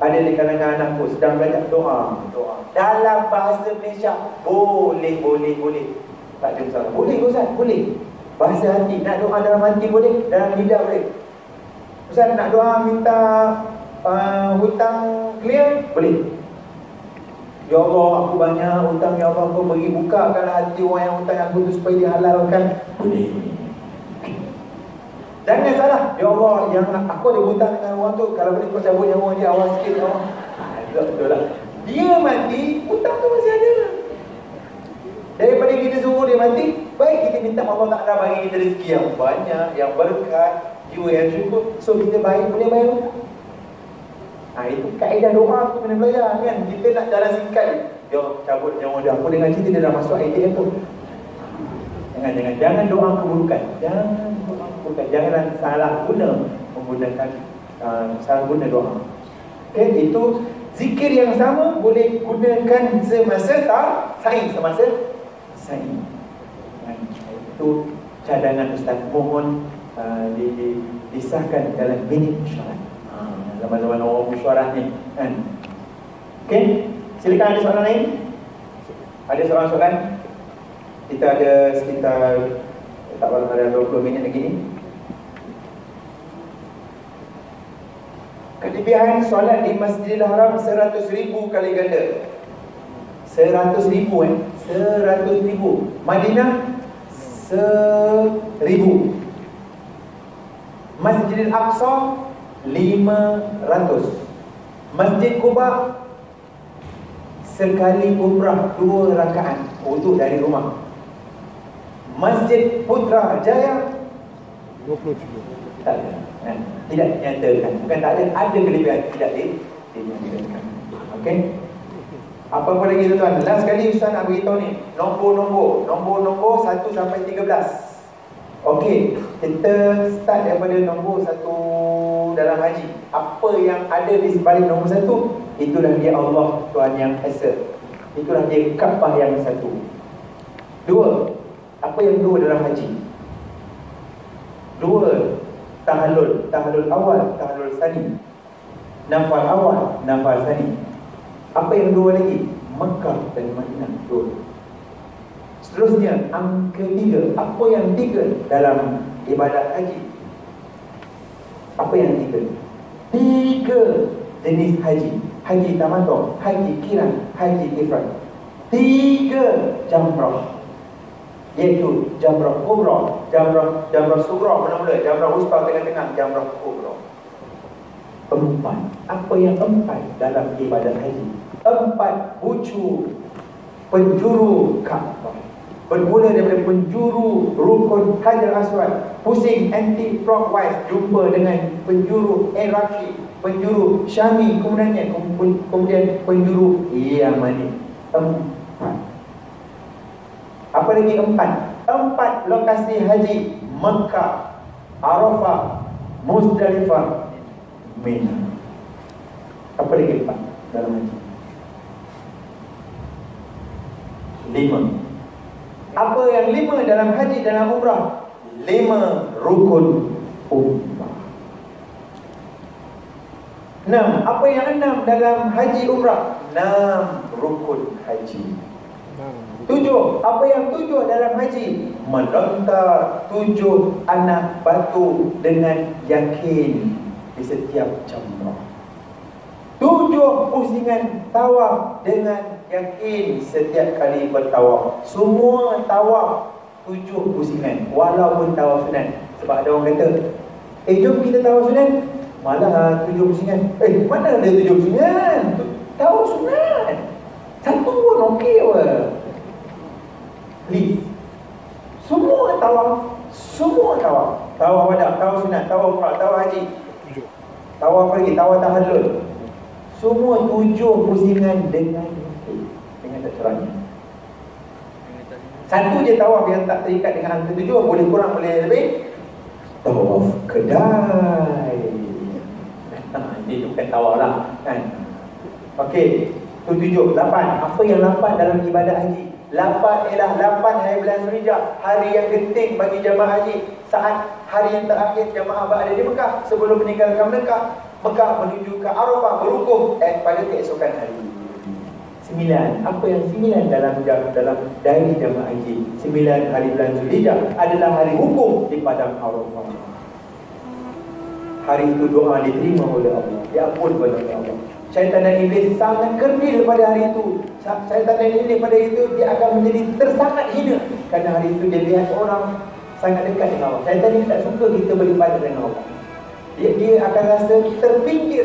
Speaker 1: Ada di kalangan anakku, sedang belajar doa. Dalam bahasa Malaysia, boleh. Tak ada masalah. Boleh Ustaz, boleh. Bahasa hati, nak doa dalam hati boleh, dalam lidah boleh. Ustaz nak doa minta hutang clear, boleh. Ya Allah, aku banyak hutang, ya Allah, kau bagi bukakanlah hati orang yang hutang aku tu supaya dihalalkan. Boleh. Jangan salah. Ya Allah, yang aku ada hutang dengan orang tu, kalau boleh kau cabut nyawa dia, awas sikit, ya Allah. Betul lah. Dia mati, hutang tu masih ada. Daripada kita suruh dia mati, baik kita minta Allah Ta'ala bagi kita rezeki yang banyak, yang berkat, jiwa yang syukur. So kita baik, boleh bayar hutang. Itu kaedah doa tu kena belajar kan. Kita nak jalan singkat, dia cabut nyawa dia. Aku dengar cerita dia dah masuk ATM tu. Jangan doa keburukan. Jangan salah guna menggunakan salah guna doa. Okay, itu zikir yang sama boleh gunakan semasa saing. Itu cadangan Ustaz. Mohon disahkan dalam minit mesyuarat. Zaman-zaman orang mesyuarat ni kan. Okay, silakan, ada soalan lain? Ada soalan? Kita ada sekitar tak berapa ada 20 minit lagi ni. Kelebihan solat di Masjidil Haram 100,000 kali ganda. 100,000 100,000. Madinah 1,000. Masjidil Aqsa 500. Masjid Quba sekali umrah 2 rakaat untuk dari rumah. Masjid Putrajaya
Speaker 2: 20
Speaker 1: tak ada, tidak dinyatakan. Bukan tak ada, ada kelebihan, tidak dinyatakan. Okey. Apa lagi tuan-tuan? Last sekali Ustaz nak beritahu ni, nombor 1 sampai 13. Okey, kita start daripada nombor 1 dalam haji. Apa yang ada di sebalik nombor 1, itulah dia Allah Tuhan yang Esa. Itulah dia Kaabah yang 1. 2, apa yang 2 dalam haji? 2, tahallul awal, tahallul sani. Nafal awal, nafal sani. Apa yang 2 lagi? Mekah dan Madinah, 2. Seterusnya, angka 3. Apa yang 3 dalam ibadat haji? Apa yang 3? 3 jenis haji. Haji tamattu, haji kiran, haji ifrad. 3 jamrah, iaitu jamrah kubra, jamrah sugra mula-mula, jamrah wusta tengah-tengah, jamrah kubra. 4. Apa yang 4 dalam ibadat haji? 4 penjuru Kaabah. Bermula daripada penjuru rukun Hajar Aswad, pusing anti-clockwise, jumpa dengan penjuru Iraqi, penjuru Syami, kemudian penjuru Yamani. 4. Apa lagi 4 lokasi haji: Mekah, Arafah, Muzdalifah, Mina. Apa lagi 4 dalam haji? 5. Apa yang 5 dalam haji, dalam umrah? 5 rukun umrah. 6. Apa yang 6 dalam haji umrah? 6 rukun haji. 7. Apa yang 7 dalam haji? Melontar 7 anak batu dengan yakin di setiap jamrah. 7 pusingan tawaf dengan yakin setiap kali bertawaf. Semua tawaf 7 pusingan, walaupun tawaf sunat. Sebab ada orang kata, jom kita tawaf sunat, malah 7 pusingan. Mana ada 7 pusingan? Tawaf sunat 1 pun okey apa? Please, semua tawaf, tawaf wada, tawaf sunat, tawaf umrah, tawaf haji, tawaf lagi, tawaf tahallul, semua 7 pusingan dengan tercerahnya. 1 je tawaf yang tak terikat dengan angka 7, boleh kurang boleh lebih. Tawaf kedai. Ini bukan tawaf lah kan. Okey, Itu 7, 8. Apa yang 8 dalam ibadat haji? 8 ialah 8 hari bulan Zulhijjah, hari yang genting bagi jemaah haji. Saat hari yang terakhir jemaah berada di Mekah sebelum meninggalkan Mekah menuju ke Arafah berwukuf pada keesokan hari. 9. Apa yang 9 dalam diary jemaah haji? 9 hari bulan Zulhijjah adalah hari wukuf di padang Arafah. Hari itu doa diterima oleh Allah, diampun oleh Allah. Syaitan dan iblis sangat kerdil pada hari itu. Syaitan dan iblis pada hari itu dia akan menjadi tersangat hina, kerana hari itu dia lihat orang sangat dekat dengan Allah. Syaitan ini tak suka kita beribadah dengan Allah. Dia akan rasa terpinggir,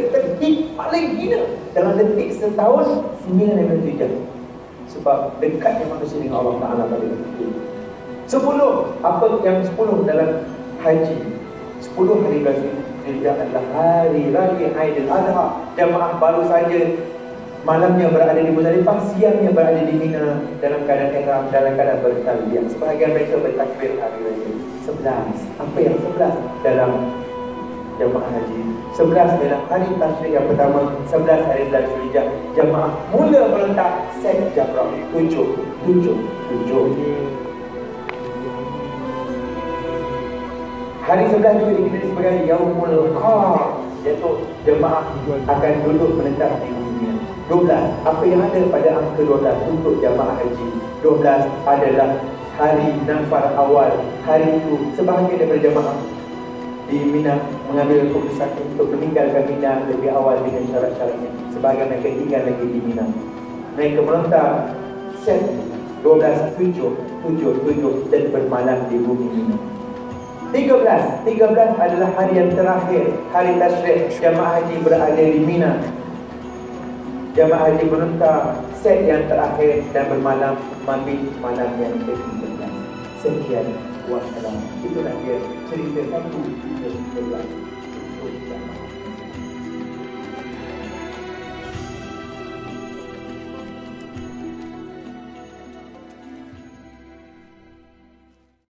Speaker 1: paling hina dalam detik setahun 9 sebab dekatnya manusia dengan Allah Ta'ala pada detik itu. 10. Apa yang 10 dalam haji? 10 hari bulan Zulhijjah adalah hari raya Aidil Adha. Jemaah baru saja malamnya berada di Muzdalifah, siangnya berada di Mina dalam keadaan ihram, dalam keadaan bertalbiyah. Sebahagian mereka bertakbir hari raya. 11. Apa yang 11 dalam jemaah haji? 11 adalah hari tasyrik yang pertama. 11 hari bulan Zulhijjah jemaah mula meletak set jamrah. 7. Hari 11 juga dikenali sebagai Yaumul Qar, iaitu jemaah akan duduk menetap di dunia. 12. Apa yang ada pada angka 12 untuk jemaah haji? 12 adalah hari nafar awal. Hari itu sebahagian daripada jemaah di Mina mengambil keputusan untuk meninggalkan Mina lebih awal dengan syarat-syaratnya. Sebahagian mereka tinggal lagi di Mina. Mereka melontar set 12, 7 dan bermalam di bumi Mina. 13 adalah hari yang terakhir, hari tasyrik. Jemaah haji berada di Mina. Jemaah haji menontar set yang terakhir dan bermalam mabit malam yang ke-13. Sekian, wassalam. Itulah dia cerita 1 hingga 13 untuk jemaah.